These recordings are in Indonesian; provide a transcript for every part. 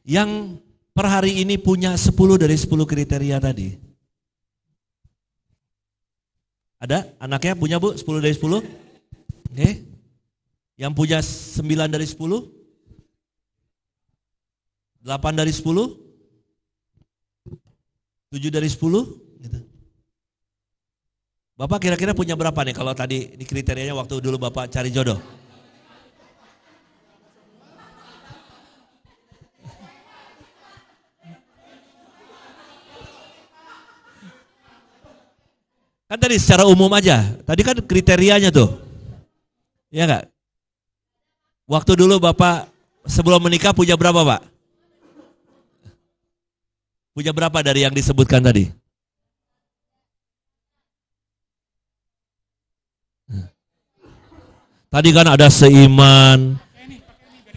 Yang per hari ini punya 10 dari 10 kriteria tadi. Ada anaknya punya Bu 10 dari 10? Oke. Yang punya 9 dari 10? 8 dari 10? 7 dari 10? Gitu. Bapak kira-kira punya berapa nih kalau tadi di kriterianya waktu dulu Bapak cari jodoh? Kan tadi secara umum aja, tadi kan kriterianya tuh, ya enggak? Waktu dulu Bapak sebelum menikah punya berapa Pak? Punya berapa dari yang disebutkan tadi? Tadi kan ada seiman,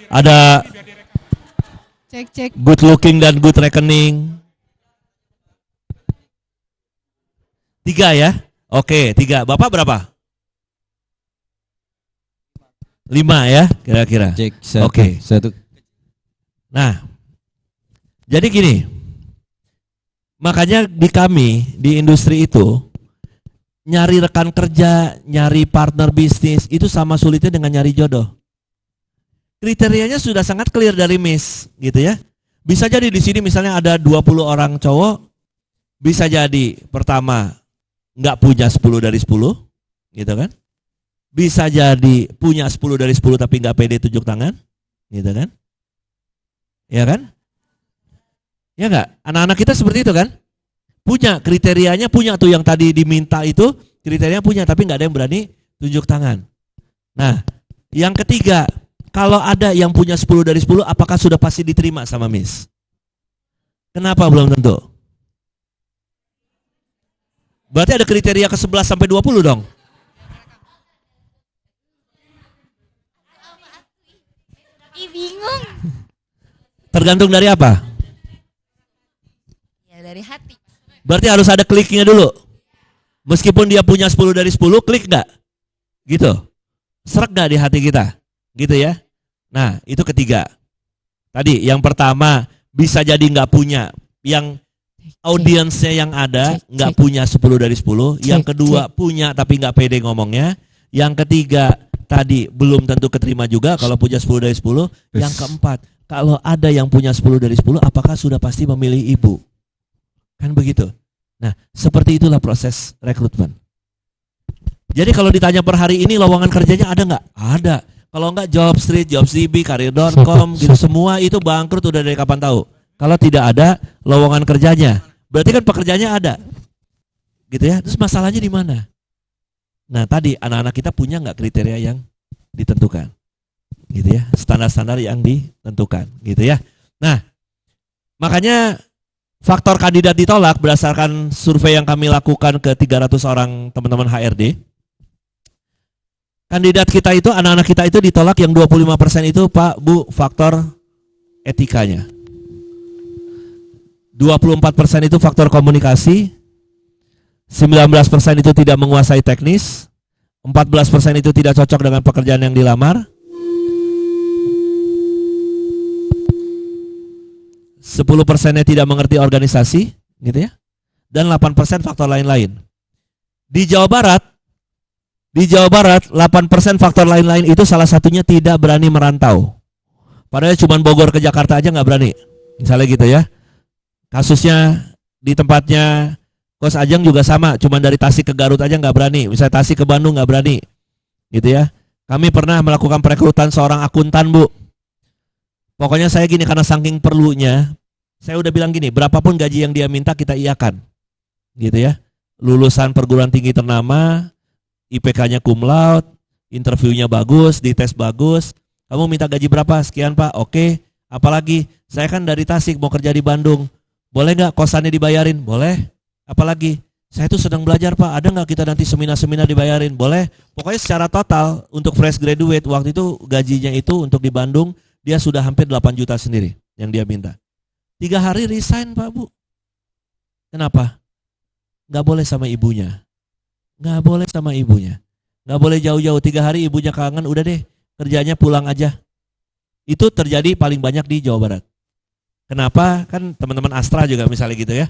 ada Cek. good looking dan good reckoning. 3 ya? Oke, 3. Bapak berapa? 5 ya, kira-kira. Cek, satu, Oke. satu. Nah, jadi gini, makanya di kami, di industri itu, nyari rekan kerja, nyari partner bisnis, itu sama sulitnya dengan nyari jodoh. Kriterianya sudah sangat clear dari Miss, gitu ya. Bisa jadi di sini misalnya ada 20 orang cowok, bisa jadi pertama, nggak punya 10 dari 10, gitu kan. Bisa jadi punya 10 dari 10 tapi nggak pede tunjuk tangan, gitu kan. Ya kan? Ya nggak? Anak-anak kita seperti itu kan? Punya kriterianya, punya tuh yang tadi diminta itu, kriterianya punya tapi nggak ada yang berani tunjuk tangan. Nah, yang ketiga, kalau ada yang punya 10 dari 10, apakah sudah pasti diterima sama Miss? Kenapa belum tentu? Berarti ada kriteria ke 11 sampai 20 dong. Bingung. Tergantung dari apa? Ya dari hati. Berarti harus ada kliknya dulu. Meskipun dia punya 10 dari 10, klik nggak? Gitu. Serak nggak di hati kita? Gitu ya. Nah, itu ketiga. Tadi yang pertama bisa jadi nggak punya. Yang audiensnya yang ada nggak punya 10 dari 10. Yang kedua punya tapi nggak pede ngomongnya. Yang ketiga tadi belum tentu keterima juga kalau punya 10 dari 10. Yang keempat, kalau ada yang punya 10 dari 10, apakah sudah pasti memilih ibu? Kan begitu. Nah, seperti itulah proses rekrutmen. Jadi kalau ditanya per hari ini lowongan kerjanya ada nggak? Ada. Kalau nggak Jobstreet, JobsDB, Career.com gitu semua itu bangkrut udah dari kapan tahu. Kalau tidak ada lowongan kerjanya, berarti kan pekerjaannya ada. Gitu ya. Terus masalahnya di mana? Nah, tadi anak-anak kita punya nggak kriteria yang ditentukan? Gitu ya. Standar-standar yang ditentukan, gitu ya. Nah, makanya faktor kandidat ditolak berdasarkan survei yang kami lakukan ke 300 orang teman-teman HRD. Kandidat kita itu, anak-anak kita itu ditolak yang 25% itu Pak, Bu, faktor etikanya. 24% itu faktor komunikasi, 19% itu tidak menguasai teknis, 14% itu tidak cocok dengan pekerjaan yang dilamar, 10%-nya tidak mengerti organisasi, gitu ya, dan 8% faktor lain-lain. Di Jawa Barat, 8% faktor lain-lain itu salah satunya tidak berani merantau. Padahal cuma Bogor ke Jakarta aja nggak berani, misalnya gitu ya. Kasusnya di tempatnya Kos Ajeng juga sama, cuma dari Tasik ke Garut aja nggak berani, misalnya Tasik ke Bandung nggak berani, gitu ya. Kami pernah melakukan perekrutan seorang akuntan, Bu. Pokoknya saya gini, karena saking perlunya, saya udah bilang gini, berapapun gaji yang dia minta kita iakan, gitu ya. Lulusan perguruan tinggi ternama, IPK-nya cum laude, interviewnya bagus, dites bagus. Kamu minta gaji berapa? Sekian Pak, oke. Apalagi, saya kan dari Tasik mau kerja di Bandung. Boleh nggak kosannya dibayarin? Boleh. Apalagi, saya tuh sedang belajar Pak, ada nggak kita nanti seminar-seminar dibayarin? Boleh. Pokoknya secara total untuk fresh graduate, waktu itu gajinya itu untuk di Bandung, dia sudah hampir 8 juta sendiri yang dia minta. 3 hari resign Pak, Bu. Kenapa? Nggak boleh sama ibunya. Nggak boleh sama ibunya. Nggak boleh jauh-jauh, 3 hari ibunya kangen, udah deh kerjanya pulang aja. Itu terjadi paling banyak di Jawa Barat. Kenapa? Kan teman-teman Astra juga misalnya gitu ya.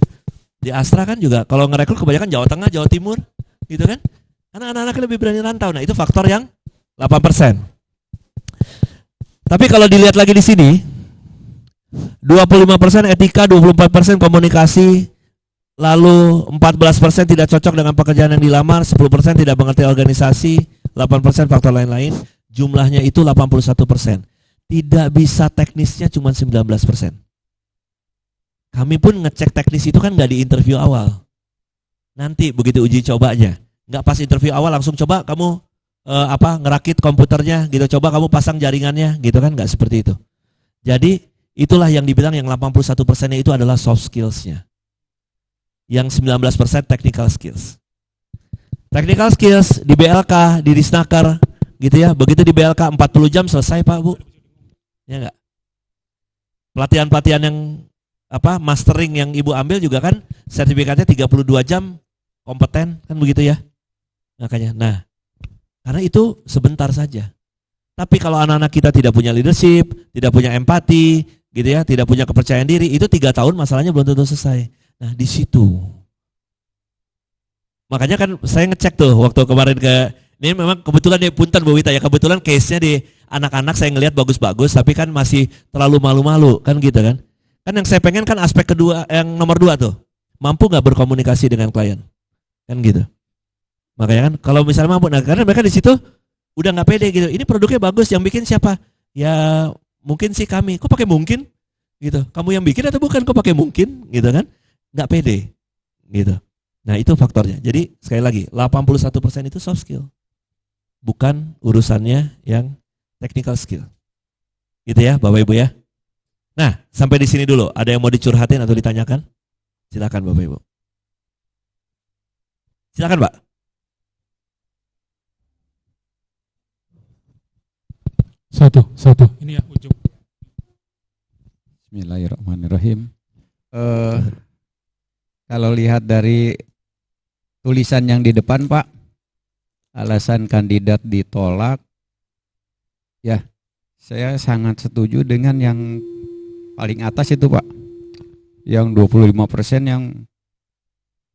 Di Astra kan juga kalau ngerekrut kebanyakan Jawa Tengah, Jawa Timur, gitu kan? Karena anak-anaknya lebih berani rantau. Nah, itu faktor yang 8%. Tapi kalau dilihat lagi di sini, 25% etika, 24% komunikasi, lalu 14% tidak cocok dengan pekerjaan yang dilamar, 10% tidak mengerti organisasi, 8% faktor lain-lain, jumlahnya itu 81%. Tidak bisa teknisnya cuma 19%. Kami pun ngecek teknis itu kan nggak di interview awal. Nanti begitu uji cobanya. Nggak pas interview awal langsung coba kamu ngerakit komputernya gitu, coba kamu pasang jaringannya gitu kan, nggak seperti itu. Jadi itulah yang dibilang yang 81%-nya itu adalah soft skills-nya. Yang 19% technical skills. Technical skills di BLK, di Disnaker gitu ya. Begitu di BLK 40 jam selesai Pak Bu. Ya enggak? Pelatihan-pelatihan yang mastering yang Ibu ambil juga kan sertifikatnya 32 jam kompeten kan begitu ya. Makanya karena itu sebentar saja. Tapi kalau anak-anak kita tidak punya leadership, tidak punya empati, gitu ya, tidak punya kepercayaan diri, itu 3 tahun masalahnya belum tentu selesai. Nah, di situ. Makanya kan saya ngecek tuh waktu kemarin ini memang kebetulan ya, punten Bu Wita ya, kebetulan case-nya di anak-anak saya ngelihat bagus-bagus, tapi kan masih terlalu malu-malu, kan gitu kan. Kan yang saya pengen kan aspek kedua, yang nomor 2 tuh, mampu nggak berkomunikasi dengan klien, kan gitu. Makanya kan kalau misalnya mampu, karena mereka di situ udah nggak pede gitu. Ini produknya bagus, yang bikin siapa? Ya mungkin sih kami. Kok pakai mungkin? Gitu. Kamu yang bikin atau bukan? Kok pakai mungkin? Gitu kan? Nggak pede. Gitu. Nah itu faktornya. Jadi sekali lagi 81% itu soft skill, bukan urusannya yang technical skill. Gitu ya Bapak Ibu ya. Nah sampai di sini dulu. Ada yang mau dicurhatin atau ditanyakan? Silakan Bapak Ibu. Silakan Pak. Satu. Ini ya ujung. Bismillahirrahmanirrahim. Kalau lihat dari tulisan yang di depan Pak, alasan kandidat ditolak, ya saya sangat setuju dengan yang paling atas itu Pak. Yang 25% yang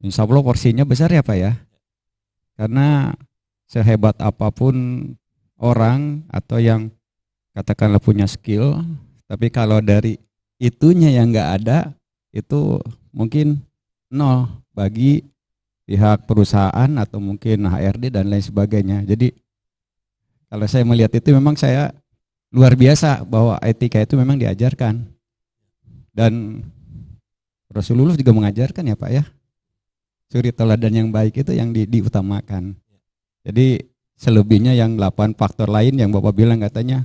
insya Allah porsinya besar ya Pak ya. Karena sehebat apapun orang atau yang katakanlah punya skill, tapi kalau dari itunya yang nggak ada, itu mungkin nol bagi pihak perusahaan atau mungkin HRD dan lain sebagainya. Jadi kalau saya melihat itu memang saya luar biasa bahwa etika itu memang diajarkan. Dan Rasulullah juga mengajarkan ya Pak ya, suri teladan yang baik itu yang diutamakan. Jadi selebihnya yang 8 faktor lain yang Bapak bilang katanya,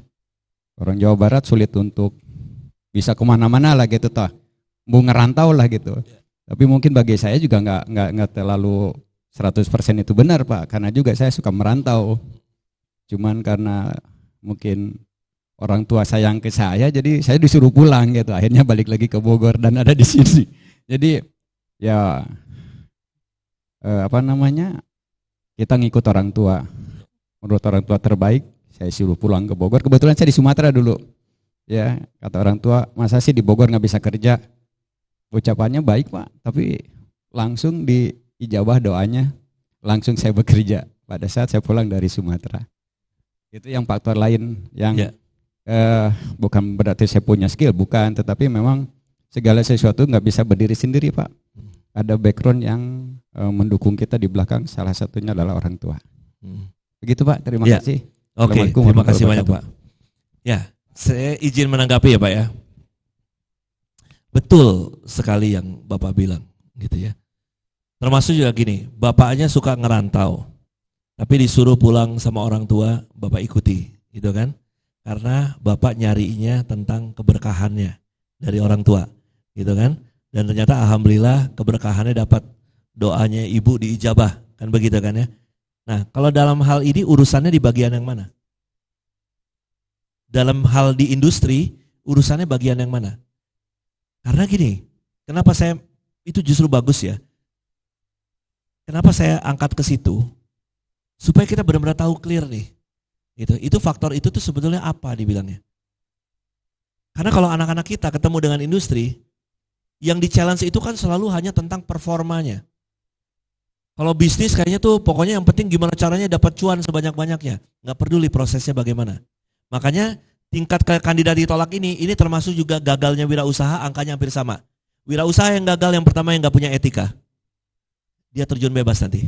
orang Jawa Barat sulit untuk bisa kemana-mana lah gitu toh, mau ngerantau lah gitu. Tapi mungkin bagi saya juga nggak terlalu 100% itu benar Pak, karena juga saya suka merantau. Cuman karena mungkin orang tua sayang ke saya, jadi saya disuruh pulang gitu. Akhirnya balik lagi ke Bogor dan ada di sini. Jadi ya kita ngikut orang tua. Menurut orang tua terbaik, saya suruh pulang ke Bogor. Kebetulan saya di Sumatera dulu. Ya, kata orang tua, masa sih di Bogor nggak bisa kerja? Ucapannya baik Pak, tapi langsung diijabah doanya, langsung saya bekerja pada saat saya pulang dari Sumatera. Itu yang faktor lain yang bukan berarti saya punya skill, bukan, tetapi memang segala sesuatu nggak bisa berdiri sendiri Pak. Ada background yang mendukung kita di belakang, salah satunya adalah orang tua. Begitu Pak, terima kasih. Oke, terima kasih banyak Pak. Ya, saya izin menanggapi ya Pak ya. Betul sekali yang Bapak bilang gitu ya. Termasuk juga gini, bapaknya suka ngerantau, tapi disuruh pulang sama orang tua, Bapak ikuti gitu kan. Karena Bapak nyarinya tentang keberkahannya dari orang tua gitu kan. Dan ternyata alhamdulillah keberkahannya dapat, doanya ibu diijabah, kan begitu kan ya. Nah kalau dalam hal ini urusannya di bagian yang mana? Dalam hal di industri urusannya bagian yang mana? Karena gini, kenapa saya, itu justru bagus ya. Kenapa saya angkat ke situ? Supaya kita benar-benar tahu clear nih. Itu faktor itu tuh sebetulnya apa dibilangnya. Karena kalau anak-anak kita ketemu dengan industri, yang di challenge itu kan selalu hanya tentang performanya. Kalau bisnis kayaknya tuh pokoknya yang penting gimana caranya dapat cuan sebanyak-banyaknya. Nggak peduli prosesnya bagaimana. Makanya tingkat kandidat ditolak ini termasuk juga gagalnya wirausaha, angkanya hampir sama. Wirausaha yang gagal yang pertama yang nggak punya etika. Dia terjun bebas nanti.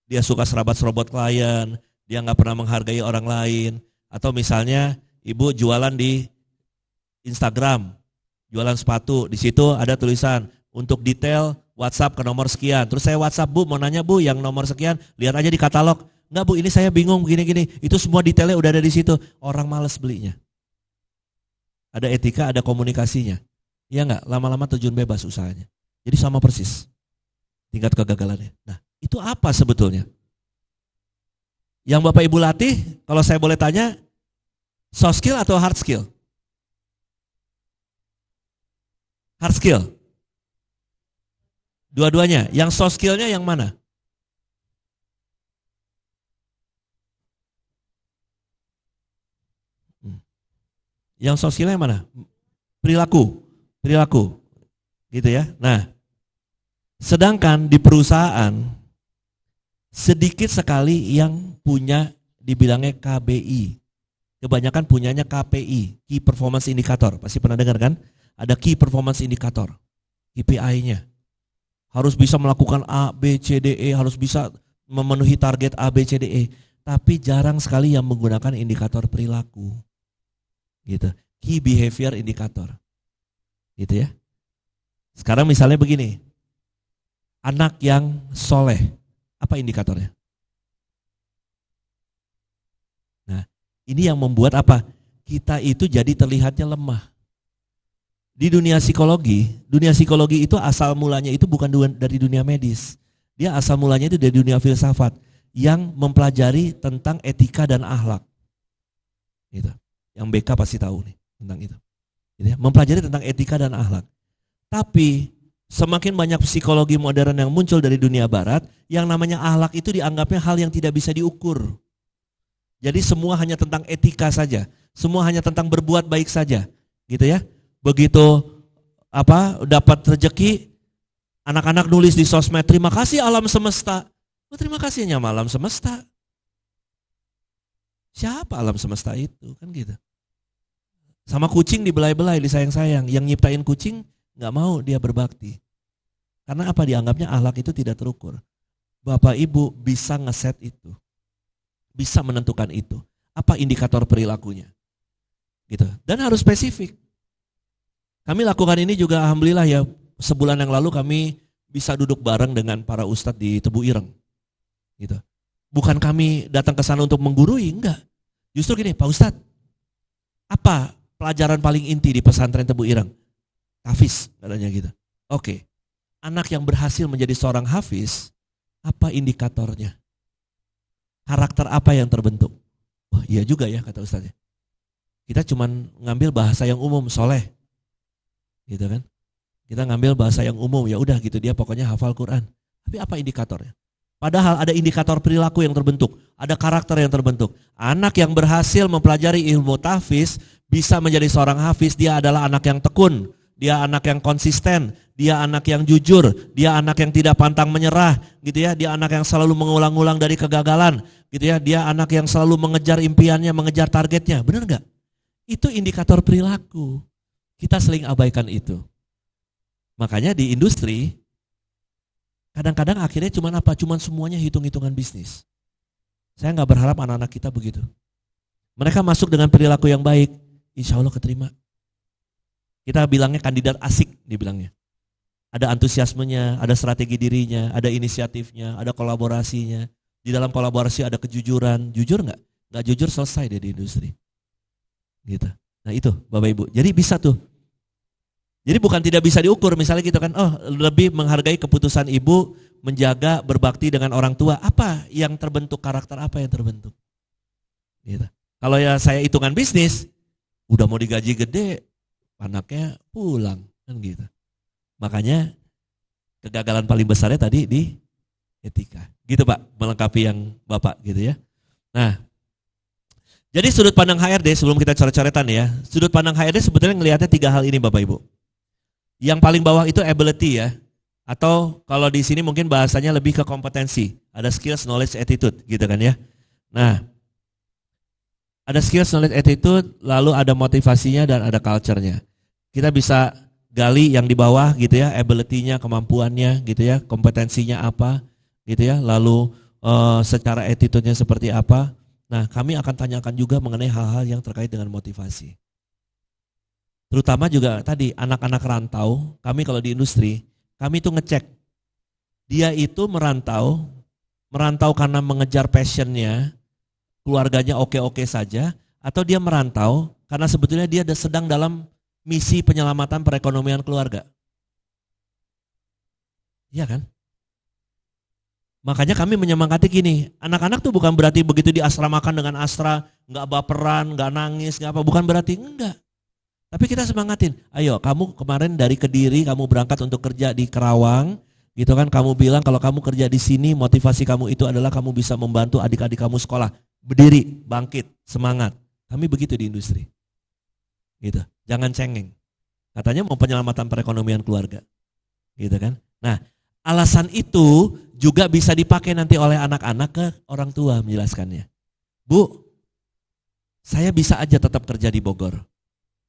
Dia suka serabot-serobot klien, dia nggak pernah menghargai orang lain. Atau misalnya ibu jualan di Instagram, jualan sepatu, di situ ada tulisan untuk detail WhatsApp ke nomor sekian. Terus saya WhatsApp, Bu, mau nanya Bu yang nomor sekian, lihat aja di katalog. Enggak Bu, ini saya bingung begini-gini. Itu semua detailnya udah ada di situ. Orang males belinya. Ada etika, ada komunikasinya. Iya enggak? Lama-lama terjun bebas usahanya. Jadi sama persis tingkat kegagalannya. Nah, itu apa sebetulnya? Yang Bapak Ibu latih, kalau saya boleh tanya, soft skill atau hard skill? Hard skill. Dua-duanya. Yang soft skillnya yang mana? Yang soft skillnya yang mana? Perilaku. Gitu ya. Nah, sedangkan di perusahaan sedikit sekali yang punya dibilangnya KBI. Kebanyakan punyanya KPI, Key Performance Indicator. Pasti pernah dengar kan? Ada Key Performance Indicator, KPI-nya. Harus bisa melakukan A, B, C, D, E, harus bisa memenuhi target A, B, C, D, E. Tapi jarang sekali yang menggunakan indikator perilaku. Gitu. Key Behavior Indicator. Gitu ya. Sekarang misalnya begini. Anak yang soleh, apa indikatornya? Nah, ini yang membuat apa? Kita itu jadi terlihatnya lemah. Di dunia psikologi itu asal mulanya itu bukan dari dunia medis. Dia asal mulanya itu dari dunia filsafat yang mempelajari tentang etika dan akhlak. Gitu. Yang BK pasti tahu nih tentang itu. Gitu ya. Mempelajari tentang etika dan akhlak. Tapi semakin banyak psikologi modern yang muncul dari dunia barat, yang namanya akhlak itu dianggapnya hal yang tidak bisa diukur. Jadi semua hanya tentang etika saja, semua hanya tentang berbuat baik saja, gitu ya. Begitu dapat rezeki, anak-anak nulis di sosmed, terima kasih alam semesta. Terima kasihnya sama alam semesta. Siapa alam semesta itu? Kan gitu. Sama kucing dibelai-belai, disayang-sayang. Yang nyiptain kucing nggak mau dia berbakti. Karena apa? Dianggapnya akhlak itu tidak terukur. Bapak Ibu bisa ngeset itu. Bisa menentukan itu. Apa indikator perilakunya? Gitu. Dan harus spesifik. Kami lakukan ini juga alhamdulillah ya, sebulan yang lalu kami bisa duduk bareng dengan para ustadz di Tebu Ireng. Gitu. Bukan kami datang ke sana untuk menggurui, enggak. Justru gini, Pak Ustadz, apa pelajaran paling inti di pesantren Tebu Ireng? Hafiz, katanya gitu. Oke, anak yang berhasil menjadi seorang hafiz, apa indikatornya? Karakter apa yang terbentuk? Oh iya juga ya, kata ustadznya. Kita cuman ngambil bahasa yang umum, soleh. Gitu kan? Kita ngambil bahasa yang umum, ya udah gitu, dia pokoknya hafal Quran. Tapi apa indikatornya? Padahal ada indikator perilaku yang terbentuk, ada karakter yang terbentuk. Anak yang berhasil mempelajari ilmu tahfiz bisa menjadi seorang hafiz, dia adalah anak yang tekun, dia anak yang konsisten, dia anak yang jujur, dia anak yang tidak pantang menyerah, gitu ya. Dia anak yang selalu mengulang-ulang dari kegagalan, gitu ya. Dia anak yang selalu mengejar impiannya, mengejar targetnya. Benar nggak? Itu indikator perilaku. Kita sering abaikan itu. Makanya di industri, kadang-kadang akhirnya cuman semuanya hitung-hitungan bisnis. Saya nggak berharap anak-anak kita begitu. Mereka masuk dengan perilaku yang baik, insya Allah keterima. Kita bilangnya kandidat asik, dibilangnya. Ada antusiasmenya, ada strategi dirinya, ada inisiatifnya, ada kolaborasinya. Di dalam kolaborasi ada kejujuran. Jujur nggak? Nggak jujur selesai deh di industri. Gitu. Nah itu Bapak Ibu. Jadi bisa tuh. Jadi bukan tidak bisa diukur, misalnya gitu kan, oh lebih menghargai keputusan ibu, menjaga, berbakti dengan orang tua, apa yang terbentuk, karakter apa yang terbentuk. Gitu. Kalau ya saya hitungan bisnis, udah mau digaji gede, anaknya pulang, kan gitu. Makanya kegagalan paling besarnya tadi di etika. Gitu Pak, melengkapi yang Bapak gitu ya. Nah, Jadi sudut pandang HRD sebelum kita coret-coretan ya, sudut pandang HRD sebetulnya ngelihatnya 3 hal ini Bapak Ibu. Yang paling bawah itu ability ya, atau kalau di sini mungkin bahasanya lebih ke kompetensi, ada skills, knowledge, attitude gitu kan ya. Nah, ada skills, knowledge, attitude, lalu ada motivasinya dan ada culture-nya. Kita bisa gali yang di bawah gitu ya, ability-nya, kemampuannya gitu ya, kompetensinya apa gitu ya, lalu secara attitude-nya seperti apa. Nah, kami akan tanyakan juga mengenai hal-hal yang terkait dengan motivasi. Terutama juga tadi anak-anak rantau, kami kalau di industri, kami itu ngecek. Dia itu merantau karena mengejar passionnya, keluarganya oke-oke saja, atau dia merantau karena sebetulnya dia sedang dalam misi penyelamatan perekonomian keluarga. Iya kan? Makanya kami menyemangati gini, anak-anak tuh bukan berarti begitu diasramakan dengan Astra, nggak baperan, nggak nangis, nggak apa, bukan berarti enggak. Tapi kita semangatin, ayo kamu kemarin dari Kediri, kamu berangkat untuk kerja di Kerawang, gitu kan, kamu bilang kalau kamu kerja di sini, motivasi kamu itu adalah kamu bisa membantu adik-adik kamu sekolah, berdiri, bangkit, semangat. Kami begitu di industri, gitu, jangan cengeng. Katanya mau penyelamatan perekonomian keluarga, gitu kan. Nah, alasan itu juga bisa dipakai nanti oleh anak-anak ke orang tua menjelaskannya. Bu, saya bisa aja tetap kerja di Bogor.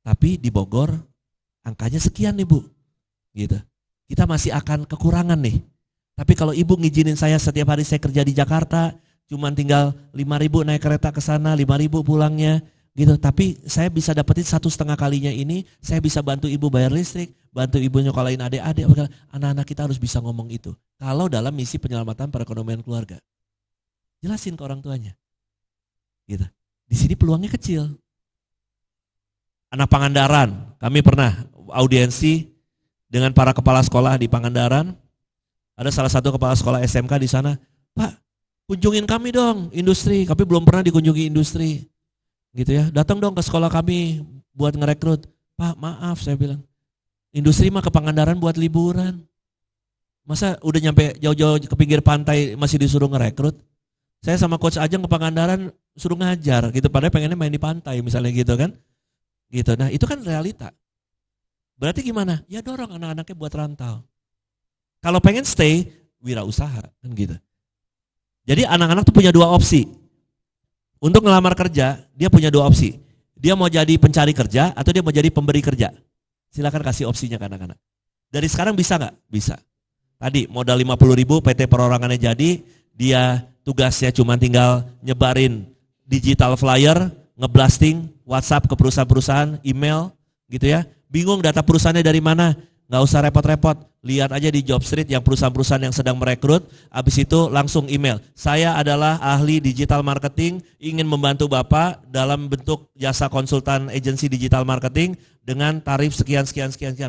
Tapi di Bogor angkanya sekian nih Bu. Gitu. Kita masih akan kekurangan nih. Tapi kalau Ibu ngizinin saya setiap hari saya kerja di Jakarta, cuman tinggal 5.000 naik kereta ke sana, 5.000 pulangnya gitu. Tapi saya bisa dapetin 1,5 kalinya ini, saya bisa bantu Ibu bayar listrik, bantu Ibu nyokolain adik-adik. Anak-anak kita harus bisa ngomong itu. Kalau dalam misi penyelamatan perekonomian keluarga. Jelasin ke orang tuanya. Gitu. Di sini peluangnya kecil. Anak Pangandaran, kami pernah audiensi dengan para kepala sekolah di Pangandaran. Ada salah satu kepala sekolah SMK di sana, Pak, kunjungin kami dong industri. Kami belum pernah dikunjungi industri. Gitu ya, datang dong ke sekolah kami buat ngerekrut. Pak, maaf saya bilang, industri mah ke Pangandaran buat liburan. Masa udah nyampe jauh-jauh ke pinggir pantai masih disuruh ngerekrut? Saya sama coach Ajeng ke Pangandaran suruh ngajar gitu, padahal pengennya main di pantai misalnya gitu kan. Gitu. Nah, itu kan realita. Berarti gimana? Ya dorong anak-anaknya buat rantau. Kalau pengen stay, wirausaha kan gitu. Jadi anak-anak tuh punya 2 opsi. Untuk ngelamar kerja, dia punya 2 opsi. Dia mau jadi pencari kerja atau dia mau jadi pemberi kerja. Silakan kasih opsinya ke anak-anak. Dari sekarang bisa nggak? Bisa. Tadi modal 50.000 PT perorangannya jadi, dia tugasnya cuma tinggal nyebarin digital flyer, ngeblasting WhatsApp ke perusahaan-perusahaan, email gitu ya. Bingung data perusahaannya dari mana? Nggak usah repot-repot. Lihat aja di Jobstreet yang perusahaan-perusahaan yang sedang merekrut. Habis itu langsung email. Saya adalah ahli digital marketing, ingin membantu Bapak dalam bentuk jasa konsultan agensi digital marketing dengan tarif sekian.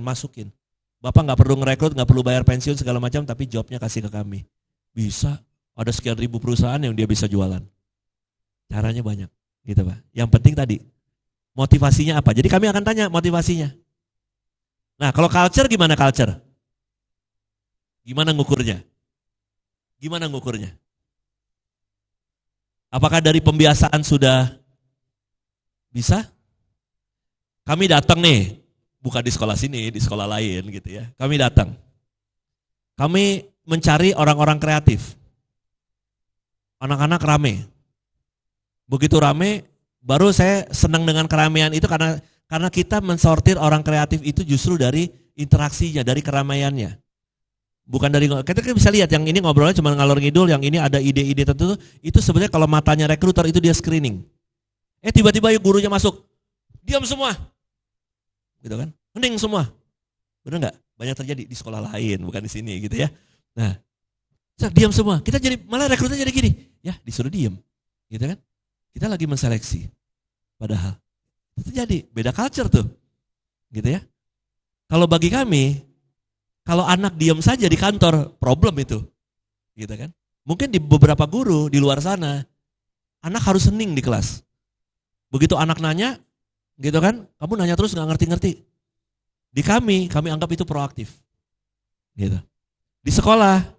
Masukin. Bapak nggak perlu ngerekrut, nggak perlu bayar pensiun segala macam, tapi jobnya kasih ke kami. Bisa. Ada sekian ribu perusahaan yang dia bisa jualan. Caranya banyak. Gitu Pak. Yang penting tadi, motivasinya apa? Jadi kami akan tanya motivasinya. Nah kalau culture gimana culture? Gimana ngukurnya? Apakah dari pembiasaan sudah bisa? Kami datang nih, bukan di sekolah sini, di sekolah lain gitu ya. Kami datang. Kami mencari orang-orang kreatif. Anak-anak rame. Begitu rame, baru saya senang dengan keramaian itu karena kita mensortir orang kreatif itu justru dari interaksinya, dari keramaiannya. Bukan dari, kita bisa lihat yang ini ngobrolnya cuma ngalor ngidul, yang ini ada ide-ide tertentu, itu sebenarnya kalau matanya rekruter itu dia screening. Tiba-tiba gurunya masuk, diam semua. Gitu kan, hening semua. Benar nggak? Banyak terjadi di sekolah lain, bukan di sini gitu ya. Nah, diam semua, kita jadi, malah rekruter jadi gini, ya disuruh diam. Gitu kan. Kita lagi menseleksi, padahal itu jadi beda culture tuh, gitu ya. Kalau bagi kami, kalau anak diam saja di kantor, problem itu, gitu kan. Mungkin di beberapa guru di luar sana, anak harus hening di kelas. Begitu anak nanya, gitu kan, kamu nanya terus nggak ngerti-ngerti. Di kami anggap itu proaktif, gitu. Di sekolah,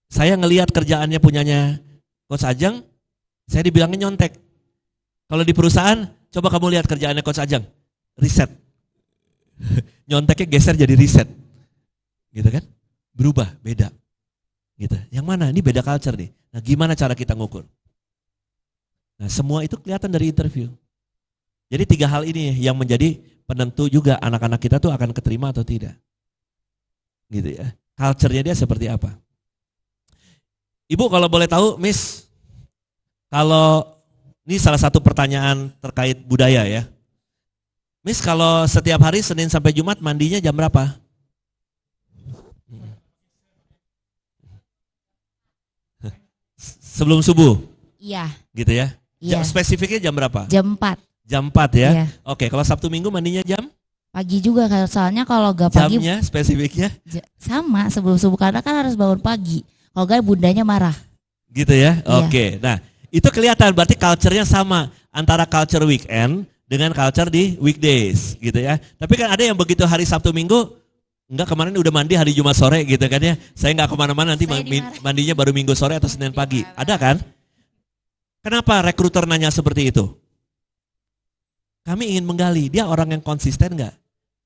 saya ngelihat kerjaannya punyanya Coach Ajeng, saya dibilangnya nyontek. Kalau di perusahaan, coba kamu lihat kerjaannya Coach Ajeng. Riset. Nyonteknya geser jadi riset. Gitu kan? Berubah, beda. Gitu. Yang mana? Ini beda culture nih. Nah, gimana cara kita ngukur? Nah, semua itu kelihatan dari interview. Jadi 3 hal ini yang menjadi penentu juga anak-anak kita tuh akan keterima atau tidak. Gitu ya. Culture-nya dia seperti apa? Ibu kalau boleh tahu, Miss, kalau ini salah satu pertanyaan terkait budaya ya. Miss, kalau setiap hari Senin sampai Jumat mandinya jam berapa? Sebelum subuh? Iya. Gitu ya? Iya. Spesifiknya jam berapa? Jam 4 Jam 4 ya? Iya. Oke, kalau Sabtu Minggu mandinya jam? pagi juga, soalnya kalau gak pagi Jamnya spesifiknya? sama sebelum subuh karena kan harus bangun pagi. Kalau gak bundanya marah. Gitu ya? Iya. Oke. Nah, itu kelihatan berarti culture-nya sama antara culture weekend dengan culture di weekdays gitu ya. Tapi kan ada yang begitu hari Sabtu Minggu, enggak kemarin udah mandi hari Jumat sore gitu kan ya. Saya enggak kemana-mana nanti mandinya baru Minggu sore atau Senin pagi. Ada kan? Kenapa rekruter nanya seperti itu? Kami ingin menggali, dia orang yang konsisten enggak?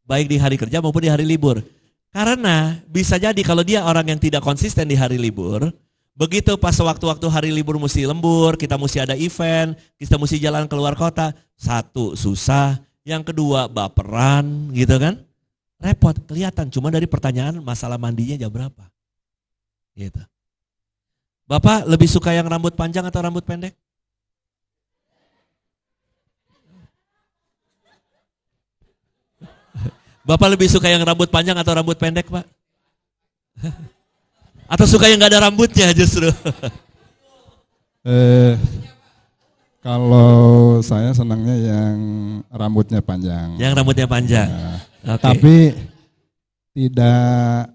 Baik di hari kerja maupun di hari libur. Karena bisa jadi kalau dia orang yang tidak konsisten di hari libur, begitu pas waktu-waktu hari libur mesti lembur, kita mesti ada event, kita mesti jalan keluar kota. Satu, susah. Yang kedua, baperan gitu kan. Repot, kelihatan. Cuma dari pertanyaan masalah mandinya jam berapa. Gitu. Bapak lebih suka yang rambut panjang atau rambut pendek? Bapak lebih suka yang rambut panjang atau rambut pendek, Pak? Atau suka yang gak ada rambutnya justru? Kalau saya senangnya yang rambutnya panjang. Yang rambutnya panjang. Nah, Oke. Tapi tidak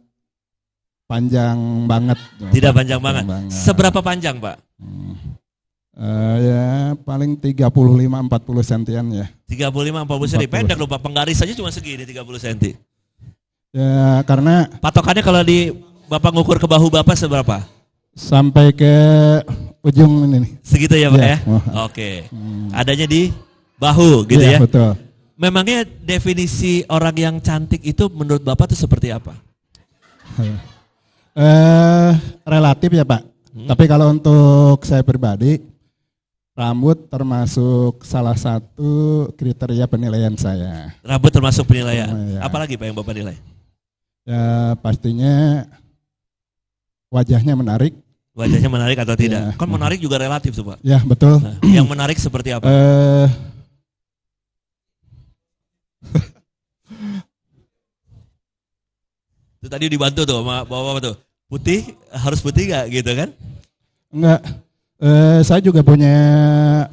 panjang banget. Tidak panjang banget. Seberapa panjang, Pak? Ya paling 35-40 sentian ya. 35-40 cm. Pendek lupa penggaris saja cuma segini 30 cm. Ya karena Patokannya kalau di Bapak ngukur ke bahu Bapak seberapa? sampai ke ujung ini nih. Segitu ya Pak Ya. ya? Oke. Adanya di bahu gitu Iya, ya? betul. Memangnya definisi orang yang cantik itu menurut Bapak itu seperti apa? Relatif ya Pak. Tapi kalau untuk saya pribadi, rambut termasuk salah satu kriteria penilaian saya. Rambut termasuk penilaian. Iya. Apalagi Pak yang Bapak nilai? Ya pastinya wajahnya menarik. Wajahnya menarik atau tidak? Iya. Kan menarik juga relatif tuh Pak. Ya betul. Nah, yang menarik seperti apa? Itu tadi dibantu tuh sama Bapak tuh. Putih, harus putih gak gitu kan? Enggak. Saya juga punya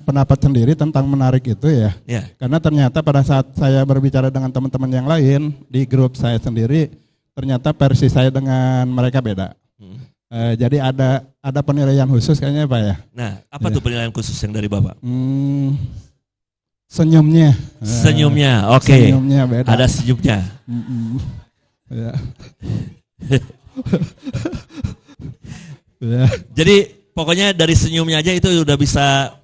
pendapat sendiri tentang menarik itu ya. Ya. Karena ternyata pada saat saya berbicara dengan teman-teman yang lain di grup saya sendiri, ternyata versi saya dengan mereka beda. Jadi ada penilaian khusus kayaknya Pak ya. Nah, apa tuh penilaian khusus yang dari Bapak? Senyumnya. Senyumnya, oke. Senyumnya beda. Ada senyumnya. Ya. Ya. Jadi pokoknya dari senyumnya aja itu udah bisa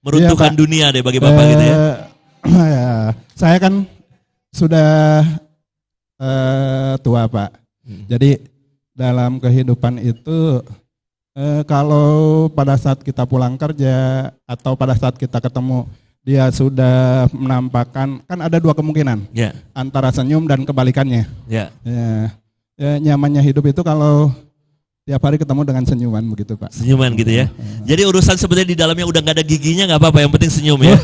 meruntuhkan Iya, Pak. dunia deh bagi Bapak gitu ya. Ya. Saya kan sudah tua Pak. Jadi dalam kehidupan itu kalau pada saat kita pulang kerja atau pada saat kita ketemu dia sudah menampakkan, kan ada dua kemungkinan. Ya. Antara senyum dan kebalikannya. Ya. Ya, nyamannya hidup itu kalau tiap hari ketemu dengan senyuman begitu Pak. Senyuman gitu ya. Jadi urusan sebenarnya di dalamnya udah nggak ada giginya nggak apa-apa, yang penting senyum ya.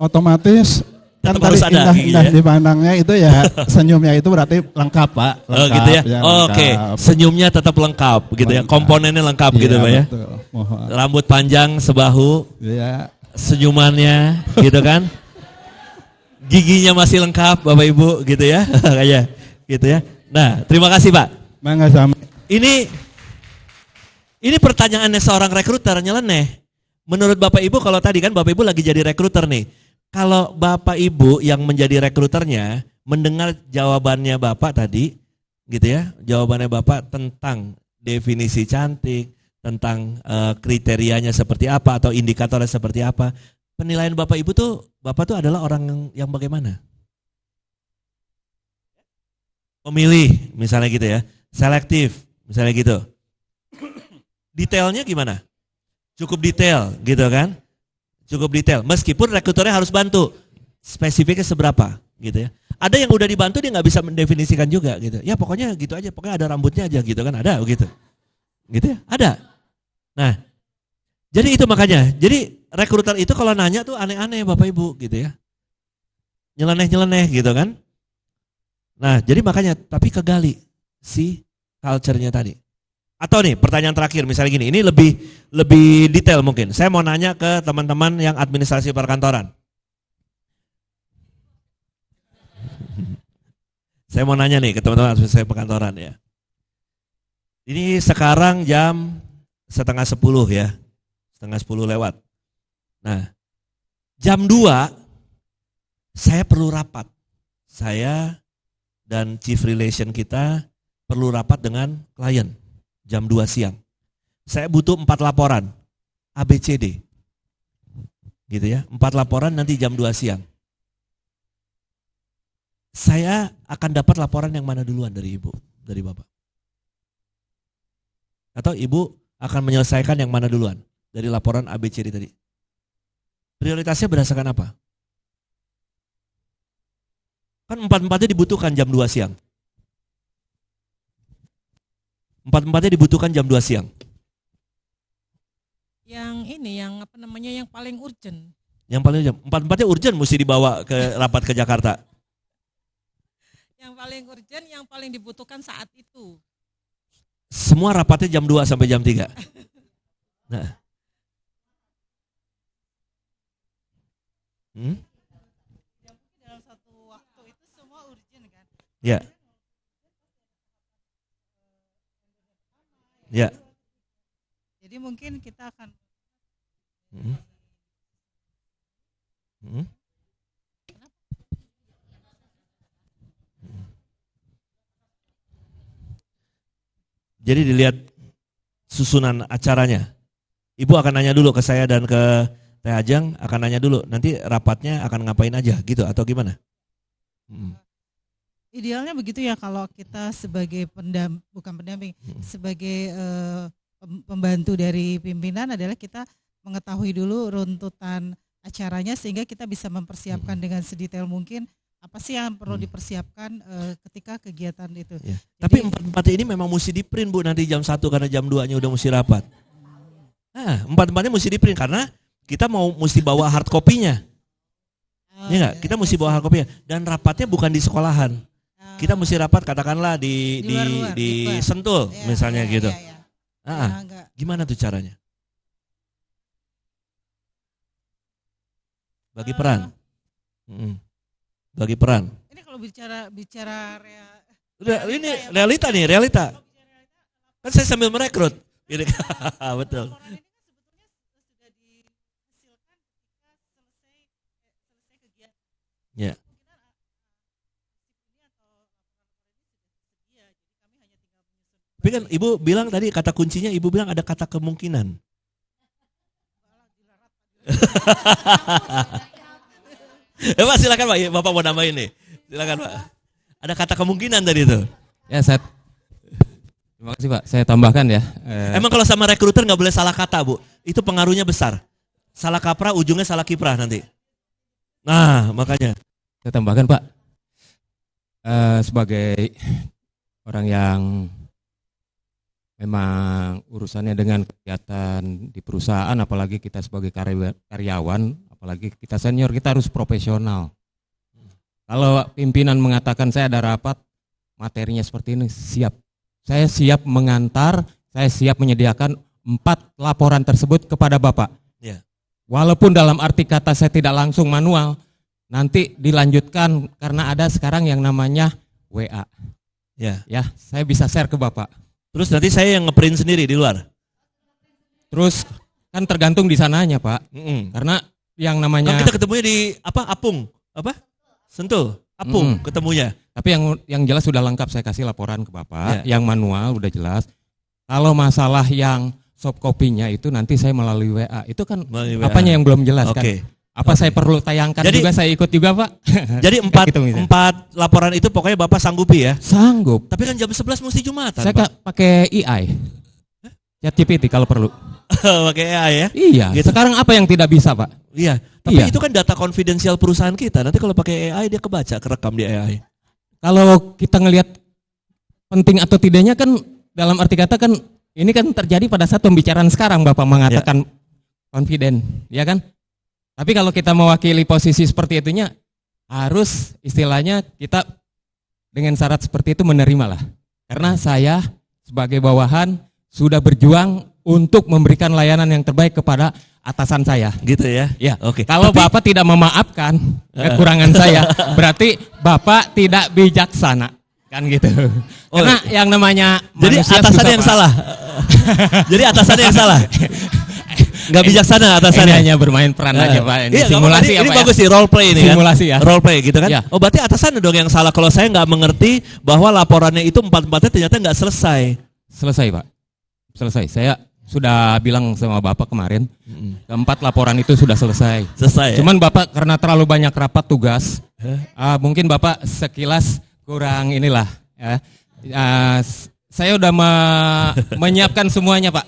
Otomatis kan Tetap harus tadi ada indah giginya. dipandangnya itu ya senyumnya itu berarti lengkap Pak. Oh Lengkap, gitu ya. Oke, lengkap. senyumnya tetap lengkap gitu ya. Lengkap. Komponennya lengkap gitu Iya, Pak ya. betul. Mohon. Rambut panjang sebahu, Iya. senyumannya gitu kan. Giginya masih lengkap Bapak Ibu gitu ya. Kayak gitu ya. Nah, terima kasih Pak. Mangga sama. Ini pertanyaannya seorang rekruter nyeleneh. Menurut Bapak Ibu kalau tadi kan Bapak Ibu lagi jadi rekruter nih. Kalau Bapak Ibu yang menjadi rekruternya mendengar jawabannya Bapak tadi gitu ya. Jawabannya Bapak tentang definisi cantik, tentang kriterianya seperti apa atau indikatornya seperti apa. Penilaian Bapak Ibu tuh, Bapak tuh adalah orang yang bagaimana? Pemilih, misalnya gitu ya. Selektif, misalnya gitu. Detailnya gimana? Cukup detail gitu kan? Cukup detail. Meskipun rekruternya harus bantu. Spesifiknya seberapa gitu ya. Ada yang udah dibantu dia nggak bisa mendefinisikan juga gitu. Ya pokoknya gitu aja, pokoknya ada rambutnya aja gitu kan, ada begitu. Gitu ya, ada. Nah, jadi itu makanya. Jadi rekruter itu kalau nanya tuh aneh-aneh Bapak Ibu gitu ya. Nyeleneh-nyeleneh gitu kan. Nah, jadi makanya tapi kegali si culture-nya tadi. Atau nih pertanyaan terakhir misalnya gini, ini lebih detail mungkin. Saya mau nanya ke teman-teman yang administrasi perkantoran. Saya mau nanya nih ke teman-teman administrasi perkantoran ya. Ini sekarang jam 9:30 ya. 9:30 lewat. Nah, jam 2 saya perlu rapat. Saya dan chief relation kita perlu rapat dengan klien. Jam 2 siang. Saya butuh 4 laporan. ABCD. Gitu ya. 4 laporan nanti jam 2 siang. Saya akan dapat laporan yang mana duluan dari Ibu, dari Bapak? Atau Ibu akan menyelesaikan yang mana duluan dari laporan ABCD tadi? Prioritasnya berdasarkan apa? Kan 4-4-nya dibutuhkan jam 2 siang. 4-4-nya dibutuhkan jam 2 siang. Yang ini, yang apa namanya, yang paling urgent. Yang paling jam 4-4-nya urgent mesti dibawa ke rapat ke Jakarta. Yang paling urgent, yang paling dibutuhkan saat itu. Semua rapatnya jam 2 sampai jam 3. Nah. Dalam satu waktu itu semua urgent kan? Ya. Ya. Jadi mungkin kita akan Jadi dilihat susunan acaranya. Ibu akan nanya dulu ke saya dan ke Teh Ajeng, akan nanya dulu, nanti rapatnya akan ngapain aja gitu atau gimana? idealnya begitu ya, kalau kita sebagai bukan pendamping, sebagai pembantu dari pimpinan adalah kita mengetahui dulu runtutan acaranya sehingga kita bisa mempersiapkan dengan sedetail mungkin apa sih yang perlu dipersiapkan ketika kegiatan itu. Ya. Jadi, Tapi 4-4 ini memang mesti di print Bu nanti jam 1 karena jam 2-nya udah mesti rapat. Nah, 4-4-nya mesti di print karena kita mesti bawa hard copy-nya. Iya enggak? Kita mesti bawa hard copy-nya dan rapatnya bukan di sekolahan. Kita mesti rapat katakanlah di Sentul misalnya gitu. Gimana tuh caranya? Bagi peran. Bagi peran. Ini kalau bicara Ini realita nih, realita. Kan saya sambil merekrut. Ini betul. Ya. Tapi kan Ibu bilang tadi kata kuncinya, Ibu bilang ada kata kemungkinan. Ya Pak, silakan Pak, Bapak mau nambahin nih. Silakan Pak. Ada kata kemungkinan tadi itu. Ya, terima kasih Pak. Saya tambahkan ya. Emang kalau sama rekruter nggak boleh salah kata Bu. Itu pengaruhnya besar. Salah kaprah ujungnya salah kiprah nanti. Nah makanya. Saya tambahkan Pak. Sebagai orang yang memang urusannya dengan kegiatan di perusahaan, apalagi kita sebagai karyawan, apalagi kita senior, kita harus profesional. Kalau pimpinan mengatakan saya ada rapat, materinya seperti ini, siap. Saya siap mengantar, saya siap menyediakan 4 laporan tersebut kepada Bapak. Ya. Walaupun dalam arti kata saya tidak langsung manual, nanti dilanjutkan karena ada sekarang yang namanya WA. Ya. Ya, saya bisa share ke Bapak. Terus nanti saya yang ngeprint sendiri di luar. Terus kan tergantung di sananya Pak. Karena yang namanya kita ketemunya di Apung, Sentul, Apung ketemunya. Tapi yang jelas sudah lengkap, saya kasih laporan ke Bapak. Yang manual udah jelas. Kalau masalah yang soft copy-nya itu nanti saya melalui WA. Itu kan Melalui WA. apanya yang belum jelas kan? Oke. Apa saya perlu tayangkan Jadi- juga, saya ikut juga Pak? Jadi Gitu misalnya. 4 laporan itu pokoknya Bapak sanggupi ya. Sanggup. Tapi kan jam 11 mesti Jumatan. Saya Pak. pakai AI. ChatGPT kalau perlu. Pakai AI ya. Iya. Gitu. Sekarang apa yang tidak bisa Pak? Iya, tapi Iya. itu kan data konfidensial perusahaan kita. Nanti kalau pakai AI dia kebaca, kerekam di AI. Kalau kita ngelihat penting atau tidaknya kan dalam arti kata kan ini kan terjadi pada saat pembicaraan sekarang Bapak mengatakan confident, ya kan? Tapi kalau kita mewakili posisi seperti itunya harus istilahnya kita dengan syarat seperti itu menerima lah. Karena saya sebagai bawahan sudah berjuang untuk memberikan layanan yang terbaik kepada atasan saya. Gitu ya. Ya, Oke. Kalau Tapi- Bapak tidak memaafkan kekurangan saya, berarti Bapak tidak bijaksana, kan gitu. Oh, Karena yang namanya Jadi manusia atasannya susah, yang Pak. salah. Jadi atasannya yang salah. Nggak bijaksana Ini atasannya. hanya bermain peran aja Pak. Ini Iya, simulasi ini, ya ini Pak. bagus sih role play ini kan. Simulasi ya. Role play gitu kan. Ya. Oh berarti atasannya dong yang salah kalau saya nggak mengerti bahwa laporannya itu 4-4-nya ternyata nggak selesai. Selesai Pak. Selesai. Saya sudah bilang sama Bapak kemarin, keempat laporan itu sudah selesai. Selesai. Ya? Cuman Bapak karena terlalu banyak rapat tugas, mungkin Bapak sekilas kurang inilah. Ya. Saya udah menyiapkan semuanya Pak.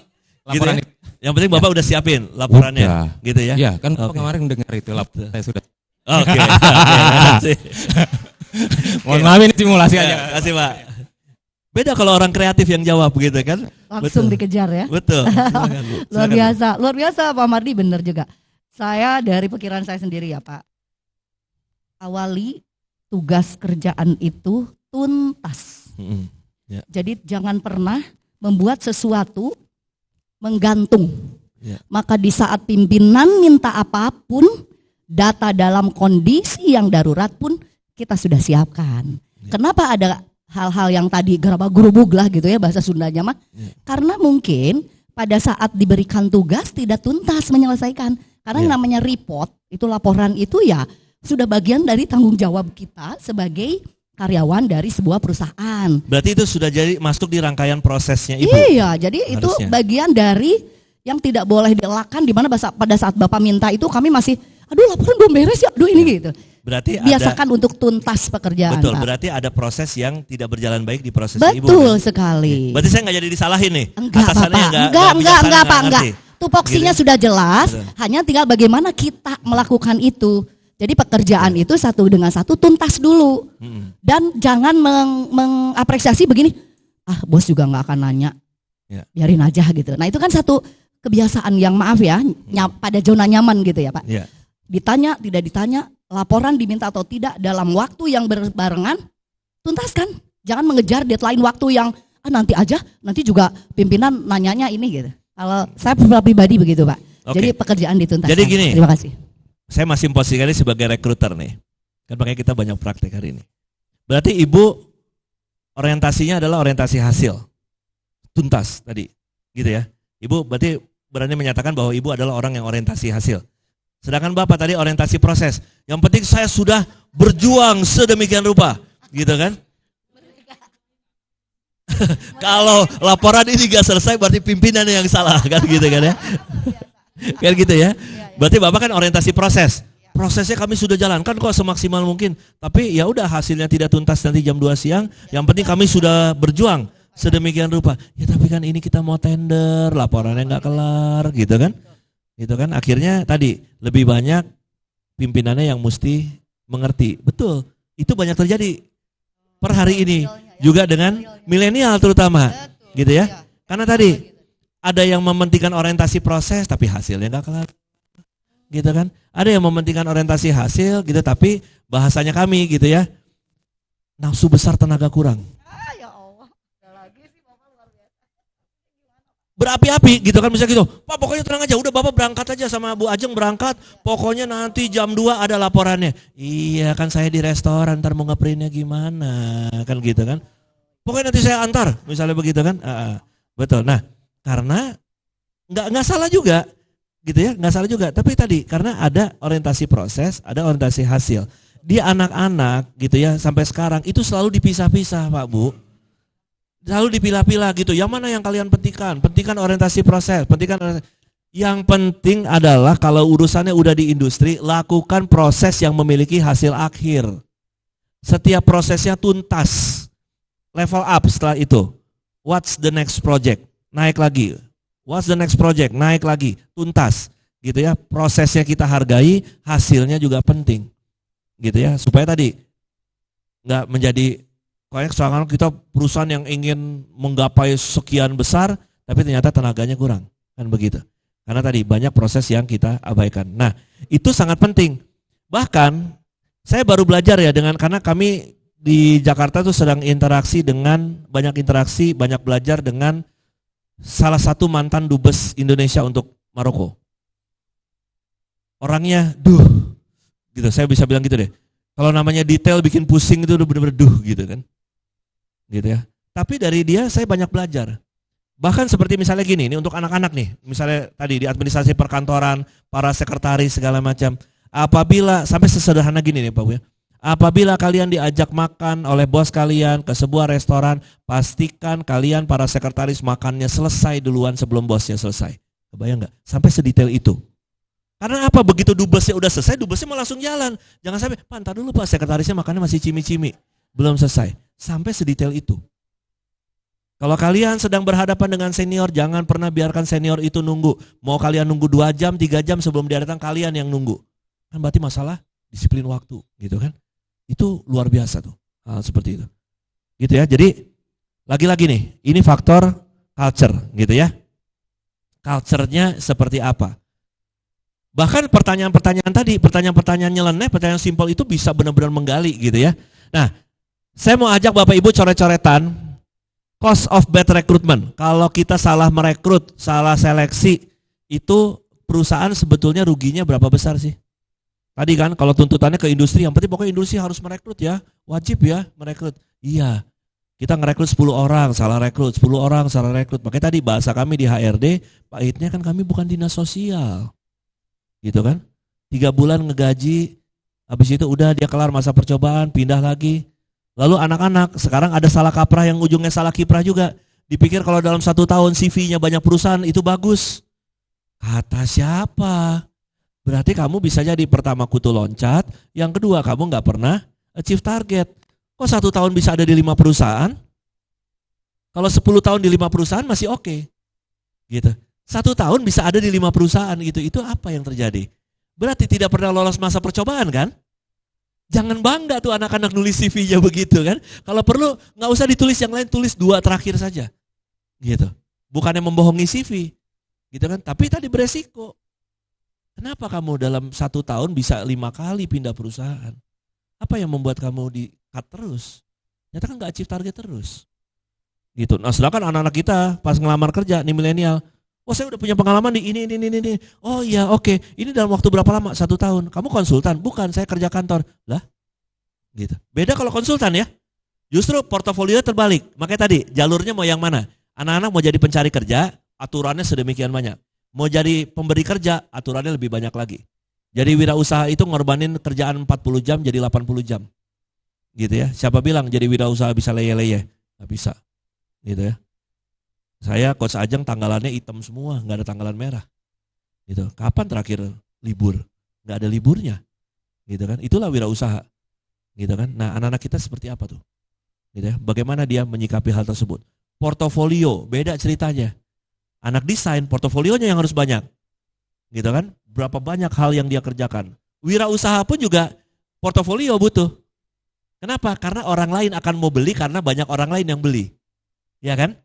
Gitu Laporan ya? Yang penting Bapak udah siapin laporannya, Udah. gitu ya. Ya kan Bapak Oke. kemarin dengar itu laporan saya sudah. Oke. Makasih. Mohon maaf ini simulasi Ya, aja. kasih Pak. Beda kalau orang kreatif yang jawab gitu kan. Langsung Betul. dikejar ya. Betul. Silakan, Bu. Luar Silakan, biasa, luar biasa Pak Mardi, benar juga. Saya dari pikiran saya sendiri ya Pak. Awali tugas kerjaan itu tuntas. Bu. Mm-mm. Jadi jangan pernah membuat sesuatu menggantung. Ya. Maka di saat pimpinan minta apapun, data dalam kondisi yang darurat pun kita sudah siapkan. Ya. Kenapa ada hal-hal yang tadi gerabak-gerubuk lah gitu ya bahasa Sundanya mah? Ya. Karena mungkin pada saat diberikan tugas tidak tuntas menyelesaikan. Karena Ya. yang namanya report, itu laporan itu ya sudah bagian dari tanggung jawab kita sebagai karyawan dari sebuah perusahaan. Berarti itu sudah jadi masuk di rangkaian prosesnya Ibu. Iya, jadi itu Harusnya. bagian dari yang tidak boleh dielakkan di mana pada saat Bapak minta itu kami masih aduh laporan belum beres ya, aduh ini gitu. Berarti Biasakan untuk tuntas pekerjaan, betul, Pak. berarti ada proses yang tidak berjalan baik di prosesnya Ibu. Betul kan? sekali. Berarti saya nggak jadi disalahin nih. Enggak, Atasannya Bapak. nggak Enggak, bijaksana, Pak, enggak. ngerti. Tupoksinya Gitu. sudah jelas, Betul. hanya tinggal bagaimana kita melakukan itu. Jadi pekerjaan itu satu dengan satu tuntas dulu. Mm-mm. Dan jangan mengapresiasi begini, bos juga nggak akan nanya, Ya. biarin aja gitu. Nah itu kan satu kebiasaan yang maaf ya, pada zona nyaman gitu ya Pak. Iya. Ditanya, tidak ditanya, laporan diminta atau tidak dalam waktu yang berbarengan, tuntaskan. Jangan mengejar deadline waktu yang nanti aja, nanti juga pimpinan nanyanya ini gitu. Kalau saya pribadi begitu Pak. Oke. Jadi pekerjaan dituntaskan. Jadi gini. Terima kasih. Saya masih posisikan ini sebagai rekruter nih. Kan makanya kita banyak praktek hari ini. Berarti Ibu orientasinya adalah orientasi hasil. Tuntas tadi. Gitu ya. Ibu berarti berani menyatakan bahwa Ibu adalah orang yang orientasi hasil. Sedangkan Bapak tadi orientasi proses. Yang penting saya sudah berjuang sedemikian rupa. Gitu kan? Kalau laporan ini gak selesai berarti pimpinan yang salah kan gitu kan ya. Kan gitu ya. Berarti Bapak kan orientasi proses. Prosesnya kami sudah jalankan kok semaksimal mungkin. Tapi ya udah hasilnya tidak tuntas nanti jam 2 siang. Yang penting kami sudah berjuang sedemikian rupa. Ya tapi kan ini kita mau tender, laporannya nggak kelar gitu kan. Gitu kan akhirnya tadi lebih banyak pimpinannya yang mesti mengerti. Betul. Itu banyak terjadi per hari ini juga dengan milenial terutama. Gitu ya. Karena tadi ada yang mementingkan orientasi proses tapi hasilnya nggak kelar. Gitu kan. Ada yang mementingkan orientasi hasil gitu tapi bahasanya kami gitu ya. Nafsu besar tenaga kurang. Berapi-api gitu kan misalnya gitu. Pak pokoknya tenang aja udah Bapak berangkat aja sama Bu Ajeng berangkat. Pokoknya nanti jam 2 ada laporannya. Iya kan saya di restoran ntar mau ngeprintnya gimana kan gitu kan. Pokoknya nanti saya antar misalnya begitu kan. Betul. Nah karena nggak salah juga. Gitu ya, nggak salah juga. Tapi tadi karena ada orientasi proses, ada orientasi hasil. Di anak-anak gitu ya sampai sekarang itu selalu dipisah-pisah Pak Bu. Lalu dipilah-pilah gitu. Yang mana yang kalian pentingkan? Pentingkan orientasi proses, yang penting adalah kalau urusannya udah di industri, lakukan proses yang memiliki hasil akhir. Setiap prosesnya tuntas. Level up setelah itu. What's the next project? Naik lagi. What's the next project? Naik lagi. Tuntas. Gitu ya. Prosesnya kita hargai, hasilnya juga penting. Gitu ya. Supaya tadi nggak menjadi soalnya kita perusahaan yang ingin menggapai sekian besar, tapi ternyata tenaganya kurang, kan begitu. Karena tadi banyak proses yang kita abaikan. Nah, itu sangat penting. Bahkan saya baru belajar ya karena kami di Jakarta tuh sedang banyak belajar dengan salah satu mantan dubes Indonesia untuk Maroko. Orangnya, gitu. Saya bisa bilang gitu deh. Kalau namanya detail bikin pusing itu udah bener-bener gitu kan. Gitu ya. Tapi dari dia saya banyak belajar. Bahkan seperti misalnya gini, ini untuk anak-anak nih. Misalnya tadi di administrasi perkantoran, para sekretaris segala macam. Apabila sampai sesederhana gini nih Pak Bu ya. Apabila kalian diajak makan oleh bos kalian ke sebuah restoran, pastikan kalian para sekretaris makannya selesai duluan sebelum bosnya selesai. Kebayang nggak? Sampai sedetail itu. Karena apa? Begitu dubesnya udah selesai, dubesnya mau langsung jalan. Jangan sampai, Pak, ntar dulu Pak, sekretarisnya makannya masih cimi-cimi. Belum selesai. Sampai sedetail itu. Kalau kalian sedang berhadapan dengan senior, jangan pernah biarkan senior itu nunggu. Mau kalian nunggu 2 jam, 3 jam sebelum dia datang, kalian yang nunggu. Kan berarti masalah disiplin waktu, gitu kan. Itu luar biasa tuh, hal seperti itu. Gitu ya, jadi lagi-lagi nih, ini faktor culture, gitu ya. Culture-nya seperti apa? Bahkan pertanyaan-pertanyaan tadi, pertanyaan-pertanyaan nyeleneh, pertanyaan simpel itu bisa benar-benar menggali gitu ya. Nah, saya mau ajak Bapak Ibu coret-coretan cost of bad recruitment. Kalau kita salah merekrut, salah seleksi, itu perusahaan sebetulnya ruginya berapa besar sih? Tadi kan kalau tuntutannya ke industri, yang penting pokoknya industri harus merekrut ya, wajib ya merekrut. Iya, kita ngerekrut 10 orang, salah rekrut, 10 orang, salah rekrut. Makanya tadi bahasa kami di HRD, pahitnya kan kami bukan dinas sosial. Gitu kan, 3 bulan ngegaji, habis itu udah dia kelar masa percobaan, pindah lagi. Lalu anak-anak, sekarang ada salah kaprah yang ujungnya salah kiprah juga. Dipikir kalau dalam 1 tahun CV-nya banyak perusahaan, itu bagus. Kata siapa? Berarti kamu bisa jadi pertama kutu loncat, yang kedua kamu nggak pernah achieve target. Kok 1 tahun bisa ada di 5 perusahaan? Kalau 10 tahun di 5 perusahaan masih oke. Gitu. 1 tahun bisa ada di 5 perusahaan gitu. Itu apa yang terjadi? Berarti tidak pernah lolos masa percobaan kan? Jangan bangga tuh anak-anak nulis CV-nya begitu kan. Kalau perlu nggak usah ditulis yang lain, tulis 2 terakhir saja. Gitu. Bukannya membohongi CV. Gitu kan? Tapi tadi beresiko. Kenapa kamu dalam 1 tahun bisa 5 kali pindah perusahaan? Apa yang membuat kamu di-cut terus? Ternyata kan nggak achieve target terus. Gitu. Nah sedangkan anak-anak kita pas ngelamar kerja nih milenial, oh saya udah punya pengalaman di ini. Oh iya oke. Ini dalam waktu berapa lama? 1 tahun. Kamu konsultan? Bukan, saya kerja kantor. Lah? Gitu. Beda kalau konsultan ya. Justru portofolio terbalik. Makanya tadi jalurnya mau yang mana? Anak-anak mau jadi pencari kerja, aturannya sedemikian banyak. Mau jadi pemberi kerja, aturannya lebih banyak lagi. Jadi wirausaha itu ngorbanin kerjaan 40 jam jadi 80 jam. Gitu ya. Siapa bilang jadi wirausaha bisa leye-leye? Nggak bisa. Gitu ya. Saya Coach Ajeng tanggalannya hitam semua, nggak ada tanggalan merah. Gitu. Kapan terakhir libur? Nggak ada liburnya. Gitu kan? Itulah wirausaha. Gitu kan? Nah, anak-anak kita seperti apa tuh? Gitu ya. Bagaimana dia menyikapi hal tersebut? Portofolio, beda ceritanya. Anak desain, portofolionya yang harus banyak. Gitu kan? Berapa banyak hal yang dia kerjakan. Wirausaha pun juga portofolio butuh. Kenapa? Karena orang lain akan mau beli karena banyak orang lain yang beli. Ya kan?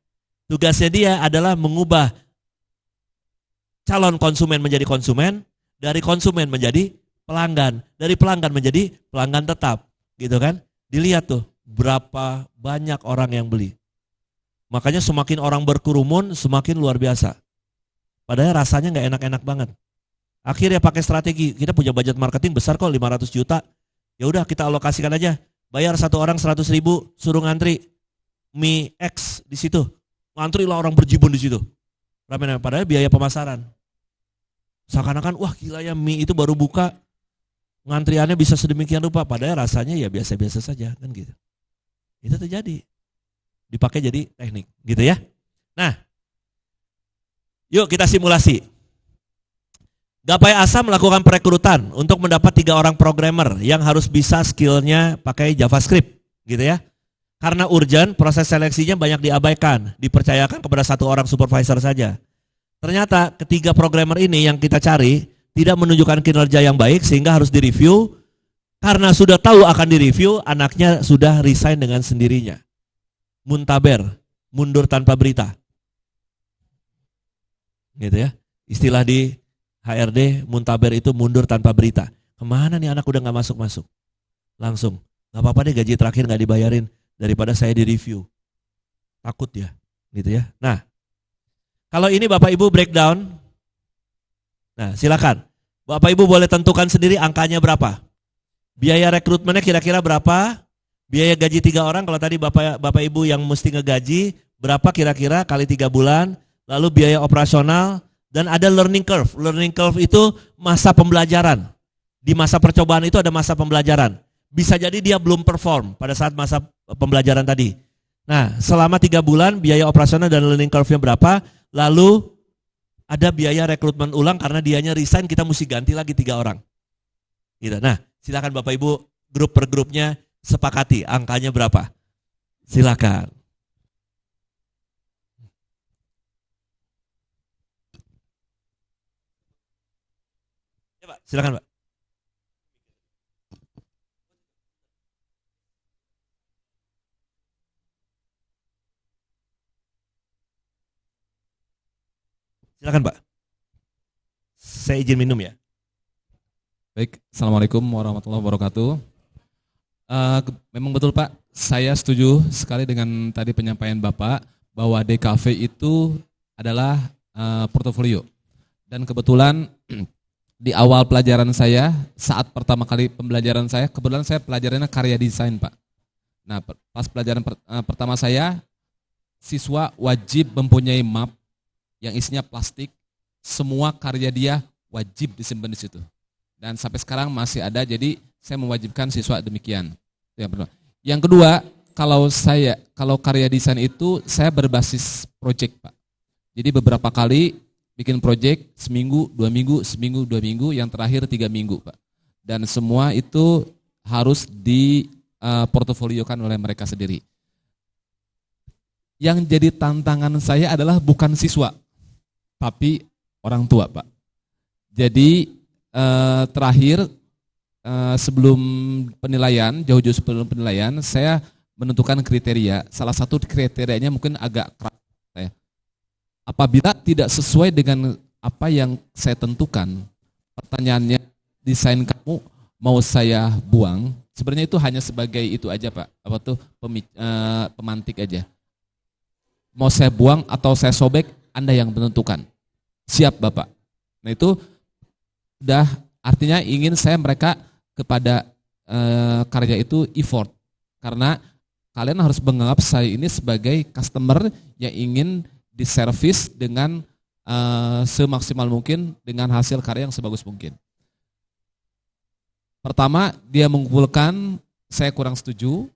Tugasnya dia adalah mengubah calon konsumen menjadi konsumen, dari konsumen menjadi pelanggan, dari pelanggan menjadi pelanggan tetap. Gitu kan? Dilihat tuh berapa banyak orang yang beli. Makanya semakin orang berkerumun semakin luar biasa. Padahal rasanya nggak enak-enak banget. Akhirnya pakai strategi, kita punya budget marketing besar kok 500 juta. Ya udah kita alokasikan aja. Bayar 1 orang 100.000, suruh ngantri mie X di situ. Ngantri lah orang berjibun di situ. Ramai-ramai. Padahal biaya pemasaran. Seakan-akan wah gila ya mie itu baru buka. Ngantriannya bisa sedemikian rupa. Padahal rasanya ya biasa-biasa saja kan gitu. Itu terjadi. dipakai jadi teknik, gitu ya. Nah, yuk kita simulasi. Gapai Asa melakukan perekrutan untuk mendapat 3 orang programmer yang harus bisa skillnya pakai JavaScript, gitu ya. Karena urgent, proses seleksinya banyak diabaikan, dipercayakan kepada 1 orang supervisor saja. Ternyata ketiga programmer ini yang kita cari tidak menunjukkan kinerja yang baik sehingga harus direview. Karena sudah tahu akan direview, anaknya sudah resign dengan sendirinya. Muntaber, mundur tanpa berita. Gitu ya. Istilah di HRD, muntaber itu mundur tanpa berita. Kemana nih anak udah gak masuk-masuk? Langsung, gak apa-apa deh gaji terakhir gak dibayarin daripada saya direview. Takut ya, gitu ya. Nah, kalau ini Bapak Ibu breakdown, nah silakan. Bapak Ibu boleh tentukan sendiri angkanya berapa. Biaya rekrutmennya kira-kira berapa? Biaya gaji 3 orang, kalau tadi Bapak Ibu yang mesti ngegaji, berapa kira-kira kali 3 bulan. Lalu biaya operasional, dan ada learning curve. Learning curve itu masa pembelajaran. Di masa percobaan itu ada masa pembelajaran. Bisa jadi dia belum perform pada saat masa pembelajaran tadi. Nah, selama 3 bulan biaya operasional dan learning curve-nya berapa? Lalu ada biaya rekrutmen ulang karena dianya resign, kita mesti ganti lagi 3 orang. Gitu. Nah, silakan Bapak Ibu grup per grupnya sepakati angkanya berapa. Silakan. Ya, Pak, silakan, Pak. Silakan, Pak. Saya izin minum ya. Baik, Assalamualaikum warahmatullahi wabarakatuh. Memang betul Pak, saya setuju sekali dengan tadi penyampaian Bapak bahwa DKV itu adalah portofolio. Dan kebetulan di awal pelajaran saya, saat pertama kali pembelajaran saya, kebetulan saya pelajarannya karya desain Pak. Nah, pas pelajaran pertama saya, siswa wajib mempunyai map yang isinya plastik, semua karya dia wajib disimpan di situ. Dan sampai sekarang masih ada, jadi saya mewajibkan siswa demikian. Itu yang pertama. Yang kedua, kalau karya desain itu saya berbasis project Pak. Jadi beberapa kali bikin project, seminggu, 2 minggu, seminggu, 2 minggu, yang terakhir 3 minggu Pak. Dan semua itu harus diportofoliokan oleh mereka sendiri. Yang jadi tantangan saya adalah bukan siswa, tapi orang tua Pak. Jadi terakhir sebelum penilaian, jauh-jauh sebelum penilaian, saya menentukan kriteria. Salah satu kriterianya mungkin agak keras saya. Apabila tidak sesuai dengan apa yang saya tentukan, pertanyaannya desain kamu mau saya buang, sebenarnya itu hanya sebagai itu aja Pak, pemantik aja. Mau saya buang atau saya sobek, Anda yang menentukan. Siap Bapak. Nah itu udah artinya ingin saya mereka kepada karya itu effort. Karena kalian harus menganggap saya ini sebagai customer yang ingin diservis dengan semaksimal mungkin dengan hasil karya yang sebagus mungkin. Pertama, dia mengumpulkan, saya kurang setuju.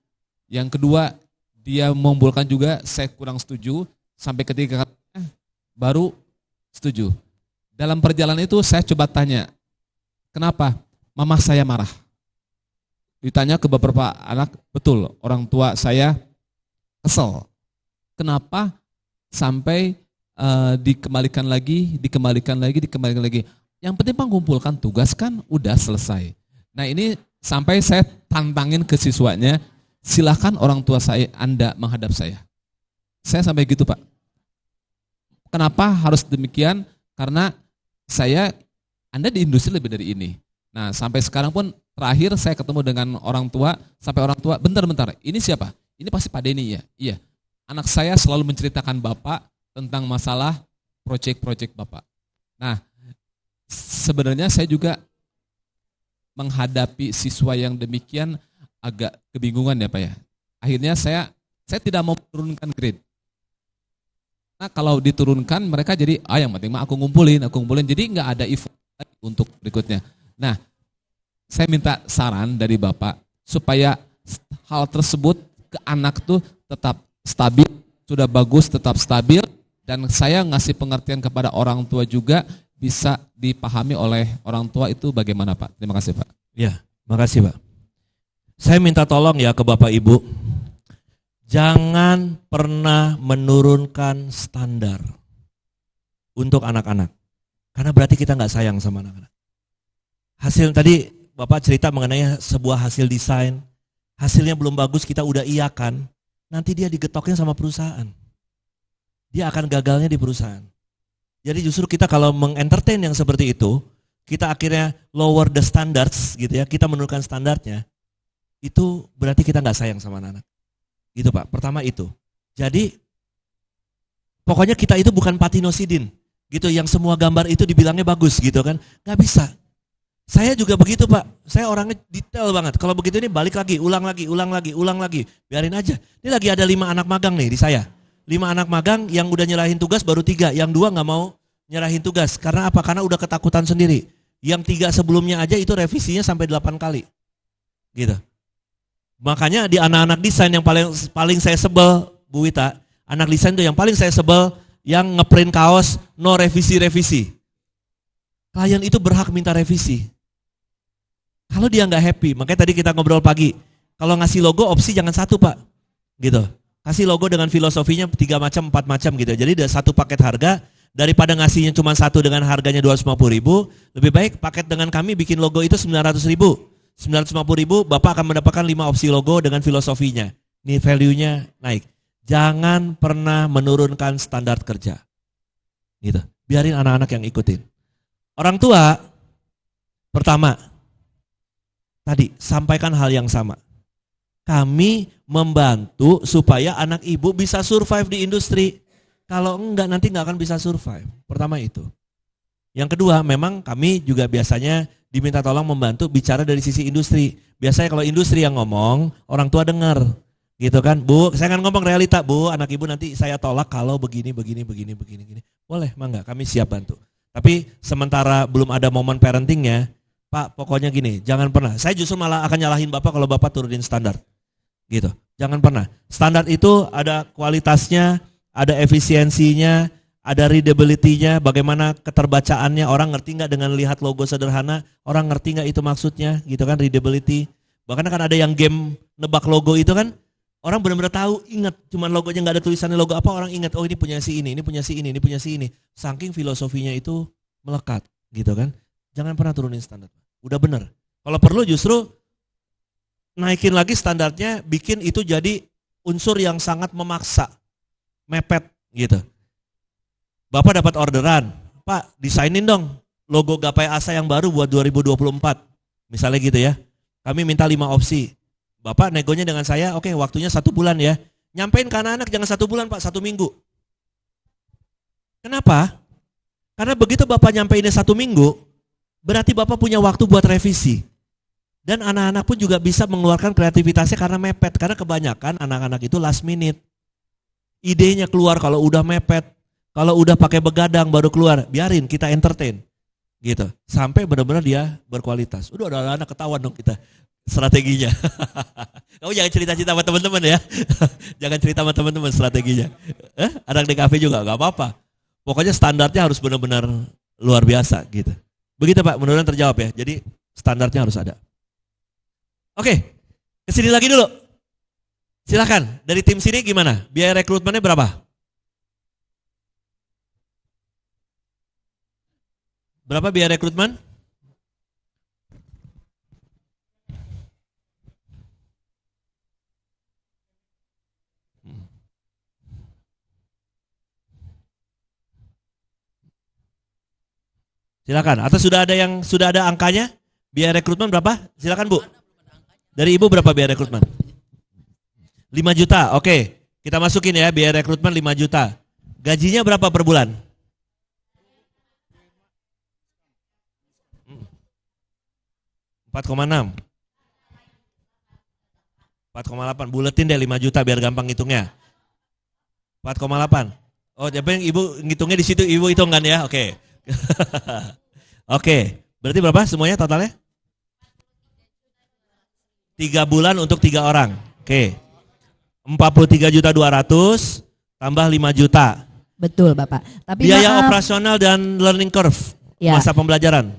Yang kedua, dia mengumpulkan juga, saya kurang setuju. Sampai ketiga baru setuju. Dalam perjalanan itu saya coba tanya, kenapa mama saya marah? Ditanya ke beberapa anak, betul orang tua saya kesel. Kenapa sampai dikembalikan lagi. Yang penting mengumpulkan tugas kan udah selesai. Nah ini sampai saya tantangin ke siswanya, silahkan orang tua saya, Anda menghadap saya. Saya sampai gitu Pak. Kenapa harus demikian? Karena Anda di industri lebih dari ini. Nah sampai sekarang pun terakhir saya ketemu dengan orang tua, sampai orang tua, bentar, ini siapa? Ini pasti Pak Denny ya? Iya. Anak saya selalu menceritakan Bapak tentang masalah proyek-proyek Bapak. Nah sebenarnya saya juga menghadapi siswa yang demikian agak kebingungan ya Pak ya. Akhirnya saya tidak mau menurunkan grade. Nah kalau diturunkan mereka jadi, yang penting mah aku ngumpulin. Jadi nggak ada effort untuk berikutnya. Nah saya minta saran dari Bapak supaya hal tersebut ke anak tuh tetap stabil, sudah bagus tetap stabil, dan saya ngasih pengertian kepada orang tua juga bisa dipahami oleh orang tua itu bagaimana Pak? Terima kasih Pak. Ya, makasih Pak. Saya minta tolong ya ke Bapak Ibu, jangan pernah menurunkan standar untuk anak-anak. Karena berarti kita nggak sayang sama anak-anak. Hasil tadi Bapak cerita mengenai sebuah hasil desain, hasilnya belum bagus kita udah iyakan, nanti dia digetoknya sama perusahaan. Dia akan gagalnya di perusahaan. Jadi justru kita kalau mengentertain yang seperti itu, kita akhirnya lower the standards gitu ya, kita menurunkan standarnya, itu berarti kita nggak sayang sama anak-anak. Gitu Pak, pertama itu. Jadi pokoknya kita itu bukan patinosidin gitu, yang semua gambar itu dibilangnya bagus gitu kan, nggak bisa. Saya juga begitu Pak, saya orangnya detail banget. Kalau begitu ini balik lagi, ulang lagi, biarin aja. Ini lagi ada 5 anak magang nih di saya. 5 anak magang yang udah nyerahin tugas baru 3, yang 2 nggak mau nyerahin tugas. Karena apa? Karena udah ketakutan sendiri. Yang 3 sebelumnya aja itu revisinya sampai 8 kali. Gitu. Makanya di anak-anak desain yang paling saya sebel, Bu Wita, anak desain itu yang paling saya sebel, yang ngeprint kaos no revisi. Klien itu berhak minta revisi. Kalau dia nggak happy, makanya tadi kita ngobrol pagi, kalau ngasih logo opsi jangan 1 Pak, gitu. Kasih logo dengan filosofinya 3 macam, 4 macam gitu. Jadi ada 1 paket harga, daripada ngasihnya cuma 1 dengan harganya 250.000, lebih baik paket dengan kami bikin logo itu 900.000. 950.000 Bapak akan mendapatkan 5 opsi logo dengan filosofinya. Ini value-nya naik. Jangan pernah menurunkan standar kerja. Gitu. Biarin anak-anak yang ikutin. Orang tua, pertama, tadi sampaikan hal yang sama. Kami membantu supaya anak ibu bisa survive di industri. Kalau enggak nanti enggak akan bisa survive. Pertama itu. Yang kedua, memang kami juga biasanya diminta tolong membantu bicara dari sisi industri. Biasanya kalau industri yang ngomong, orang tua dengar. Gitu kan, Bu, saya akan ngomong realita, Bu, anak ibu nanti saya tolak kalau begini. Boleh, mangga, kami siap bantu. Tapi sementara belum ada momen parentingnya, Pak, pokoknya gini, jangan pernah. Saya justru malah akan nyalahin Bapak kalau Bapak turunin standar. Gitu. Jangan pernah. Standar itu ada kualitasnya, ada efisiensinya, ada readability-nya, bagaimana keterbacaannya, orang ngerti nggak dengan lihat logo sederhana, orang ngerti nggak itu maksudnya, gitu kan, readability. Bahkan kan ada yang game nebak logo itu kan, orang benar-benar tahu, ingat, cuman logonya nggak ada tulisannya logo apa, orang ingat, oh ini punya si ini punya si ini. Saking filosofinya itu melekat, gitu kan. Jangan pernah turunin standar. Udah benar. Kalau perlu justru naikin lagi standarnya, bikin itu jadi unsur yang sangat memaksa, mepet gitu. Bapak dapat orderan, Pak desainin dong logo Gapai Asa yang baru buat 2024, misalnya gitu ya. Kami minta 5 opsi. Bapak negonya dengan saya, oke, waktunya 1 bulan ya. Nyampein ke anak-anak jangan 1 bulan Pak, 1 minggu. Kenapa? Karena begitu Bapak nyampeinnya 1 minggu, berarti Bapak punya waktu buat revisi. Dan anak-anak pun juga bisa mengeluarkan kreativitasnya karena mepet. Karena kebanyakan anak-anak itu last minute. Idenya keluar kalau udah mepet, kalau udah pakai begadang baru keluar. Biarin, kita entertain. Gitu. Sampai benar-benar dia berkualitas. Udah ada anak ketahuan dong kita strateginya. Kamu jangan cerita-cerita sama teman-teman ya. Jangan cerita sama teman-teman strateginya. Anak di kafe juga gak apa-apa. Pokoknya standarnya harus benar-benar luar biasa gitu. Begitu Pak, mudah-mudahan terjawab ya. Jadi standarnya harus ada. Oke, kesini lagi dulu. Silakan, dari tim sini gimana? Biaya rekrutmennya berapa? Berapa biaya rekrutmen? Silakan, atau sudah ada angkanya? Biaya rekrutmen berapa? Silakan Bu. Dari Ibu berapa biaya rekrutmen? 5 juta, oke. Kita masukin ya, biaya rekrutmen 5 juta. Gajinya berapa per bulan? 4,6. 4,8, buletin deh 5 juta biar gampang hitungnya. 4,8. Oh, tapi yang Ibu ngitungnya di situ, Ibu hitung kan ya? Oke. Oke, berarti berapa semuanya totalnya? 3 bulan untuk 3 orang. Oke. 43.200.000 tambah 5 juta. Betul Bapak. Tapi Biaya maaf, operasional dan learning curve Ya. masa pembelajaran.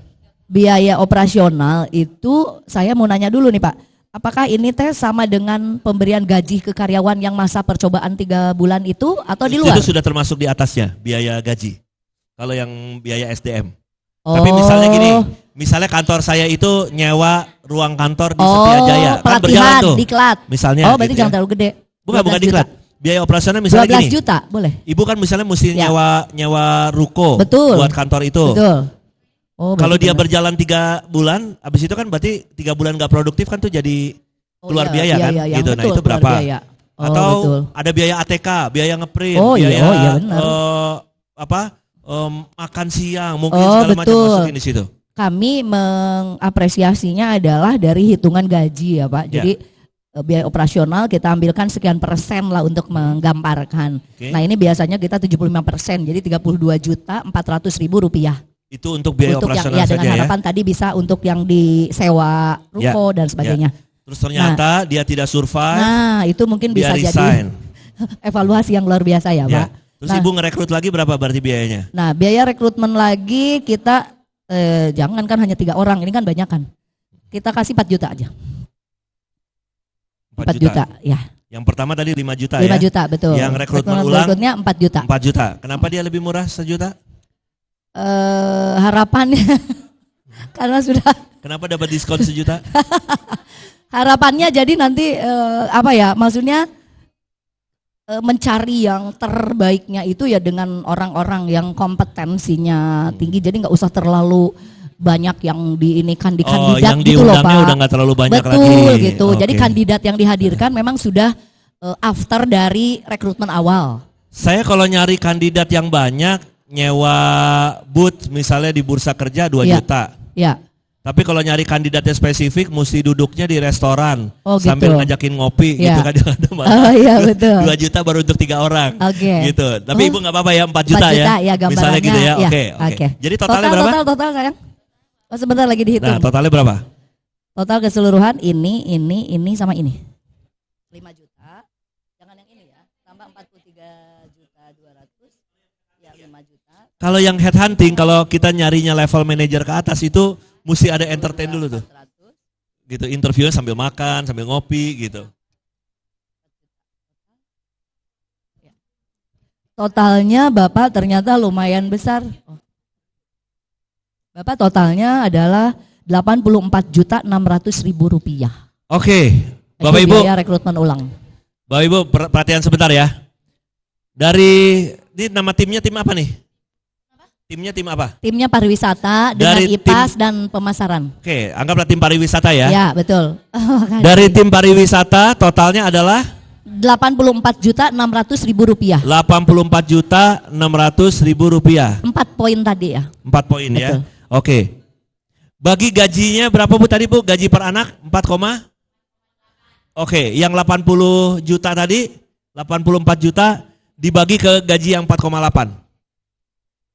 biaya operasional itu saya mau nanya dulu nih Pak. Apakah ini teh sama dengan pemberian gaji ke karyawan yang masa percobaan 3 bulan itu atau di luar? Itu sudah termasuk di atasnya biaya gaji. Kalau yang biaya SDM. Oh. Tapi misalnya gini, misalnya kantor saya itu nyewa ruang kantor di Setia Jaya, kan berjalan pelatihan, tuh. diklat. Misalnya. Oh, berarti gitu jangan ya. terlalu gede. Bukan 12 diklat. juta. Biaya operasional misalnya 12 gini. juta, boleh. Ibu kan misalnya mesti Ya. nyewa ruko Betul. buat kantor itu. Betul. Oh, Kalau berarti dia benar. berjalan 3 bulan, habis itu kan berarti 3 bulan gak produktif kan tuh jadi Oh, keluar iya, biaya kan, iya, gitu. Nah betul, itu keluar berapa? biaya. Oh, Atau betul. ada biaya ATK, biaya ngeprint, Oh, iya, biaya benar. makan siang, mungkin Oh, segala macam betul. masukin di situ. Kami mengapresiasinya adalah dari hitungan gaji ya Pak. Ya. Jadi biaya operasional kita ambilkan sekian persen lah untuk menggambarkan. Oke. Nah ini biasanya kita 75%, jadi 32.400.000 rupiah. Itu untuk biaya Untuk yang operasional ya saja dengan ya. harapan tadi bisa untuk yang disewa ruko dan sebagainya. Terus ternyata dia tidak survive, Nah itu mungkin dia bisa jadi resign. evaluasi yang luar biasa ya Ya. Pak. Terus Nah, ibu ngerekrut lagi berapa berarti biayanya? Nah biaya rekrutmen lagi kita jangan kan hanya 3 orang, ini kan banyak kan. Kita kasih 4 juta aja. 4 juta, ya. Yang pertama tadi 5 juta 5 ya. juta betul. Yang rekrutmen ulang berikutnya 4 juta. 4 juta. Kenapa dia lebih murah 1 juta? Harapannya karena sudah Kenapa dapat diskon 1 juta? harapannya jadi nanti maksudnya mencari yang terbaiknya itu ya dengan orang-orang yang kompetensinya tinggi, jadi nggak usah terlalu banyak yang diinikan di kandidat yang gitu loh diundangnya Pak. udah nggak terlalu banyak lagi. Betul gitu. Jadi Oke. kandidat yang dihadirkan memang sudah after dari rekrutmen awal. Saya kalau nyari kandidat yang banyak, nyewa booth misalnya di bursa kerja 2 Iya. juta. Ya. Tapi kalau nyari kandidatnya spesifik, mesti duduknya di restoran Oh, sambil gitu. ngajakin ngopi Iya. gitu kan. Oh iya betul. 2 juta baru untuk 3 orang. Oke. Gitu. Tapi Oh, ibu nggak apa-apa ya 4 juta, 4 juta ya gambarannya. Misalnya gitu ya. Ya, Oke. oke. Jadi totalnya berapa? Total sayang. Oh, sebentar lagi dihitung. Nah, totalnya berapa? Total keseluruhan ini sama ini. 5 juta. Jangan yang ini ya. Tambah 43.200 ya 5 juta. Kalau yang headhunting, kalau kita nyarinya level manager ke atas itu mesti ada entertain dulu tuh. 400. Gitu, interviewnya sambil makan, sambil ngopi gitu. Totalnya Bapak ternyata lumayan besar. Bapak totalnya adalah 84.600.000 rupiah. Oke, Itu Bapak Ibu, biaya rekrutmen ulang. Bapak Ibu perhatian sebentar ya. Ini nama timnya tim apa nih? Timnya tim apa? Timnya pariwisata dengan Dari IPAS dan pemasaran. Oke, anggaplah tim pariwisata ya. Ya betul. Dari tim pariwisata totalnya adalah 84.600.000 rupiah. 84.600.000 rupiah. 4 poin tadi ya. 4 poin ya. Betul. Oke. Bagi gajinya berapa Bu tadi Bu? Gaji per anak 4, Oke, yang 80 juta tadi, 84 juta dibagi ke gaji yang 4,8.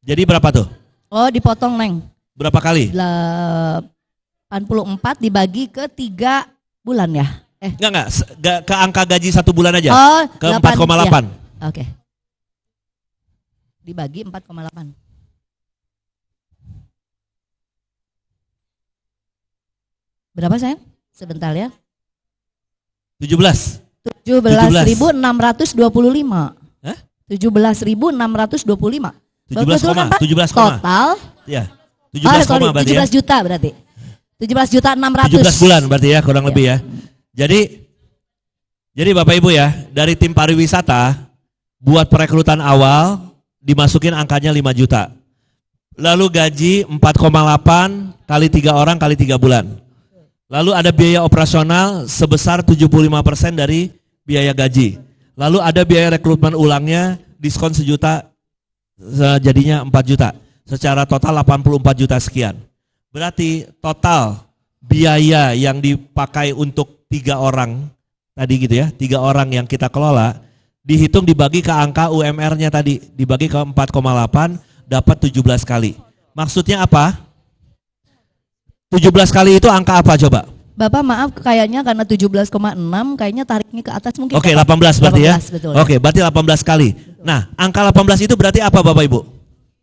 Jadi berapa tuh? Oh dipotong Neng. Berapa kali? 84 dibagi ke 3 bulan ya. Enggak, ke angka gaji 1 bulan aja. Oh Ke 8, 4,8. ya. Oke. Dibagi 4,8. Berapa sayang? Sebentar ya. 17. 17.625. Hah? 17.625. 17 Betul koma, kan, Pak? 17 koma. Total. Ya. 17 koma berarti 17 ya. juta berarti. 17 juta 600. 17 bulan berarti ya kurang lebih ya. Jadi Bapak Ibu ya, dari tim pariwisata buat perekrutan awal dimasukin angkanya 5 juta. Lalu gaji 4,8 kali 3 orang kali 3 bulan. Lalu ada biaya operasional sebesar 75% dari biaya gaji. Lalu ada biaya rekrutmen ulangnya diskon 1 juta jadinya 4 juta. Secara total 84 juta sekian. Berarti total biaya yang dipakai untuk 3 orang tadi gitu ya, 3 orang yang kita kelola dihitung dibagi ke angka UMR-nya tadi, dibagi ke 4,8 dapat 17 kali. Maksudnya apa? 17 kali itu angka apa coba? Bapak maaf kayaknya karena 17,6 kayaknya tariknya ke atas mungkin. Oke, Bapak. 18 berarti ya. 18, betul. Oke, berarti 18 kali. Nah, angka 18 itu berarti apa Bapak Ibu?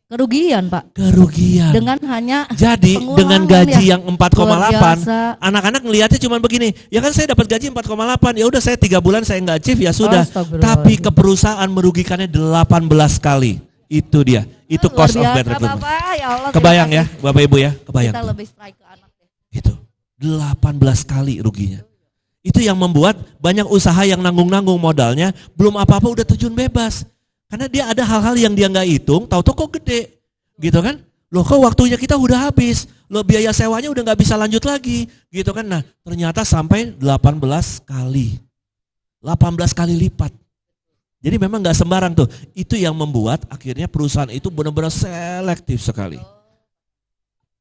Kerugian Pak. Kerugian. Dengan hanya Jadi pengurangan dengan gaji ya. yang Luar 4,8, biasa. anak-anak ngelihatnya cuma begini, ya kan saya dapat gaji 4,8, ya udah saya 3 bulan saya nggak achieve ya sudah. Astagfirullah. Tapi ke perusahaan merugikannya 18 kali. Itu dia. Itu Luar cost of bad biasa, recruitment. Bapak. Ya Allah, Kebayang terima ya, Bapak Ibu ya, kebayang. Kita lebih strike ke anak ya. Itu 18 kali ruginya. Itu yang membuat banyak usaha yang nanggung-nanggung modalnya, belum apa-apa udah terjun bebas. Karena dia ada hal-hal yang dia nggak hitung, tahu-tahu kok gede. Gitu kan? Loh kok waktunya kita udah habis, loh biaya sewanya udah nggak bisa lanjut lagi. Gitu kan? Nah ternyata sampai 18 kali. 18 kali lipat. Jadi memang nggak sembarang tuh. Itu yang membuat akhirnya perusahaan itu benar-benar selektif sekali.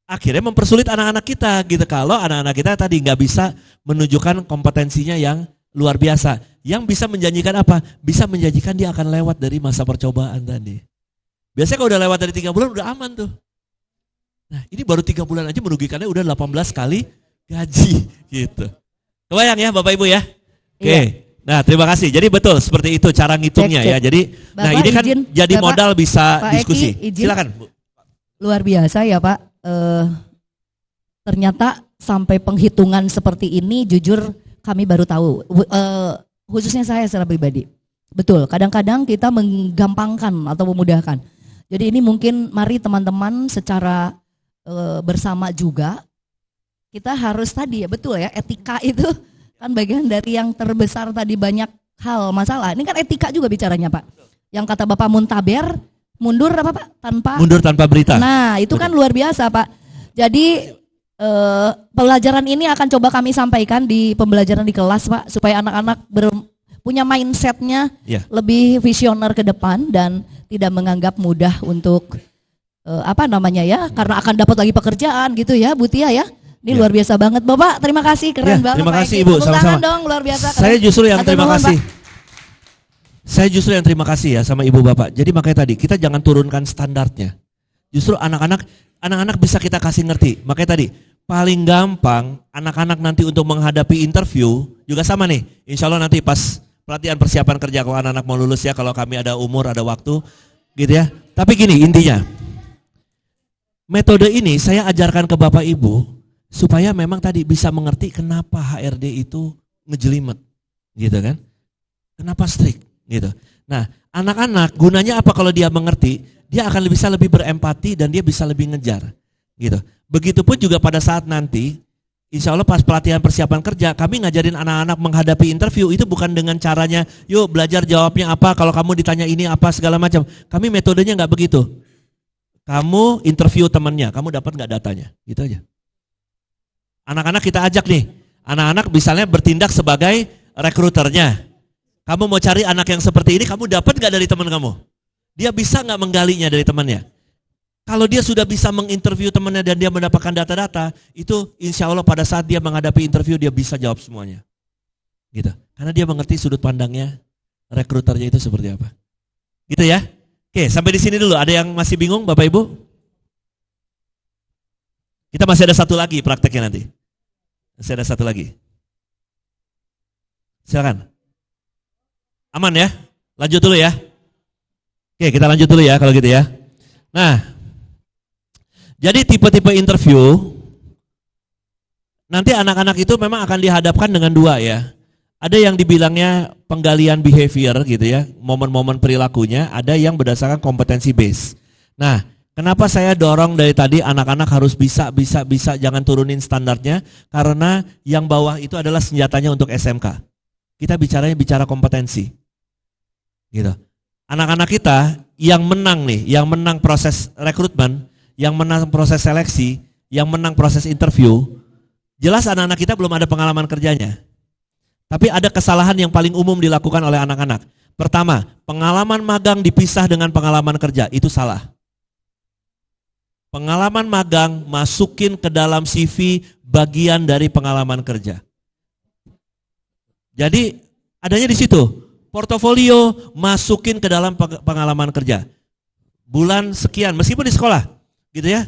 Akhirnya mempersulit anak-anak kita gitu. Kalau anak-anak kita tadi nggak bisa menunjukkan kompetensinya yang luar biasa. Yang bisa menjanjikan apa? Bisa menjanjikan dia akan lewat dari masa percobaan tadi. Biasanya kalau udah lewat dari 3 bulan udah aman tuh. Nah ini baru 3 bulan aja merugikannya udah 18 kali gaji gitu. Kebayang ya Bapak Ibu ya? Oke. Iya. Nah terima kasih. Jadi betul seperti itu cara ngitungnya Cek. ya. Jadi nah Bapak ini kan izin, jadi Bapak, modal bisa Pak diskusi. Eki, izin. Silakan Bu. Luar biasa ya Pak. Ternyata sampai penghitungan seperti ini jujur kami baru tahu. Khususnya saya secara pribadi. Betul, kadang-kadang kita menggampangkan atau memudahkan. Jadi ini mungkin mari teman-teman secara bersama juga kita harus tadi ya betul ya etika itu kan bagian dari yang terbesar tadi banyak hal masalah. Ini kan etika juga bicaranya Pak. Yang kata Bapak Muntaber mundur apa Pak Mundur tanpa berita. Nah itu kan luar biasa Pak. Jadi pelajaran ini akan coba kami sampaikan di pembelajaran di kelas Pak supaya anak-anak punya mindsetnya lebih visioner ke depan dan tidak menganggap mudah untuk karena akan dapat lagi pekerjaan gitu ya Bu Tia ya. Ini luar biasa banget Bapak, terima kasih keren banget. Terima Pak kasih Eki. Ibu, Tepuk sama-sama. tangan dong, luar biasa. Keren. Saya justru yang Atur terima nuhun, kasih. Pak. Saya justru yang terima kasih ya sama Ibu Bapak. Jadi makanya tadi kita jangan turunkan standarnya. Justru anak-anak bisa kita kasih ngerti. Makanya tadi paling gampang anak-anak nanti untuk menghadapi interview juga sama nih. Insya Allah nanti pas pelatihan persiapan kerja kalau anak-anak mau lulus ya, kalau kami ada umur, ada waktu gitu ya. Tapi gini intinya, metode ini saya ajarkan ke Bapak Ibu supaya memang tadi bisa mengerti kenapa HRD itu ngejelimet gitu kan. Kenapa strict gitu. Nah anak-anak gunanya apa kalau dia mengerti, dia akan bisa lebih berempati dan dia bisa lebih ngejar gitu. Begitupun juga pada saat nanti insya Allah pas pelatihan persiapan kerja, kami ngajarin anak-anak menghadapi interview itu bukan dengan caranya, yuk belajar jawabnya apa, kalau kamu ditanya ini apa segala macam. Kami metodenya nggak begitu. Kamu interview temannya, kamu dapat nggak datanya, gitu aja. Anak-anak kita ajak nih, anak-anak misalnya bertindak sebagai rekruternya. Kamu mau cari anak yang seperti ini, kamu dapat nggak dari teman kamu? Dia bisa nggak menggalinya dari temannya? Kalau dia sudah bisa menginterview temannya dan dia mendapatkan data-data, itu insya Allah pada saat dia menghadapi interview dia bisa jawab semuanya. Gitu. Karena dia mengerti sudut pandangnya rekruternya itu seperti apa. Gitu ya. Oke, sampai di sini dulu. Ada yang masih bingung Bapak Ibu? Kita masih ada satu lagi prakteknya nanti. Masih ada satu lagi. Silakan. Aman ya? Lanjut dulu ya. Oke, kita lanjut dulu ya kalau gitu ya. Nah, jadi tipe-tipe interview, nanti anak-anak itu memang akan dihadapkan dengan dua ya. Ada yang dibilangnya penggalian behavior gitu ya, momen-momen perilakunya, ada yang berdasarkan kompetensi base. Nah, kenapa saya dorong dari tadi anak-anak harus bisa, jangan turunin standarnya, karena yang bawah itu adalah senjatanya untuk SMK. Kita bicara kompetensi. Gitu. Anak-anak kita yang menang nih, yang menang proses rekrutmen, yang menang proses seleksi, yang menang proses interview, jelas anak-anak kita belum ada pengalaman kerjanya. Tapi ada kesalahan yang paling umum dilakukan oleh anak-anak. Pertama, pengalaman magang dipisah dengan pengalaman kerja, itu salah. Pengalaman magang masukin ke dalam CV bagian dari pengalaman kerja. Jadi adanya di situ, portofolio masukin ke dalam pengalaman kerja. Bulan sekian, meskipun di sekolah. Gitu ya.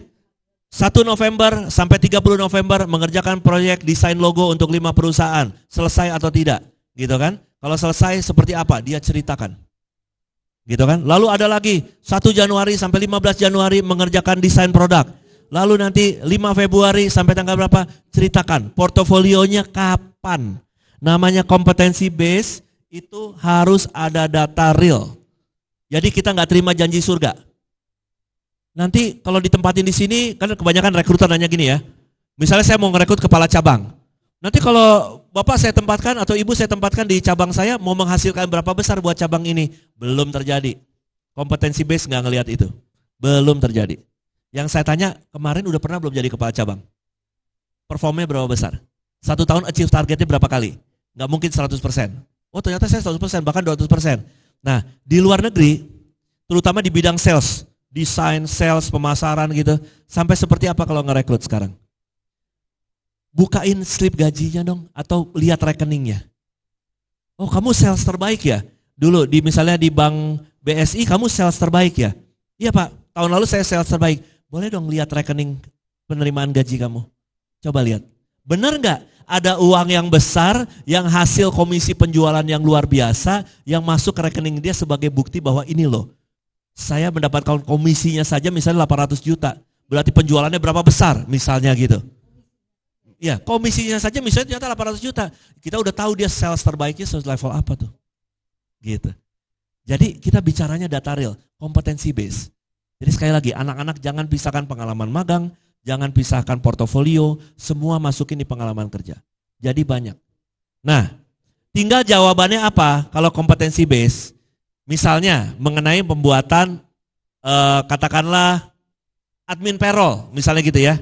1 November sampai 30 November mengerjakan proyek desain logo untuk 5 perusahaan. Selesai atau tidak? Gitu kan? Kalau selesai seperti apa? Dia ceritakan. Gitu kan? Lalu ada lagi 1 Januari sampai 15 Januari mengerjakan desain produk. Lalu nanti 5 Februari sampai tanggal berapa? Ceritakan portofolionya kapan. Namanya kompetensi base itu harus ada data real. Jadi kita nggak terima janji surga. Nanti kalau ditempatin di sini, kan kebanyakan rekruter nanya gini ya. Misalnya saya mau ngerekrut kepala cabang. Nanti kalau Bapak saya tempatkan atau Ibu saya tempatkan di cabang saya, mau menghasilkan berapa besar buat cabang ini? Belum terjadi. Kompetensi base nggak ngelihat itu. Belum terjadi. Yang saya tanya, kemarin udah pernah belum jadi kepala cabang? Performnya berapa besar? 1 tahun achieve targetnya berapa kali? Nggak mungkin 100%. Oh ternyata saya 100%, bahkan 200%. Nah di luar negeri, terutama di bidang sales, desain, sales, pemasaran gitu, sampai seperti apa kalau ngerekrut sekarang? Bukain slip gajinya dong, atau lihat rekeningnya. Oh kamu sales terbaik ya? Dulu misalnya di bank BSI kamu sales terbaik ya? Iya Pak, tahun lalu saya sales terbaik. Boleh dong lihat rekening penerimaan gaji kamu. Coba lihat. Benar nggak ada uang yang besar yang hasil komisi penjualan yang luar biasa yang masuk ke rekening dia sebagai bukti bahwa ini loh. Saya mendapatkan komisinya saja misalnya 800 juta. Berarti penjualannya berapa besar misalnya gitu. Ya komisinya saja misalnya ternyata 800 juta. Kita udah tahu dia sales terbaiknya level apa tuh. Gitu. Jadi kita bicaranya data real, kompetensi base. Jadi sekali lagi anak-anak jangan pisahkan pengalaman magang, jangan pisahkan portofolio, semua masukin di pengalaman kerja. Jadi banyak. Nah tinggal jawabannya apa kalau kompetensi base. Misalnya mengenai pembuatan katakanlah admin payroll misalnya gitu ya.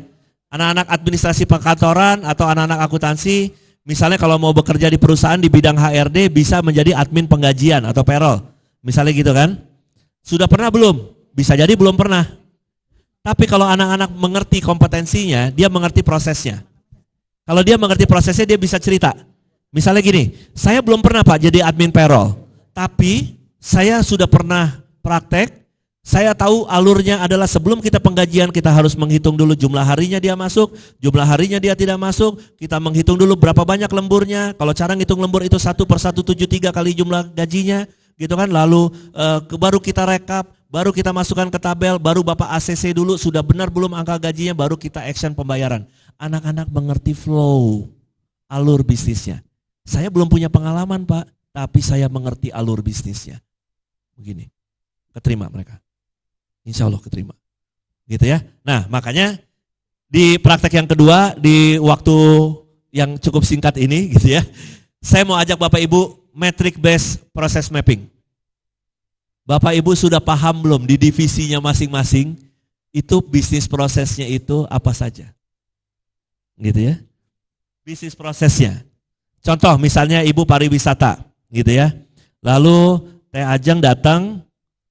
Anak-anak administrasi perkantoran atau anak-anak akuntansi misalnya kalau mau bekerja di perusahaan di bidang HRD bisa menjadi admin penggajian atau payroll. Misalnya gitu kan. Sudah pernah belum? Bisa jadi belum pernah. Tapi kalau anak-anak mengerti kompetensinya, dia mengerti prosesnya. Kalau dia mengerti prosesnya dia bisa cerita. Misalnya gini, saya belum pernah Pak jadi admin payroll. Tapi saya sudah pernah praktek, saya tahu alurnya adalah sebelum kita penggajian kita harus menghitung dulu jumlah harinya dia masuk, jumlah harinya dia tidak masuk, kita menghitung dulu berapa banyak lemburnya, kalau cara ngitung lembur itu 1/173 kali jumlah gajinya, gitu kan, lalu baru kita rekap, baru kita masukkan ke tabel, baru Bapak ACC dulu sudah benar belum angka gajinya, baru kita action pembayaran. Anak-anak mengerti flow, alur bisnisnya. Saya belum punya pengalaman Pak, tapi saya mengerti alur bisnisnya. Begini, keterima mereka. Insya Allah keterima. Gitu ya. Nah makanya di praktek yang kedua, di waktu yang cukup singkat ini gitu ya, saya mau ajak Bapak Ibu metric based process mapping. Bapak Ibu sudah paham belum di divisinya masing-masing, itu bisnis prosesnya itu apa saja? Gitu ya. Bisnis prosesnya. Contoh misalnya Ibu pariwisata gitu ya. Lalu Teh Ajeng datang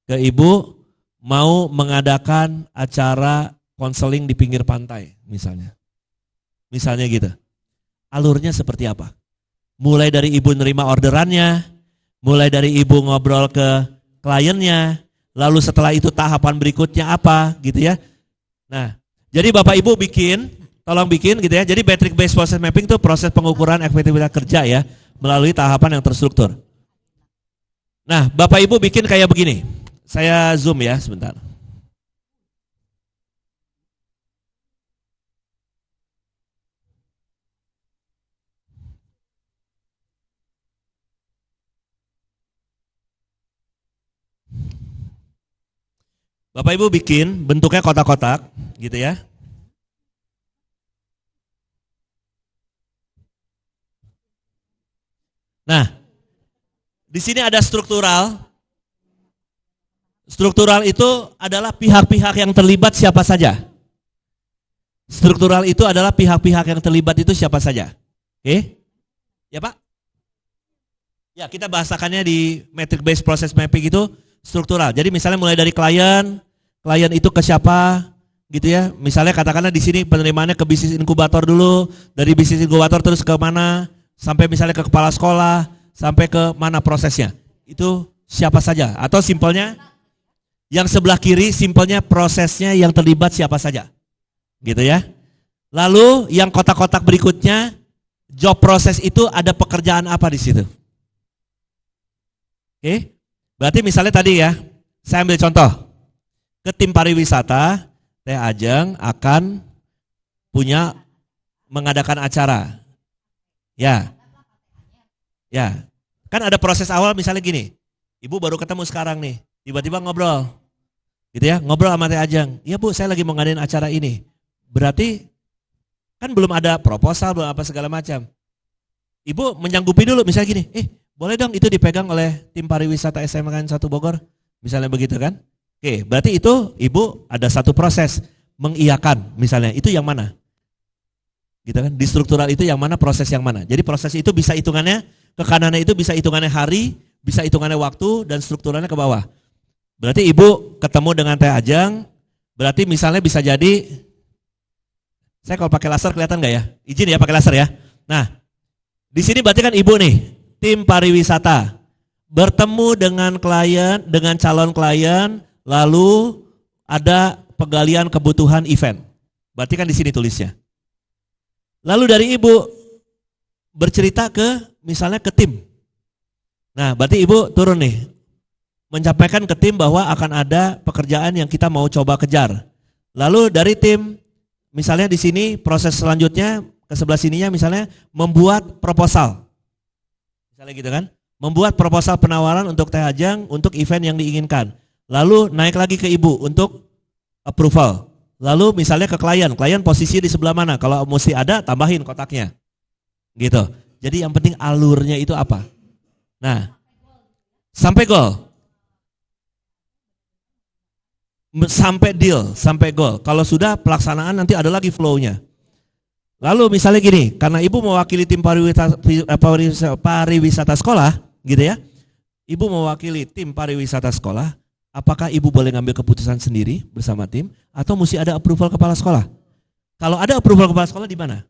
ke Ibu mau mengadakan acara konseling di pinggir pantai misalnya. Misalnya gitu. Alurnya seperti apa? Mulai dari Ibu nerima orderannya, mulai dari Ibu ngobrol ke kliennya, lalu setelah itu tahapan berikutnya apa gitu ya. Nah, jadi Bapak Ibu tolong bikin gitu ya. Jadi metric based process mapping itu proses pengukuran efektivitas kerja ya melalui tahapan yang terstruktur. Nah, Bapak Ibu bikin kayak begini. Saya zoom ya sebentar. Bapak Ibu bikin bentuknya kotak-kotak gitu ya. Nah, di sini ada struktural. Struktural itu adalah pihak-pihak yang terlibat siapa saja. Struktural itu adalah pihak-pihak yang terlibat itu siapa saja. Oke? Ya Pak? Ya kita bahasakannya di metric based process mapping itu struktural. Jadi misalnya mulai dari klien itu ke siapa gitu ya. Misalnya katakanlah di sini penerimaannya ke bisnis inkubator dulu, dari bisnis inkubator terus ke mana, sampai misalnya ke kepala sekolah, sampai ke mana prosesnya. Itu siapa saja. Atau simpelnya yang sebelah kiri simpelnya prosesnya yang terlibat siapa saja. Gitu ya. Lalu yang kotak-kotak berikutnya, job proses itu ada pekerjaan apa di situ? Oke. Berarti misalnya tadi ya, saya ambil contoh. Ke tim pariwisata, Teh Ajeng akan mengadakan acara. Ya. Ya. Kan ada proses awal misalnya gini. Ibu baru ketemu sekarang nih, tiba-tiba ngobrol. Gitu ya, ngobrol sama Teh Ajeng. Iya Bu, saya lagi mau ngadain acara ini. Berarti kan belum ada proposal, belum apa segala macam. Ibu menyanggupi dulu misalnya gini, boleh dong itu dipegang oleh tim pariwisata SMK 1 Bogor. Misalnya begitu kan. Oke, berarti itu Ibu ada satu proses mengiyakan misalnya. Itu yang mana? Gitu kan, di struktural itu yang mana, proses yang mana. Jadi proses itu bisa hitungannya, ke kanannya itu bisa hitungannya hari, bisa hitungannya waktu, dan strukturalnya ke bawah. Berarti Ibu ketemu dengan Teh Ajeng, berarti misalnya bisa jadi, saya kalau pakai laser kelihatan nggak ya? Izin ya pakai laser ya. Nah, di sini berarti kan Ibu nih, tim pariwisata, bertemu dengan klien, dengan calon klien, lalu ada penggalian kebutuhan event. Berarti kan di sini tulisnya. Lalu dari Ibu bercerita misalnya ke tim. Nah, berarti Ibu turun nih, menyampaikan ke tim bahwa akan ada pekerjaan yang kita mau coba kejar. Lalu dari tim, misalnya di sini proses selanjutnya, ke sebelah sininya misalnya membuat proposal. Misalnya gitu kan, membuat proposal penawaran untuk Teh Ajeng untuk event yang diinginkan. Lalu naik lagi ke Ibu untuk approval. Lalu misalnya ke klien posisi di sebelah mana, kalau mesti ada tambahin kotaknya. Gitu. Jadi yang penting alurnya itu apa? Nah, sampai goal. Sampai deal, sampai goal. Kalau sudah pelaksanaan nanti ada lagi flow-nya. Lalu misalnya gini, karena Ibu mewakili tim pariwisata sekolah, gitu ya. Ibu mewakili tim pariwisata sekolah, apakah Ibu boleh ngambil keputusan sendiri bersama tim atau mesti ada approval kepala sekolah? Kalau ada approval kepala sekolah di mana?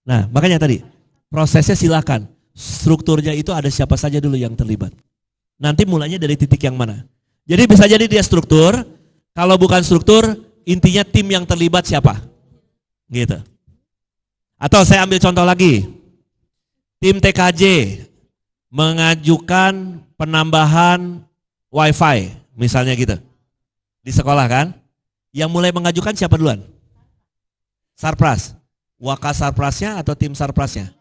Nah, makanya tadi prosesnya silakan. Strukturnya itu ada siapa saja dulu yang terlibat. Nanti mulainya dari titik yang mana. Jadi bisa jadi dia struktur, kalau bukan struktur, intinya tim yang terlibat siapa? Gitu. Atau saya ambil contoh lagi. Tim TKJ mengajukan penambahan wifi, misalnya gitu. Di sekolah kan? Yang mulai mengajukan siapa duluan? Sarpras. Waka Sarprasnya atau tim Sarprasnya?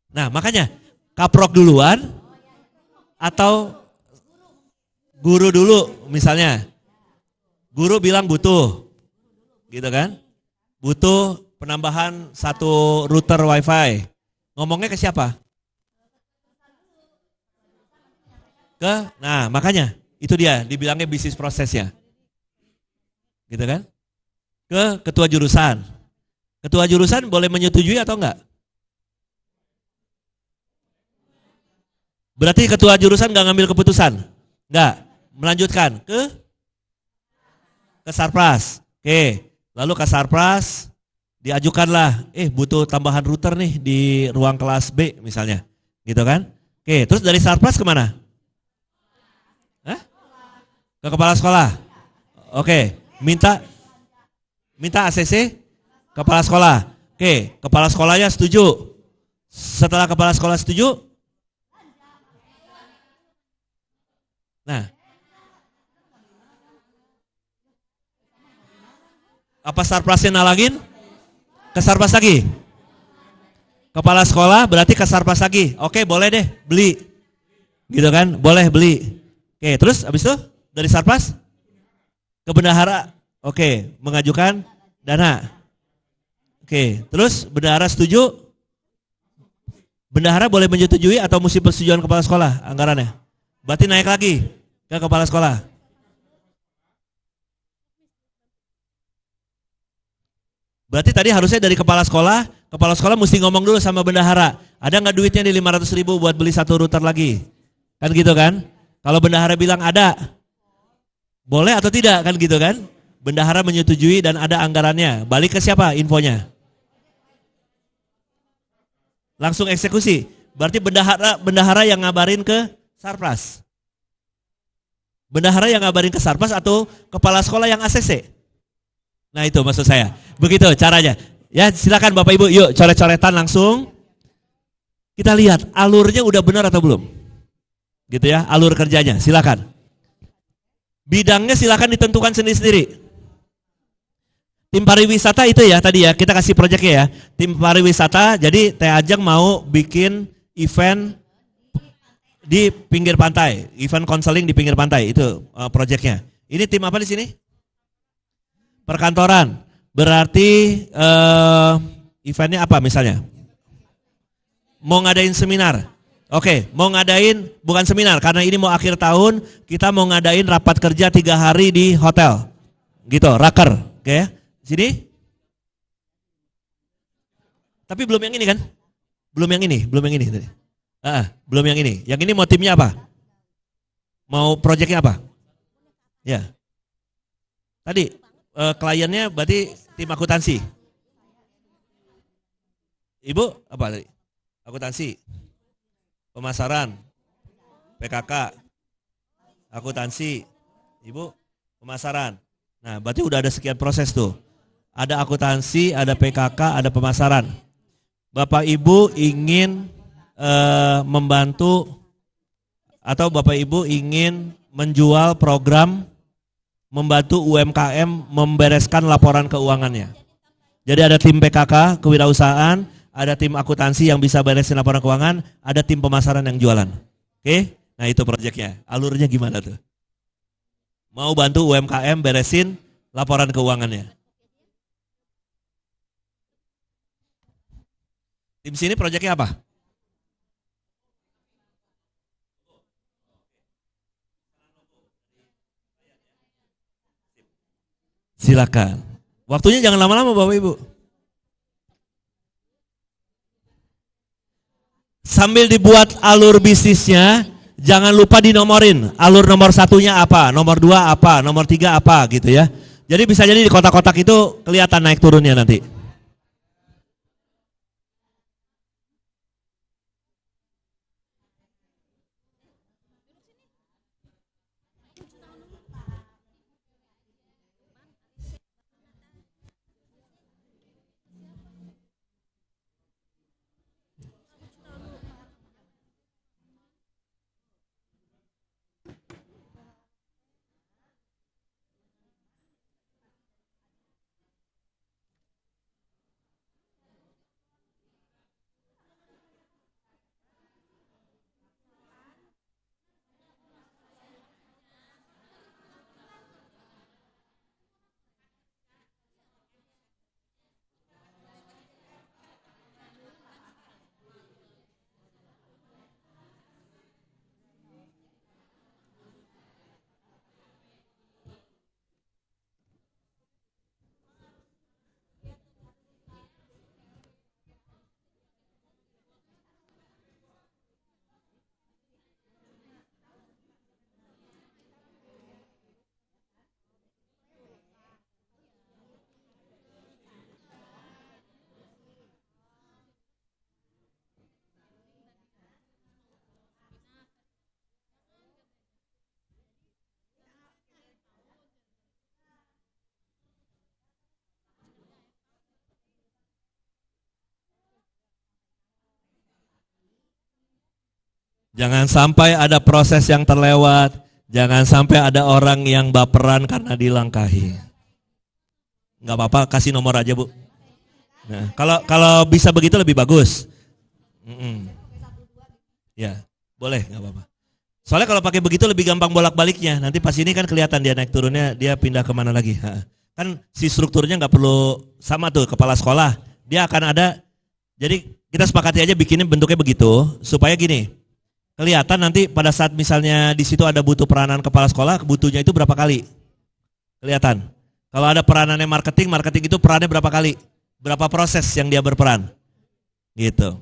Nah, makanya kaprok duluan atau guru dulu misalnya. Guru bilang butuh. Gitu kan? Butuh penambahan 1 router wifi. Ngomongnya ke siapa? Nah, makanya itu dia dibilangnya bisnis prosesnya. Gitu kan? Ke ketua jurusan. Ketua jurusan boleh menyetujui atau enggak? Berarti ketua jurusan enggak ngambil keputusan? Enggak. Melanjutkan ke Sarpras. Oke. Lalu ke Sarpras diajukanlah, butuh tambahan router nih di ruang kelas B misalnya. Gitu kan? Oke, terus dari Sarpras kemana? Hah? Ke kepala sekolah. Oke, minta ACC kepala sekolah. Oke, kepala sekolahnya setuju. Setelah kepala sekolah setuju, nah, apa Sarprasnya nalangin? Ke Sarpras lagi. Kepala sekolah berarti ke Sarpras lagi. Oke, boleh deh beli. Gitu kan? Boleh beli. Oke, terus habis itu dari Sarpras ke bendahara. Oke, mengajukan dana. Oke, terus bendahara setuju? Bendahara boleh menyetujui atau mesti persetujuan kepala sekolah anggarannya? Berarti naik lagi ke kepala sekolah. Berarti tadi harusnya dari kepala sekolah mesti ngomong dulu sama bendahara. Ada nggak duitnya di 500.000 buat beli 1 router lagi? Kan gitu kan? Kalau bendahara bilang ada, boleh atau tidak kan gitu kan? Bendahara menyetujui dan ada anggarannya. Balik ke siapa infonya? Langsung eksekusi. Berarti bendahara yang ngabarin ke Sarpras. Bendahara yang ngabarin ke Sarpras atau kepala sekolah yang ACC? Nah itu maksud saya. Begitu caranya. Ya silakan Bapak Ibu, yuk coret-coretan langsung. Kita lihat alurnya udah benar atau belum. Gitu ya, alur kerjanya. Silakan. Bidangnya silakan ditentukan sendiri-sendiri. Tim pariwisata itu ya tadi ya, kita kasih proyeknya ya. Tim pariwisata, jadi Teh Ajeng mau bikin event di pinggir pantai, event konseling di pinggir pantai, itu proyeknya. Ini tim apa di sini? Perkantoran. Berarti eventnya apa misalnya? Mau ngadain seminar. Oke, mau ngadain bukan seminar karena ini mau akhir tahun, kita mau ngadain rapat kerja 3 hari di hotel. Gitu, raker. Oke, sini. Tapi belum yang ini kan? Belum yang ini tadi. Belum yang ini. Yang ini mau timnya apa? Mau proyeknya apa? Ya. Tadi kliennya berarti tim akuntansi. Ibu apa tadi? Akuntansi. Pemasaran. PKK. Akuntansi. Ibu pemasaran. Nah, berarti udah ada sekian proses tuh. Ada akuntansi, ada PKK, ada pemasaran. Bapak Ibu ingin membantu atau Bapak Ibu ingin menjual program membantu UMKM membereskan laporan keuangannya. Jadi ada tim PKK, kewirausahaan, ada tim akuntansi yang bisa beresin laporan keuangan, ada tim pemasaran yang jualan. Oke? Nah itu proyeknya. Alurnya gimana tuh? Mau bantu UMKM beresin laporan keuangannya. Tim sini proyeknya apa? Silakan. Waktunya jangan lama-lama Bapak Ibu. Sambil dibuat alur bisnisnya, jangan lupa dinomorin. Alur nomor 1-nya apa, nomor 2 apa, nomor 3 apa gitu ya. Jadi bisa jadi di kotak-kotak itu kelihatan naik turunnya nanti. Jangan sampai ada proses yang terlewat, jangan sampai ada orang yang baperan karena dilangkahi. Enggak apa-apa, kasih nomor aja Bu. Nah, kalau bisa begitu lebih bagus. Ya, boleh, nggak apa-apa. Soalnya kalau pakai begitu lebih gampang bolak-baliknya. Nanti pas ini kan kelihatan dia naik turunnya, dia pindah kemana lagi. Kan si strukturnya nggak perlu sama tuh kepala sekolah. Dia akan ada. Jadi kita sepakati aja bikinnya bentuknya begitu supaya gini. Kelihatan nanti pada saat misalnya di situ ada butuh peranan kepala sekolah, butuhnya itu berapa kali? Kelihatan. Kalau ada peranannya marketing, marketing itu perannya berapa kali? Berapa proses yang dia berperan? Gitu.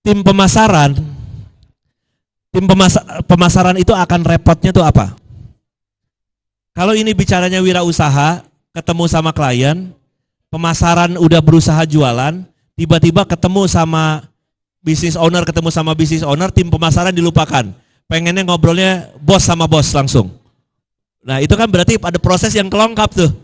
tim pemasaran itu akan repotnya tuh apa? Kalau ini bicaranya wirausaha, ketemu sama klien, pemasaran udah berusaha jualan, tiba-tiba ketemu sama business owner, tim pemasaran dilupakan. Pengennya ngobrolnya bos sama bos langsung. Nah itu kan berarti ada proses yang kelongkap tuh.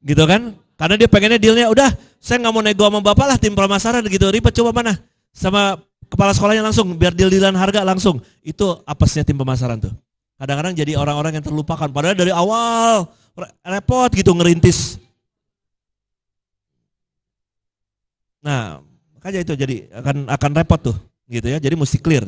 Gitu kan? Karena dia pengennya dealnya, udah saya nggak mau nego sama bapak lah tim pemasaran gitu, ribet coba mana? Sama kepala sekolahnya langsung, biar deal-dealan harga langsung. Itu apesnya tim pemasaran tuh. Kadang-kadang jadi orang-orang yang terlupakan, padahal dari awal repot gitu ngerintis. Nah, makanya itu jadi akan repot tuh, gitu ya. Jadi mesti clear.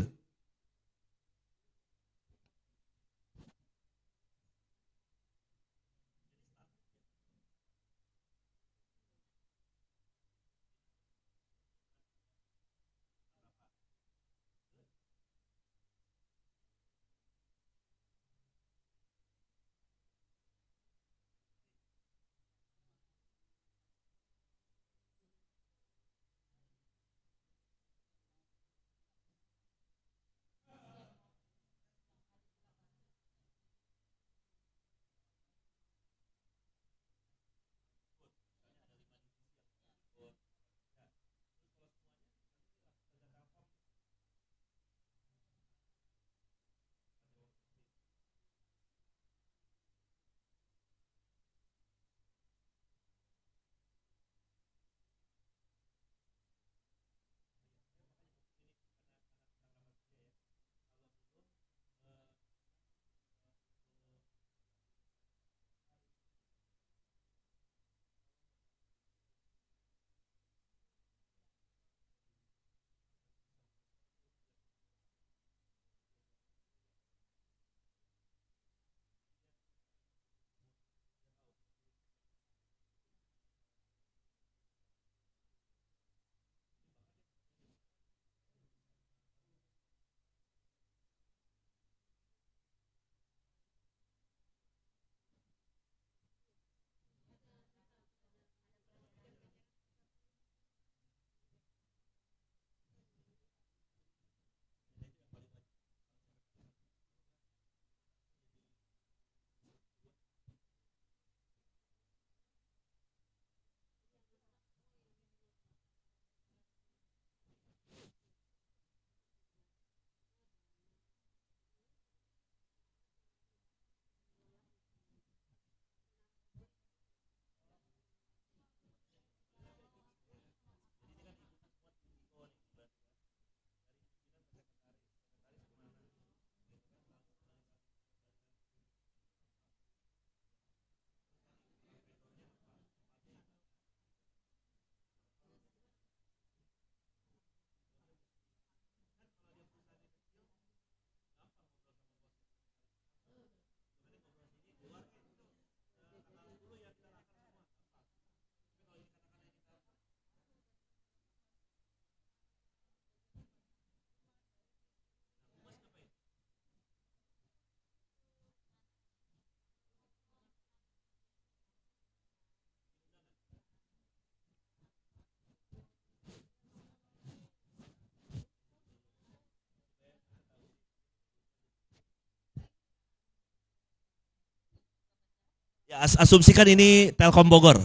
Ya, asumsikan ini Telkom Bogor.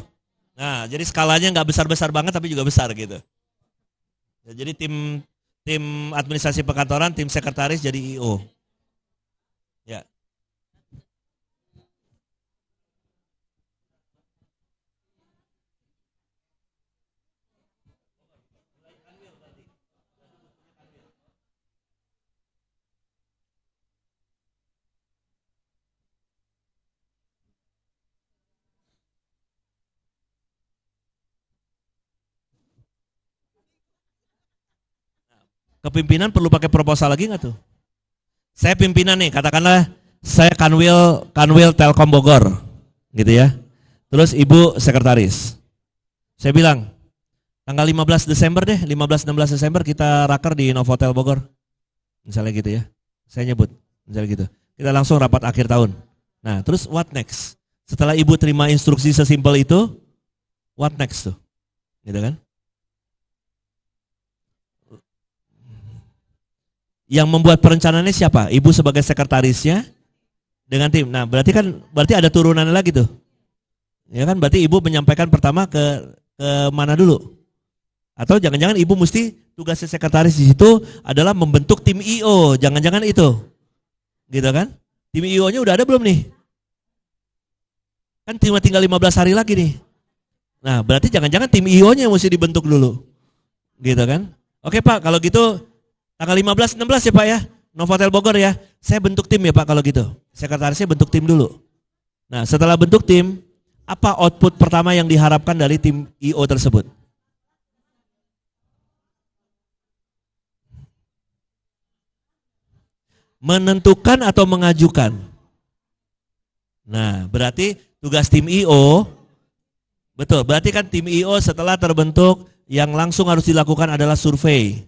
Nah, jadi skalanya nggak besar-besar banget tapi juga besar gitu. Ya, jadi tim administrasi perkantoran, tim sekretaris jadi IO. Ya. Kepimpinan perlu pakai proposal lagi nggak tuh? Saya pimpinan nih, katakanlah saya Kanwil Telkom Bogor, gitu ya. Terus ibu sekretaris. Saya bilang, tanggal 15 Desember deh, 15-16 Desember kita raker di Novotel Bogor. Misalnya gitu ya. Saya nyebut, misalnya gitu. Kita langsung rapat akhir tahun. Nah, terus what next? Setelah ibu terima instruksi sesimpel itu, what next tuh? Gitu kan? Yang membuat perencanaannya siapa? Ibu sebagai sekretarisnya dengan tim. Nah, berarti ada turunannya lagi tuh. Ya kan, berarti ibu menyampaikan pertama ke mana dulu? Atau jangan-jangan ibu mesti tugasnya sekretaris di situ adalah membentuk tim IO, jangan-jangan itu. Gitu kan? Tim IO-nya udah ada belum nih? Kan tinggal 15 hari lagi nih. Nah, berarti jangan-jangan tim IO-nya mesti dibentuk dulu. Gitu kan? Oke Pak, kalau gitu tanggal 15, 16 ya Pak ya? Novotel Bogor ya. Saya bentuk tim ya Pak kalau gitu. Sekretarisnya bentuk tim dulu. Nah, setelah bentuk tim, apa output pertama yang diharapkan dari tim IO tersebut? Menentukan atau mengajukan? Nah, berarti tugas tim IO, betul, berarti kan tim IO setelah terbentuk yang langsung harus dilakukan adalah survei.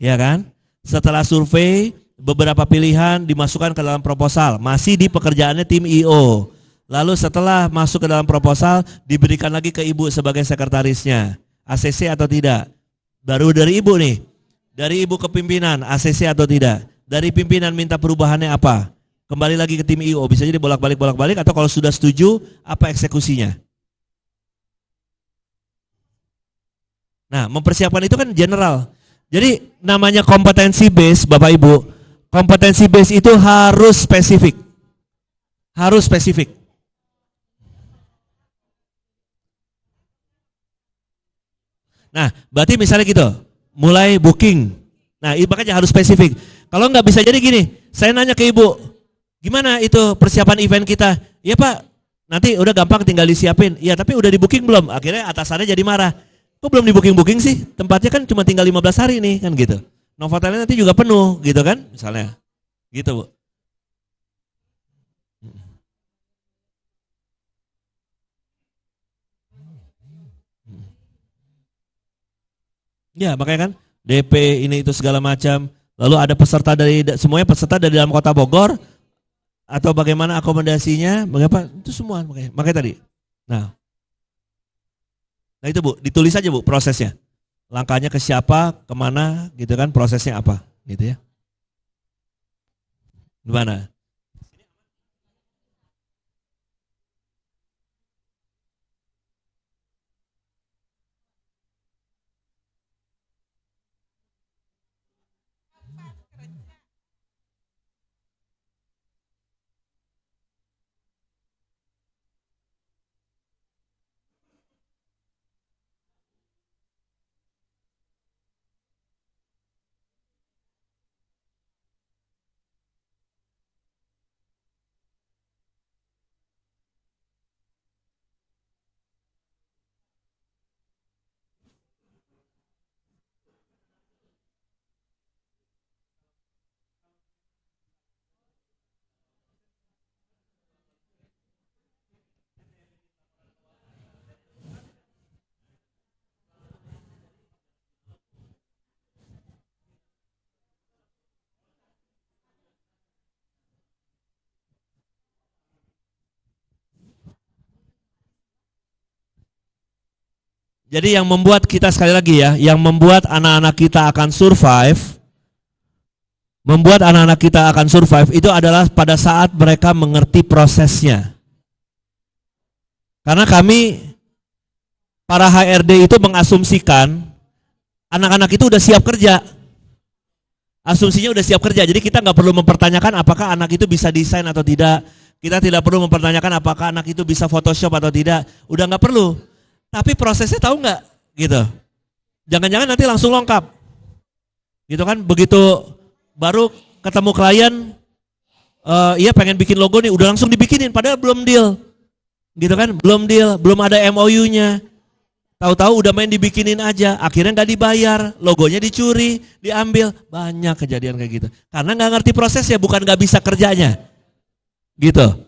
Ya kan? Setelah survei, beberapa pilihan dimasukkan ke dalam proposal, masih di pekerjaannya tim IO. Lalu setelah masuk ke dalam proposal, diberikan lagi ke ibu sebagai sekretarisnya. ACC atau tidak? Baru dari ibu nih. Dari ibu ke pimpinan, ACC atau tidak? Dari pimpinan minta perubahannya apa? Kembali lagi ke tim IO, bisa jadi bolak-balik, atau kalau sudah setuju, apa eksekusinya? Nah, mempersiapkan itu kan general. Jadi namanya kompetensi base, Bapak Ibu, kompetensi base itu harus spesifik. Harus spesifik. Nah, berarti misalnya gitu, mulai booking. Nah, makanya harus spesifik. Kalau nggak bisa jadi gini, saya nanya ke ibu, gimana itu persiapan event kita? Iya Pak, nanti udah gampang tinggal disiapin. Iya, tapi udah di booking belum? Akhirnya atasannya jadi marah. Kok belum di booking sih? Tempatnya kan cuma tinggal 15 hari nih, kan gitu. Novotelnya nanti juga penuh, gitu kan? Misalnya. Gitu, Bu. Ya, makanya kan DP ini itu segala macam. Lalu ada peserta semuanya peserta dari dalam kota Bogor atau bagaimana akomodasinya, bagaimana itu semua makanya tadi. Nah itu Bu, ditulis aja Bu prosesnya. Langkahnya ke siapa, kemana, gitu kan, prosesnya apa, gitu ya. Gimana? Jadi yang membuat kita sekali lagi ya, yang membuat anak-anak kita akan survive, itu adalah pada saat mereka mengerti prosesnya. Karena kami, para HRD itu mengasumsikan anak-anak itu udah siap kerja. Asumsinya udah siap kerja, jadi kita nggak perlu mempertanyakan apakah anak itu bisa desain atau tidak. Kita tidak perlu mempertanyakan apakah anak itu bisa Photoshop atau tidak. Udah nggak perlu. Tapi prosesnya tahu nggak, gitu. Jangan-jangan nanti langsung lengkap, gitu kan? Begitu baru ketemu klien, iya pengen bikin logo nih, udah langsung dibikinin, padahal belum deal, gitu kan? Belum deal, belum ada MOU-nya. Tahu-tahu udah main dibikinin aja, akhirnya nggak dibayar, logonya dicuri, diambil, banyak kejadian kayak gitu. Karena nggak ngerti prosesnya, bukan nggak bisa kerjanya, gitu.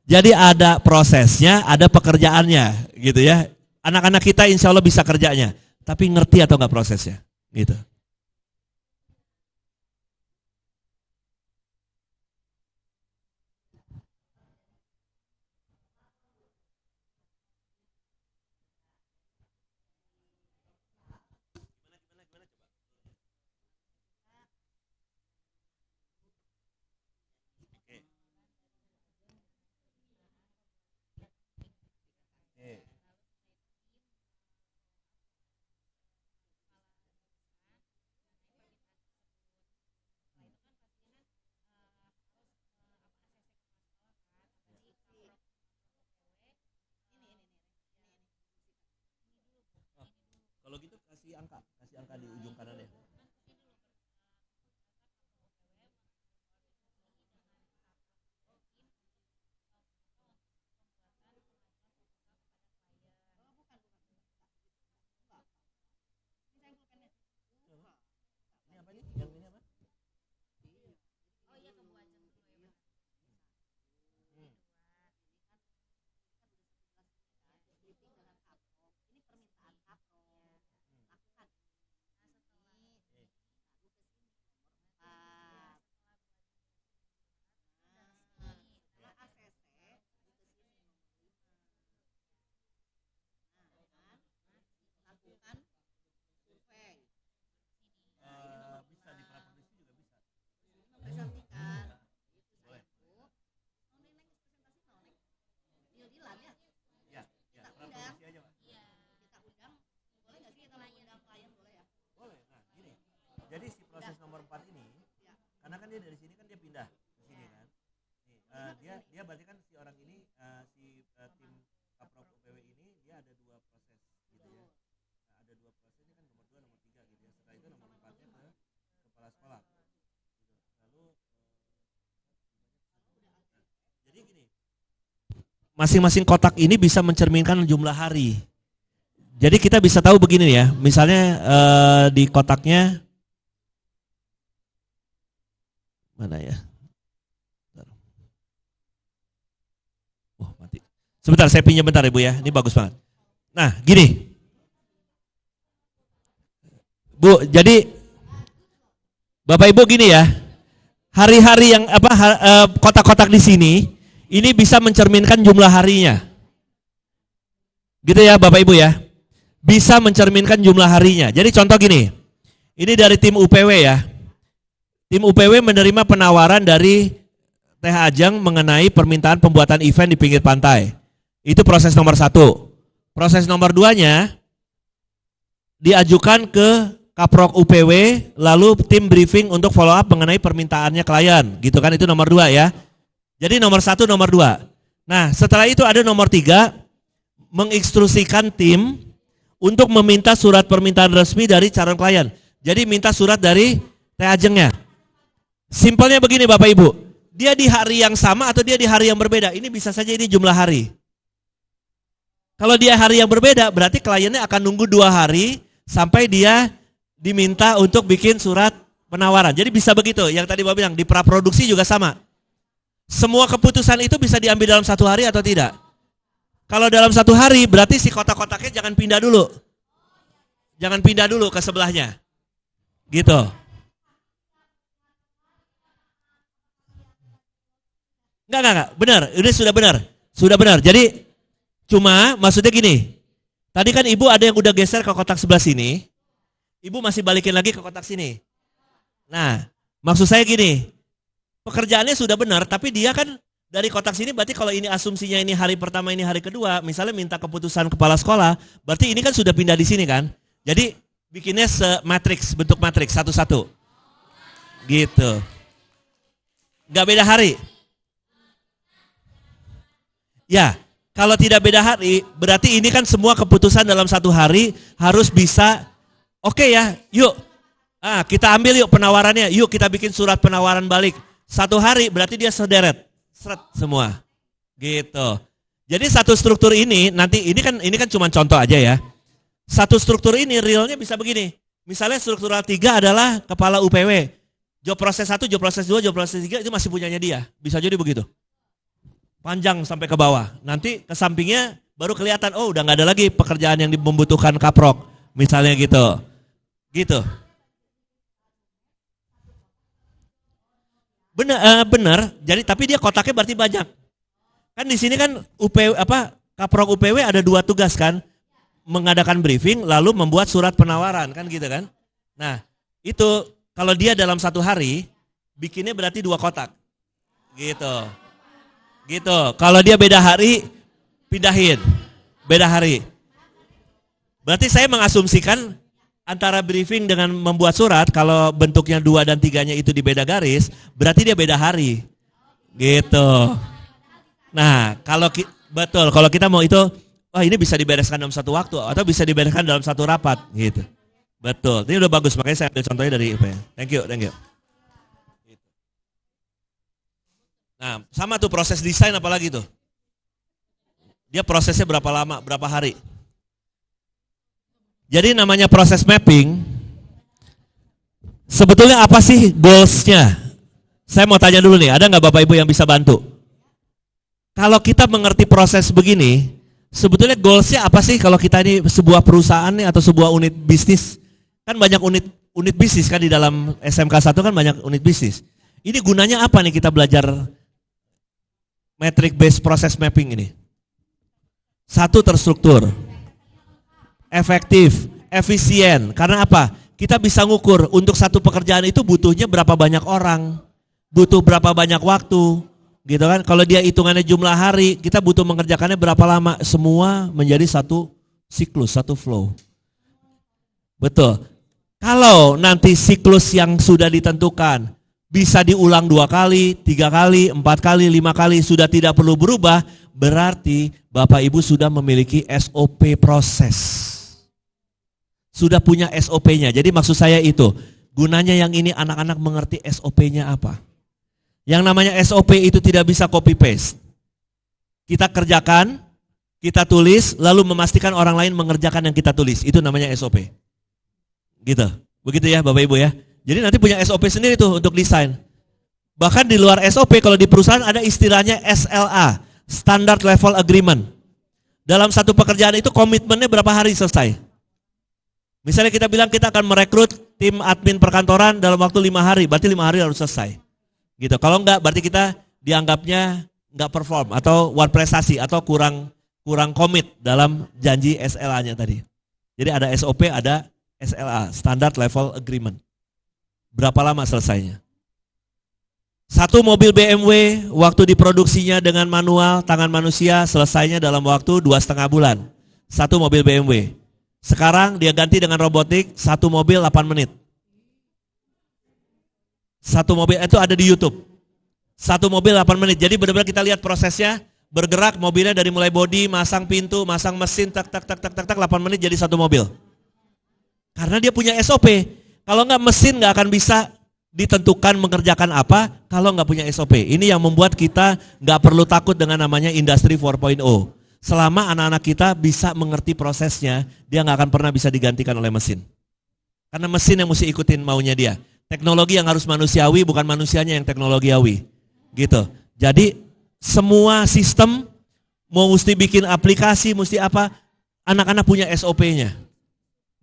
Jadi ada prosesnya, ada pekerjaannya, gitu ya. Anak-anak kita insya Allah bisa kerjanya, tapi ngerti atau nggak prosesnya, gitu. Kalau gitu kasih angka di ujung kanannya. Ini apa nih? Yang ini apa? Bisa di praproduksi juga bisa. Boleh. Ya, praproduksi aja, Pak. Boleh. Nah, gini. Jadi si proses nomor 4 ini, karena kan dia dari sini kan dia pindah ke sini kan. Nih, dia berarti kan si orang ini tim Kaprok UPW ini dia ada 2 proses gitu ya. Nah, ada 2 proses ini kan nomor 2, nomor 3 gitu ya. Setelah itu nomor 4-nya ke kepala sekolah. Gitu. Lalu jadi gini. Masing-masing kotak ini bisa mencerminkan jumlah hari. Jadi kita bisa tahu begini ya, misalnya di kotaknya mana ya? Oh mati. Sebentar saya pinjam bentar Ibu ya, ini bagus banget. Nah gini, Bu, jadi Bapak Ibu gini ya, hari-hari yang kotak-kotak di sini ini bisa mencerminkan jumlah harinya, gitu ya Bapak Ibu ya. Bisa mencerminkan jumlah harinya. Jadi contoh gini, ini dari tim UPW ya. Tim UPW menerima penawaran dari TH Ajeng mengenai permintaan pembuatan event di pinggir pantai. Itu proses nomor 1. Proses nomor 2-nya diajukan ke Kaprok UPW, lalu tim briefing untuk follow up mengenai permintaannya klien. Gitu kan, itu nomor 2 ya. Jadi nomor 1, nomor 2. Nah setelah itu ada nomor 3, menginstruksikan tim untuk meminta surat permintaan resmi dari calon klien. Jadi minta surat dari TH Ajengnya. Simpelnya begini Bapak Ibu, dia di hari yang sama atau dia di hari yang berbeda, ini bisa saja ini jumlah hari. Kalau dia hari yang berbeda, berarti kliennya akan nunggu 2 hari sampai dia diminta untuk bikin surat penawaran. Jadi bisa begitu, yang tadi Bapak bilang, di praproduksi juga sama. Semua keputusan itu bisa diambil dalam 1 hari atau tidak? Kalau dalam 1 hari berarti si kotak-kotaknya jangan pindah dulu. Jangan pindah dulu ke sebelahnya. Gitu. Enggak. Benar, ini sudah benar. Sudah benar. Jadi cuma maksudnya gini. Tadi kan Ibu ada yang udah geser ke kotak sebelah sini. Ibu masih balikin lagi ke kotak sini. Nah, maksud saya gini. Pekerjaannya sudah benar, tapi dia kan dari kotak sini berarti kalau ini asumsinya ini hari pertama, ini hari kedua, misalnya minta keputusan kepala sekolah, berarti ini kan sudah pindah di sini kan. Jadi bikinnya se-matriks, bentuk matriks satu-satu. Gitu. Gak beda hari. Ya, kalau tidak beda hari, berarti ini kan semua keputusan dalam 1 hari harus bisa, oke ya, yuk. Kita ambil yuk penawarannya, yuk kita bikin surat penawaran balik. 1 hari berarti dia sederet. Seret semua, gitu. Jadi satu struktur ini nanti ini kan cuma contoh aja ya. Satu struktur ini realnya bisa begini. Misalnya struktural 3 adalah kepala UPW. Job proses 1, job proses 2, job proses 3 itu masih punyanya dia. Bisa jadi begitu. Panjang sampai ke bawah. Nanti ke sampingnya baru kelihatan, oh udah nggak ada lagi pekerjaan yang membutuhkan kaprok. Misalnya gitu. Gitu. Benar. Jadi tapi dia kotaknya berarti banyak. Kan di sini kan Kaprok UPW ada 2 tugas kan, mengadakan briefing lalu membuat surat penawaran kan gitu kan. Nah itu kalau dia dalam 1 hari bikinnya berarti 2 kotak, gitu. Kalau dia beda hari pindahin, beda hari. Berarti saya mengasumsikan antara briefing dengan membuat surat, kalau bentuknya 2 dan 3-nya itu di beda garis, berarti dia beda hari. Gitu. Nah, kalau kita mau itu wah ini bisa dibereskan dalam satu waktu atau bisa dibereskan dalam satu rapat gitu. Betul, ini udah bagus, makanya saya ambil contohnya dari UPN. Thank you. Nah, sama tuh proses desain apalagi tuh. Dia prosesnya berapa lama, berapa hari. Jadi namanya proses mapping, sebetulnya apa sih goals-nya? Saya mau tanya dulu nih, ada nggak Bapak Ibu yang bisa bantu? Kalau kita mengerti proses begini, sebetulnya goals-nya apa sih kalau kita ini sebuah perusahaan nih atau sebuah unit bisnis? Kan banyak unit bisnis kan di dalam SMK 1 kan banyak unit bisnis. Ini gunanya apa nih kita belajar metric based process mapping ini? Satu, terstruktur, efektif, efisien. Karena apa? Kita bisa ngukur untuk satu pekerjaan itu butuhnya berapa banyak orang, butuh berapa banyak waktu, gitu kan? Kalau dia hitungannya jumlah hari, kita butuh mengerjakannya berapa lama. Semua menjadi satu siklus, satu flow. Betul. Kalau nanti siklus yang sudah ditentukan bisa diulang 2 kali, 3 kali, 4 kali, 5 kali, sudah tidak perlu berubah, berarti Bapak Ibu sudah memiliki SOP proses. Sudah punya SOP-nya. Jadi maksud saya itu, gunanya yang ini anak-anak mengerti SOP-nya apa. Yang namanya SOP itu tidak bisa copy paste. Kita kerjakan, kita tulis, lalu memastikan orang lain mengerjakan yang kita tulis. Itu namanya SOP. Gitu. Begitu ya Bapak Ibu ya. Jadi nanti punya SOP sendiri tuh untuk desain. Bahkan di luar SOP kalau di perusahaan ada istilahnya SLA, Standard Level Agreement. Dalam satu pekerjaan itu komitmennya berapa hari selesai. Misalnya kita bilang kita akan merekrut tim admin perkantoran dalam waktu 5 hari, berarti 5 hari harus selesai. Gitu. Kalau enggak berarti kita dianggapnya enggak perform atau one prestasi atau kurang komit dalam janji SLA-nya tadi. Jadi ada SOP, ada SLA, Standard Level Agreement. Berapa lama selesainya? Satu mobil BMW waktu diproduksinya dengan manual tangan manusia selesainya dalam waktu 2,5 bulan. Satu mobil BMW. Sekarang dia ganti dengan robotik, satu mobil 8 menit. Satu mobil itu ada di YouTube. Satu mobil 8 menit. Jadi benar-benar kita lihat prosesnya bergerak mobilnya dari mulai bodi, masang pintu, masang mesin, tak 8 menit jadi satu mobil. Karena dia punya SOP. Kalau nggak mesin nggak akan bisa ditentukan mengerjakan apa kalau nggak punya SOP. Ini yang membuat kita nggak perlu takut dengan namanya industri 4.0. Selama anak-anak kita bisa mengerti prosesnya, dia nggak akan pernah bisa digantikan oleh mesin. Karena mesin yang mesti ikutin maunya dia. Teknologi yang harus manusiawi, bukan manusianya yang teknologiawi. Gitu. Jadi semua sistem mau mesti bikin aplikasi, mesti apa, anak-anak punya SOP-nya.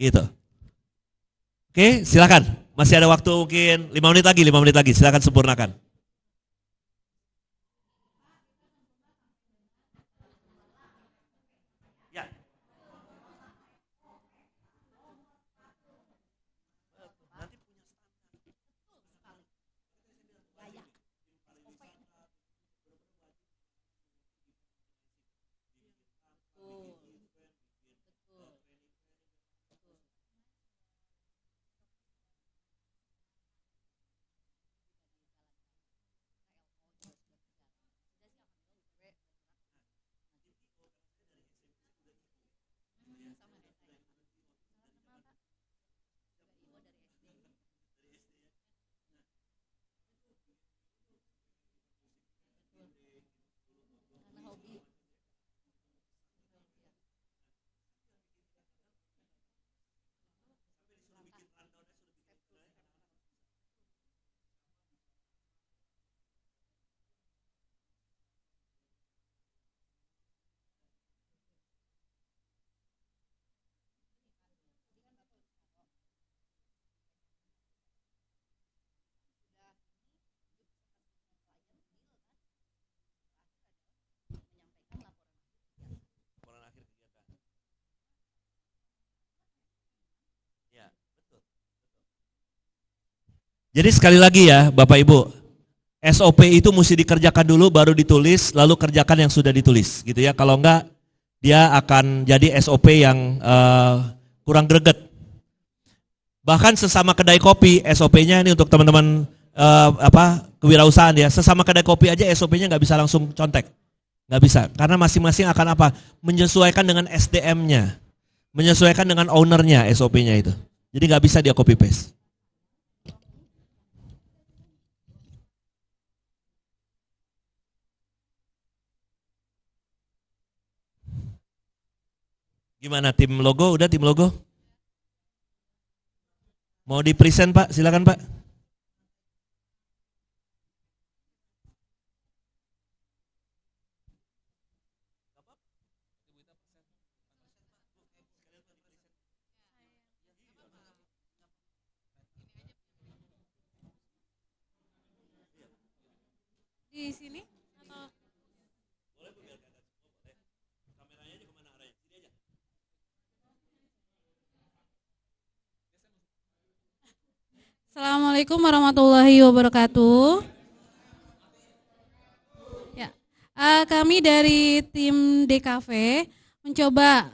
Gitu. Oke, silakan. Masih ada waktu mungkin 5 menit lagi. Silakan sempurnakan. Ya. Jadi sekali lagi ya Bapak Ibu, SOP itu mesti dikerjakan dulu baru ditulis, lalu kerjakan yang sudah ditulis gitu ya. Kalau enggak dia akan jadi SOP yang kurang greget. Bahkan sesama kedai kopi SOP-nya ini untuk teman-teman kewirausahaan ya, sesama kedai kopi aja SOP-nya nggak bisa langsung contek. Nggak bisa, karena masing-masing akan apa? Menyesuaikan dengan SDM-nya, menyesuaikan dengan ownernya SOP-nya itu. Jadi nggak bisa dia copy paste. Gimana tim logo? Udah tim logo? Mau di present Pak? Silakan Pak. Di sini atau Assalamualaikum warahmatullahi wabarakatuh. Ya, kami dari tim DKV mencoba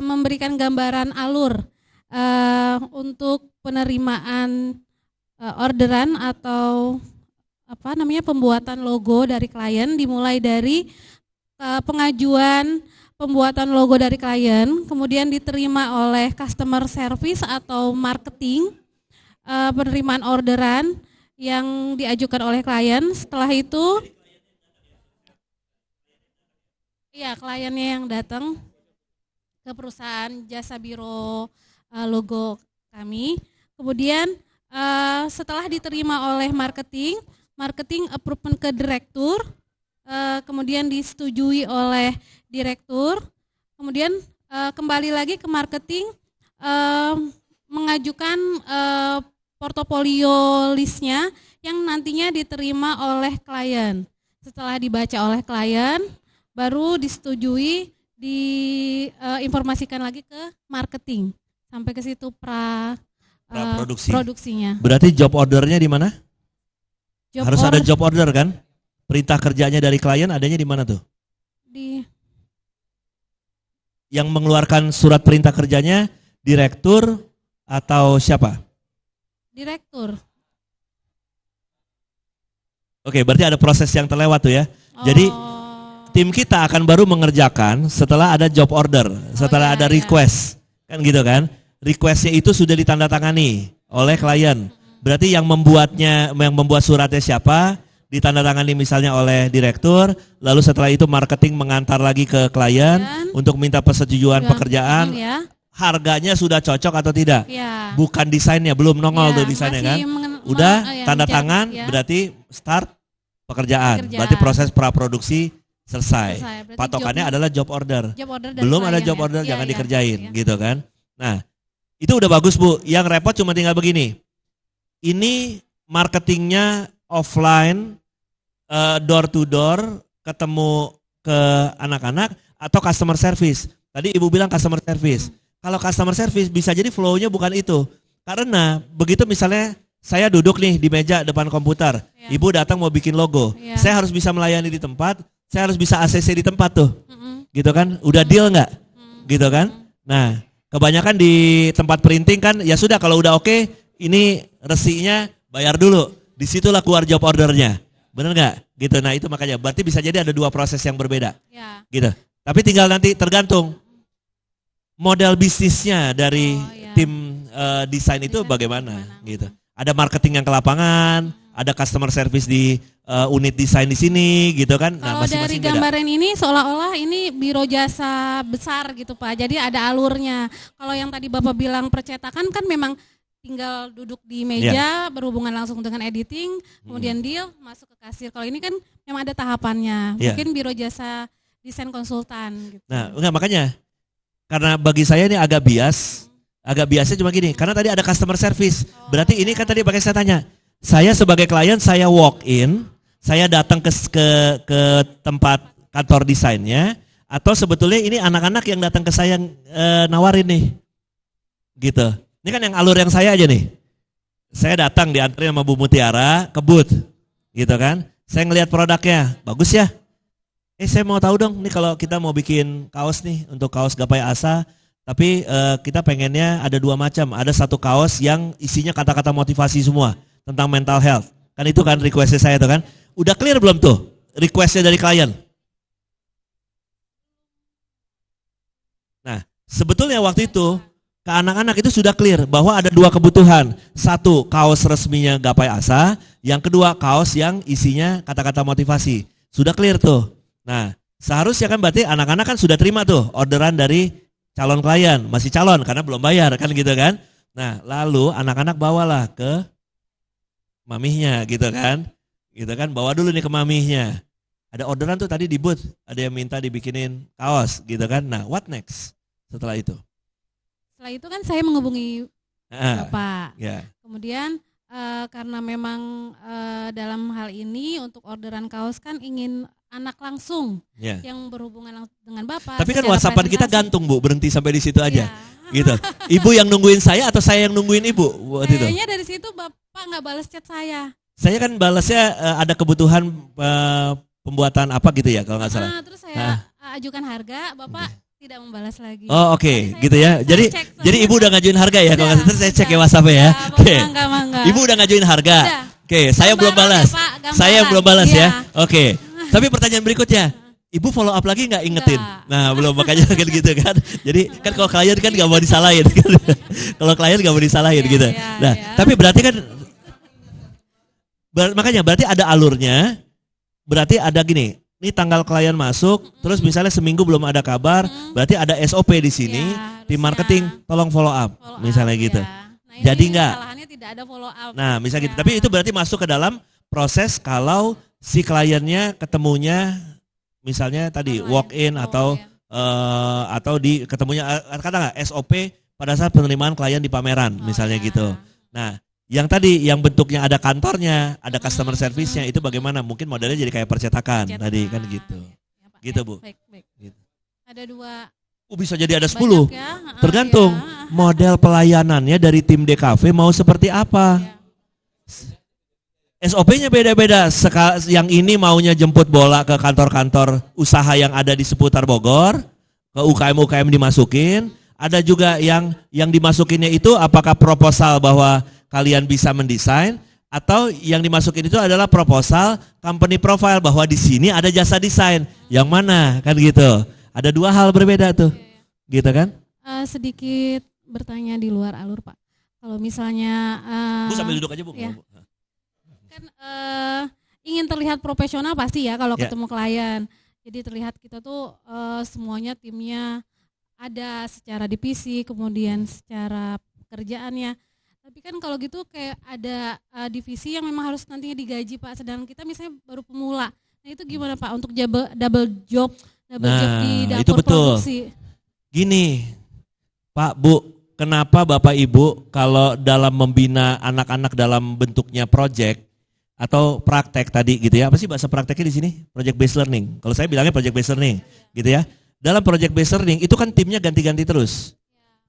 memberikan gambaran alur untuk penerimaan orderan atau pembuatan logo dari klien, dimulai dari pengajuan pembuatan logo dari klien, kemudian diterima oleh customer service atau marketing, penerimaan orderan yang diajukan oleh klien. Setelah itu, ya kliennya yang datang ke perusahaan jasa biro logo kami. Kemudian setelah diterima oleh marketing approve ke direktur, kemudian disetujui oleh direktur, kemudian kembali lagi ke marketing, mengajukan portofolio listnya yang nantinya diterima oleh klien. Setelah dibaca oleh klien, baru disetujui, diinformasikan lagi ke marketing. Sampai ke situ produksinya. Berarti job ordernya di mana? Harus ada job order kan? Perintah kerjanya dari klien adanya di mana tuh? Yang mengeluarkan surat perintah kerjanya direktur atau siapa? Direktur. Oke, berarti ada proses yang terlewat tuh ya. Jadi tim kita akan baru mengerjakan setelah ada job order, setelah ada request. Kan gitu kan? Requestnya itu sudah ditandatangani oleh klien. Berarti yang membuat suratnya siapa? Ditandatangani misalnya oleh direktur, lalu setelah itu marketing mengantar lagi ke klien untuk minta persetujuan pekerjaan. Harganya sudah cocok atau tidak? Ya. Bukan desainnya, belum nongol tuh desainnya kan? Udah tanda tangan, berarti start pekerjaan. Berarti proses praproduksi selesai. Patokannya adalah job order. Belum ada job order jangan dikerjain, gitu kan? Nah, itu udah bagus Bu. Yang repot cuma tinggal begini. Ini marketingnya offline, door to door, ketemu ke anak-anak atau customer service. Tadi Ibu bilang customer service. Kalau customer service bisa jadi flow-nya bukan itu. Karena begitu misalnya saya duduk nih di meja depan komputer, Ibu datang mau bikin logo. Saya harus bisa melayani di tempat, saya harus bisa ACC di tempat tuh. Gitu kan? Udah deal nggak? Gitu kan? Nah, kebanyakan di tempat printing kan ya sudah kalau udah oke, ini resinya bayar dulu. Disitulah keluar job ordernya, bener nggak? Gitu. Nah itu makanya berarti bisa jadi ada dua proses yang berbeda, gitu. Tapi tinggal nanti tergantung model bisnisnya dari tim desain itu bagaimana, gitu. Ada marketing yang ke lapangan, ada customer service di unit desain di sini, gitu kan? Nah, kalau dari gambaran ini seolah-olah ini biro jasa besar gitu Pak. Jadi ada alurnya. Kalau yang tadi Bapak bilang percetakan kan memang tinggal duduk di meja, berhubungan langsung dengan editing, kemudian deal, masuk ke kasir. Kalau ini kan memang ada tahapannya, mungkin biro jasa desain konsultan. Gitu. Nah, enggak makanya, karena bagi saya ini agak biasnya cuma gini, karena tadi ada customer service, berarti ini kan tadi pakai saya tanya, saya sebagai klien, saya walk in, saya datang ke tempat kantor desainnya, atau sebetulnya ini anak-anak yang datang ke saya nawarin nih, gitu. Ini kan yang alur yang saya aja nih. Saya datang diantarin sama Bu Mutiara ke booth, gitu kan. Saya ngelihat produknya, bagus ya. Saya mau tahu dong, nih kalau kita mau bikin kaos nih, untuk kaos Gapai Asa, tapi kita pengennya ada dua macam. Ada satu kaos yang isinya kata-kata motivasi semua, tentang mental health. Kan itu kan requestnya saya tuh kan. Udah clear belum tuh requestnya dari klien? Nah, sebetulnya waktu itu ke anak-anak itu sudah clear bahwa ada dua kebutuhan. Satu, kaos resminya Gapai Asa. Yang kedua, kaos yang isinya kata-kata motivasi. Sudah clear tuh. Nah, seharusnya kan berarti anak-anak kan sudah terima tuh orderan dari calon klien. Masih calon karena belum bayar kan gitu kan. Nah, lalu anak-anak bawalah ke mamihnya gitu kan. Gitu kan, bawa dulu nih ke mamihnya. Ada orderan tuh tadi di booth, ada yang minta dibikinin kaos gitu kan. Nah, what next setelah itu? Setelah itu kan saya menghubungi Bapak. Ya. Kemudian karena memang dalam hal ini untuk orderan kaos kan ingin anak langsung Ya. yang berhubungan dengan Bapak. Tapi kan secara WhatsAppan kita presentasi. gantung Bu, berhenti sampai di situ aja. Ya. Gitu. Ibu yang nungguin saya atau saya yang nungguin Ibu waktu itu? Kayaknya dari situ Bapak nggak balas chat saya. Saya kan balasnya ada kebutuhan pembuatan apa gitu ya kalau nggak salah. Terus saya ajukan harga, Bapak tidak membalas lagi. Oh oke, Saya gitu ya. cek Jadi Ibu udah ngajuin harga ya kalau nggak salah. Terus saya cek ya udah. WhatsApp ya. Oke. Mangga. Ibu udah ngajuin harga. Udah. Oke, saya belum Gambaran balas. ya, Pak, gambaran. Saya yang belum balas Iya. ya. Oke. Tapi pertanyaan berikutnya, Ibu follow up lagi nggak ingetin? Nggak. Nah belum, makanya kan gitu kan. Jadi kan kalau klien kan nggak mau disalahin. Kalau klien nggak mau disalahin gitu. Nah tapi berarti kan makanya berarti ada alurnya. Berarti ada gini. Ini tanggal klien masuk, terus misalnya seminggu belum ada kabar, berarti ada SOP di sini, tim marketing tolong follow up, misalnya gitu. Nah, ini Jadi enggak. kesalahannya tidak ada follow up. Nah, misalnya gitu. Tapi itu berarti masuk ke dalam proses kalau si kliennya ketemunya misalnya tadi walk in atau ketemunya kata nggak SOP pada saat penerimaan klien di pameran, misalnya gitu. Nah, yang tadi yang bentuknya ada kantornya, ada customer service-nya itu bagaimana? Mungkin modelnya jadi kayak percetakan tadi kan gitu. Ya, Pak, Gitu, ya. Bu. Baik. Gitu. Ada dua. Bisa jadi ada 10. Banyak ya. Tergantung model pelayanannya dari tim DKV mau seperti apa. SOP-nya beda-beda. Yang ini maunya jemput bola ke kantor-kantor usaha yang ada di seputar Bogor, ke UKM-UKM dimasukin. Ada juga yang dimasukinnya itu apakah proposal bahwa kalian bisa mendesain, atau yang dimasukin itu adalah proposal company profile bahwa di sini ada jasa desain. Yang mana kan gitu. Ada dua hal berbeda tuh. Gitu kan? Sedikit bertanya di luar alur, Pak. Kalau misalnya Bu sambil duduk aja, Bu. Ya. Kan ingin terlihat profesional pasti ya kalau Ya. ketemu klien. Jadi terlihat kita tuh semuanya timnya ada secara divisi, kemudian secara pekerjaannya. Tapi kan kalau gitu kayak ada divisi yang memang harus nantinya digaji, Pak. Sedangkan kita misalnya baru pemula. Nah itu gimana, Pak, untuk double job di dapur itu betul. produksi? Gini, Pak, Bu, kenapa Bapak Ibu kalau dalam membina anak-anak dalam bentuknya project atau praktek tadi gitu ya, apa sih bahasa prakteknya di sini? Project based learning. Kalau saya bilangnya project based learning, gitu ya. Dalam project based learning itu kan timnya ganti-ganti terus.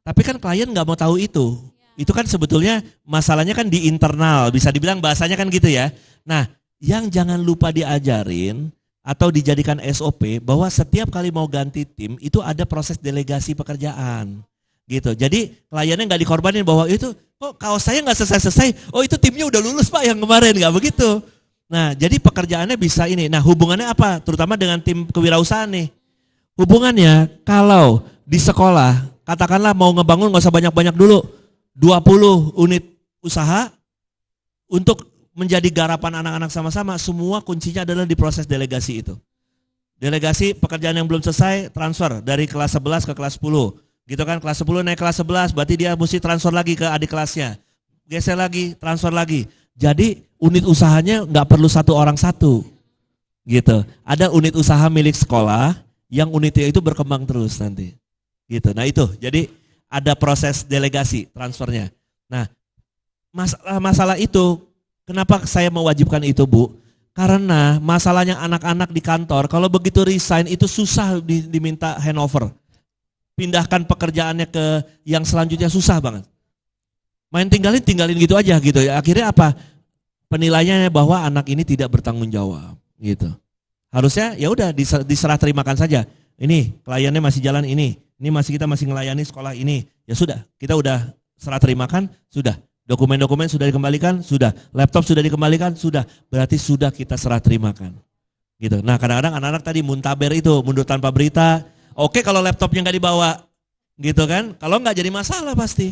Tapi kan klien nggak mau tahu itu. Itu kan sebetulnya masalahnya kan di internal, bisa dibilang bahasanya kan gitu ya. Nah, yang jangan lupa diajarin atau dijadikan SOP bahwa setiap kali mau ganti tim itu ada proses delegasi pekerjaan. Gitu. Jadi kliennya nggak dikorbanin bahwa itu kok kaos saya nggak selesai-selesai. Oh itu timnya udah lulus Pak yang kemarin, nggak begitu. Nah jadi pekerjaannya bisa ini. Nah hubungannya apa? Terutama dengan tim kewirausahaan nih. Hubungannya kalau di sekolah katakanlah mau ngebangun nggak usah banyak-banyak dulu. 20 unit usaha untuk menjadi garapan anak-anak sama-sama, semua kuncinya adalah di proses delegasi itu. Delegasi pekerjaan yang belum selesai transfer dari kelas 11 ke kelas 10. Gitu kan, kelas 10 naik kelas 11 berarti dia mesti transfer lagi ke adik kelasnya. Geser lagi, transfer lagi. Jadi unit usahanya nggak perlu satu orang satu. Gitu. Ada unit usaha milik sekolah yang unitnya itu berkembang terus nanti. Gitu. Nah itu, jadi ada proses delegasi transfernya. Nah, masalah itu, kenapa saya mewajibkan itu Bu? Karena masalahnya anak-anak di kantor, kalau begitu resign itu susah diminta handover. Pindahkan pekerjaannya ke yang selanjutnya susah banget. Main tinggalin gitu aja gitu. Akhirnya apa? Penilaiannya bahwa anak ini tidak bertanggung jawab gitu. Harusnya ya udah diserah terimakan saja. Ini kliennya masih jalan ini kita masih ngelayani sekolah ini. Ya sudah, kita udah serah terimakan, sudah. Dokumen-dokumen sudah dikembalikan, sudah. Laptop sudah dikembalikan, sudah. Berarti sudah kita serah terimakan. Gitu. Nah kadang-kadang anak-anak tadi muntaber itu, mundur tanpa berita. Oke kalau laptopnya nggak dibawa, gitu kan? Kalau nggak jadi masalah pasti.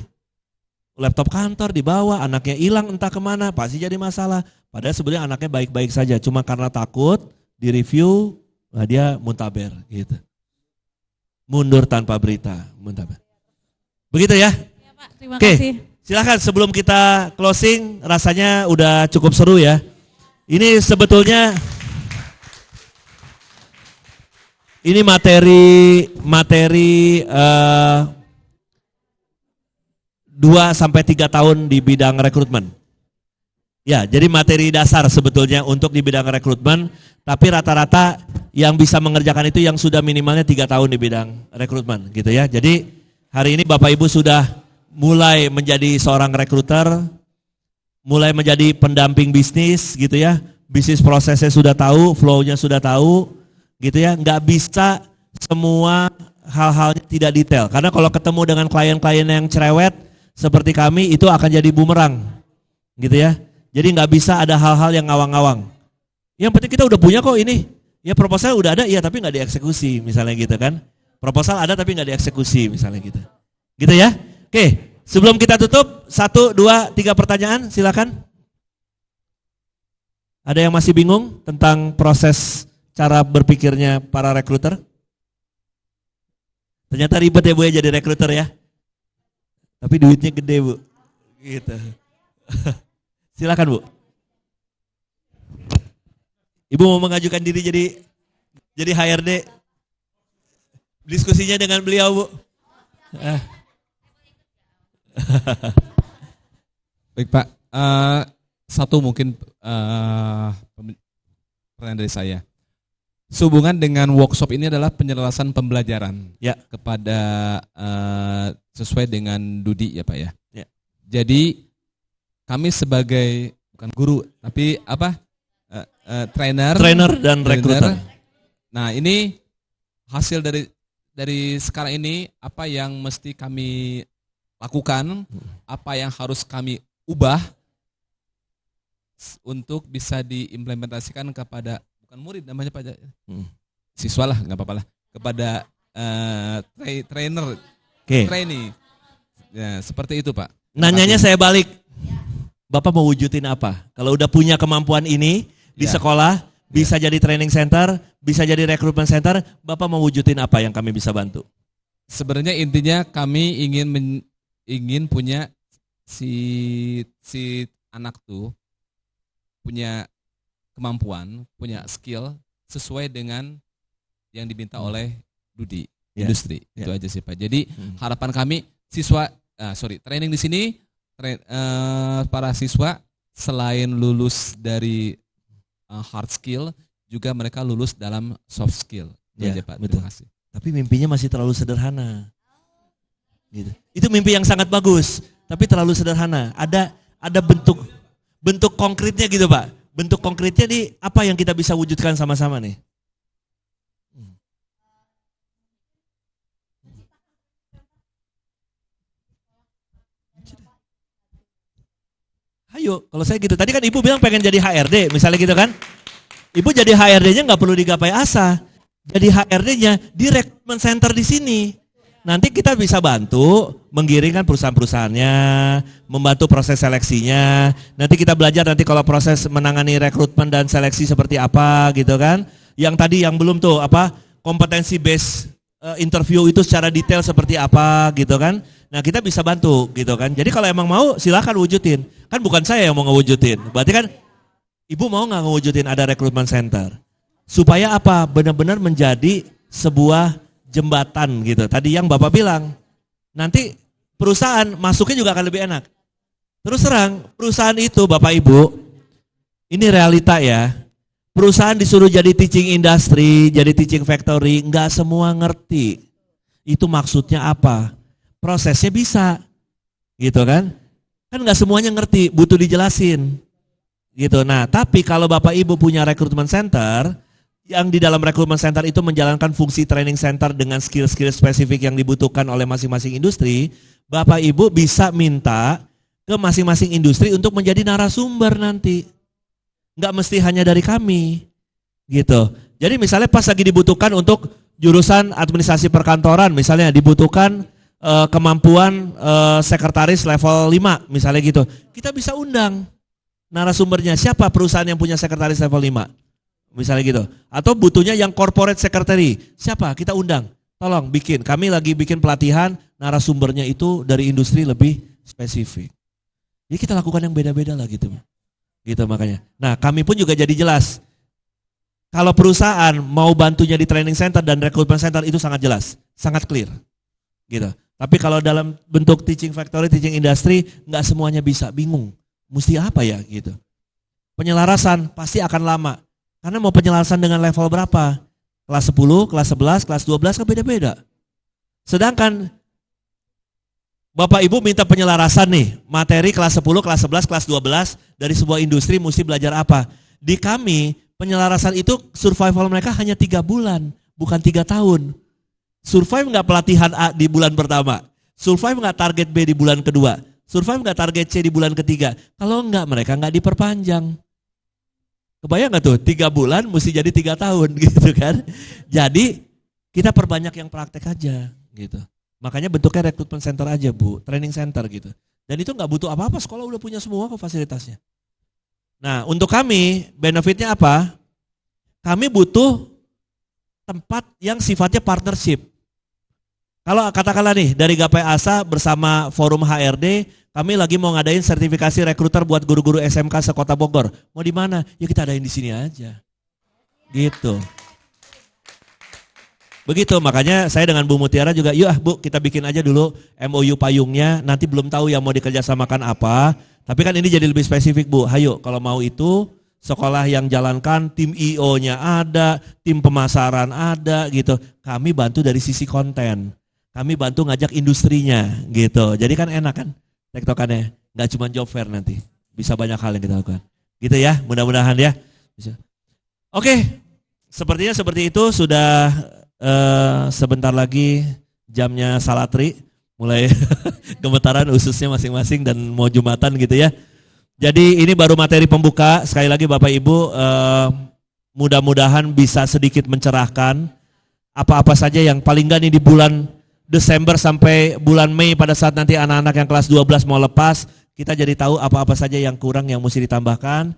Laptop kantor dibawa, anaknya hilang entah kemana, pasti jadi masalah. Padahal sebenarnya anaknya baik-baik saja, cuma karena takut direview, nah dia muntaber gitu. Mundur tanpa berita, muntaber. Begitu ya? Ya Pak, terima Oke, kasih. silakan sebelum kita closing, rasanya udah cukup seru ya. Ini sebetulnya ini materi 2-3 tahun di bidang rekrutmen. Ya, jadi materi dasar sebetulnya untuk di bidang rekrutmen, tapi rata-rata yang bisa mengerjakan itu yang sudah minimalnya 3 tahun di bidang rekrutmen gitu ya. Jadi hari ini Bapak Ibu sudah mulai menjadi seorang rekruter, mulai menjadi pendamping bisnis gitu ya. Bisnis prosesnya sudah tahu, flow-nya sudah tahu gitu ya. Nggak bisa semua hal-halnya tidak detail. Karena kalau ketemu dengan klien-klien yang cerewet seperti kami itu akan jadi bumerang gitu ya. Jadi nggak bisa ada hal-hal yang ngawang-ngawang. Yang penting kita udah punya kok ini. Ya proposal udah ada, iya tapi nggak dieksekusi misalnya gitu kan. Proposal ada tapi nggak dieksekusi misalnya gitu. Gitu ya. Oke, sebelum kita tutup 1, 2, 3 pertanyaan silakan. Ada yang masih bingung tentang proses cara berpikirnya para rekruter? Ternyata ribet ya Bu ya jadi rekruter ya. Tapi duitnya gede Bu. Gitu. Silakan Bu. Ibu mau mengajukan diri jadi HRD. Diskusinya dengan beliau Bu. Baik Pak, satu mungkin pertanyaan dari saya. Sehubungan dengan workshop ini adalah penyelesaian pembelajaran ya kepada sesuai dengan Dudi ya Pak ya. Ya. Jadi kami sebagai bukan guru tapi apa trainer dan rekruter. Nah ini hasil dari sekarang ini apa yang mesti kami lakukan, apa yang harus kami ubah untuk bisa diimplementasikan kepada bukan murid namanya Pak, siswa lah nggak apa-apa lah, kepada trainer, trainee, ya seperti itu Pak. Nanyanya saya balik, Bapak mau wujudin apa? Kalau udah punya kemampuan ini di sekolah, bisa jadi training center, bisa jadi recruitment center, Bapak mau wujudin apa yang kami bisa bantu? Sebenarnya intinya kami ingin punya si anak tuh punya kemampuan, punya skill sesuai dengan yang diminta oleh Dudi industri. Itu aja sih Pak. Jadi harapan kami training di sini para siswa selain lulus dari hard skill juga mereka lulus dalam soft skill. Itu aja Pak. Betul. Terima kasih. Tapi mimpinya masih terlalu sederhana. Gitu. Itu mimpi yang sangat bagus, tapi terlalu sederhana. Ada bentuk konkretnya gitu Pak. Bentuk konkretnya nih apa yang kita bisa wujudkan sama-sama nih? Ayo, kalau saya gitu. Tadi kan Ibu bilang pengen jadi HRD, misalnya gitu kan? Ibu jadi HRD-nya nggak perlu digapai asa. Jadi HRD-nya di recruitment center di sini. Nanti kita bisa bantu menggiringkan perusahaan-perusahaannya, membantu proses seleksinya. Nanti kita belajar nanti kalau proses menangani rekrutmen dan seleksi seperti apa gitu kan. Yang tadi yang belum tuh apa kompetensi based interview itu secara detail seperti apa gitu kan. Nah kita bisa bantu gitu kan. Jadi kalau emang mau silakan wujudin. Kan bukan saya yang mau ngewujudin. Berarti kan Ibu mau nggak ngewujudin ada recruitment center? Supaya apa? Benar-benar menjadi sebuah jembatan gitu. Tadi yang Bapak bilang, nanti perusahaan masuknya juga akan lebih enak. Terus terang, perusahaan itu Bapak Ibu, ini realita ya. Perusahaan disuruh jadi teaching industry, jadi teaching factory, nggak semua ngerti. Itu maksudnya apa? Prosesnya bisa, gitu kan? Kan nggak semuanya ngerti, butuh dijelasin. Gitu. Nah, tapi kalau Bapak Ibu punya recruitment center, yang di dalam recruitment center itu menjalankan fungsi training center dengan skill-skill spesifik yang dibutuhkan oleh masing-masing industri, Bapak Ibu bisa minta ke masing-masing industri untuk menjadi narasumber nanti. Nggak mesti hanya dari kami. Gitu. Jadi misalnya pas lagi dibutuhkan untuk jurusan administrasi perkantoran, misalnya dibutuhkan kemampuan sekretaris level 5, misalnya gitu. Kita bisa undang narasumbernya, siapa perusahaan yang punya sekretaris level 5, misalnya gitu. Atau butuhnya yang corporate secretary, siapa? Kita undang. Tolong bikin, kami lagi bikin pelatihan, narasumbernya itu dari industri lebih spesifik. Jadi kita lakukan yang beda-beda lah gitu. Gitu makanya. Nah kami pun juga jadi jelas. Kalau perusahaan mau bantunya di training center dan recruitment center itu sangat jelas, sangat clear. Gitu. Tapi kalau dalam bentuk teaching factory, teaching industry, nggak semuanya bisa, bingung. Mesti apa ya gitu. Penyelarasan pasti akan lama. Karena mau penyelarasan dengan level berapa? Kelas 10, kelas 11, kelas 12 kan beda-beda. Sedangkan Bapak Ibu minta penyelarasan nih, materi kelas 10, kelas 11, kelas 12 dari sebuah industri mesti belajar apa. Di kami penyelarasan itu survival mereka hanya 3 bulan, bukan 3 tahun. Survive nggak pelatihan A di bulan pertama, survive nggak target B di bulan kedua, survive nggak target C di bulan ketiga. Kalau nggak mereka nggak diperpanjang. Kebayang nggak tuh 3 bulan mesti jadi 3 tahun gitu kan. Jadi kita perbanyak yang praktek aja gitu. Makanya bentuknya recruitment center aja Bu, training center gitu. Dan itu nggak butuh apa-apa, sekolah udah punya semua kok fasilitasnya. Nah untuk kami benefitnya apa? Kami butuh tempat yang sifatnya partnership. Kalau katakanlah nih dari Gapai Asa bersama Forum HRD, kami lagi mau ngadain sertifikasi rekruter buat guru-guru SMK sekota Bogor. Mau di mana? Ya kita adain di sini aja. Gitu. Begitu, makanya saya dengan Bu Mutiara juga, yuk Bu kita bikin aja dulu MOU payungnya, nanti belum tahu yang mau dikerjasamakan apa. Tapi kan ini jadi lebih spesifik Bu, ayo kalau mau itu sekolah yang jalankan, tim IO-nya ada, tim pemasaran ada gitu. Kami bantu dari sisi konten. Kami bantu ngajak industrinya gitu. Jadi kan enak kan tektokannya. Nggak cuma job fair nanti. Bisa banyak hal yang kita lakukan. Gitu ya, mudah-mudahan ya. Bisa. Oke, sepertinya seperti itu sudah sebentar lagi jamnya salatri. Mulai gemetaran ususnya masing-masing dan mau Jumatan gitu ya. Jadi ini baru materi pembuka. Sekali lagi Bapak Ibu mudah-mudahan bisa sedikit mencerahkan apa-apa saja yang paling nggak nih di bulan Desember sampai bulan Mei pada saat nanti anak-anak yang kelas 12 mau lepas, kita jadi tahu apa-apa saja yang kurang yang mesti ditambahkan.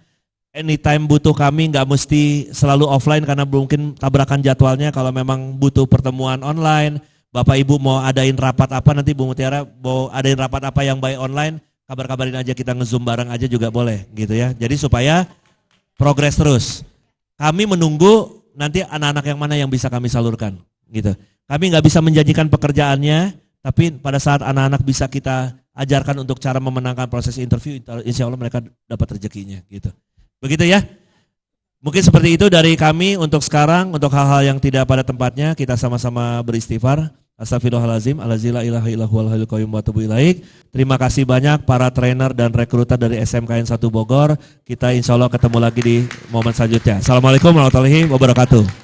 Anytime butuh kami, nggak mesti selalu offline karena mungkin tabrakan jadwalnya. Kalau memang butuh pertemuan online, Bapak Ibu mau adain rapat apa, nanti Bu Mutiara mau adain rapat apa yang baik online, kabar-kabarin aja, kita nge-zoom bareng aja juga boleh gitu ya. Jadi supaya progres terus. Kami menunggu nanti anak-anak yang mana yang bisa kami salurkan gitu. Kami nggak bisa menjanjikan pekerjaannya, tapi pada saat anak-anak bisa kita ajarkan untuk cara memenangkan proses interview, insya Allah mereka dapat rezekinya gitu. Begitu ya. Mungkin seperti itu dari kami untuk sekarang. Untuk hal-hal yang tidak pada tempatnya kita sama-sama beristighfar. Astagfirullahaladzim, alazila ilaha illahu alhayyul qayyum wa atubu ilaik. Terima kasih banyak para trainer dan rekruter dari SMKN 1 Bogor. Kita insya Allah ketemu lagi di momen selanjutnya. Assalamualaikum warahmatullahi wabarakatuh.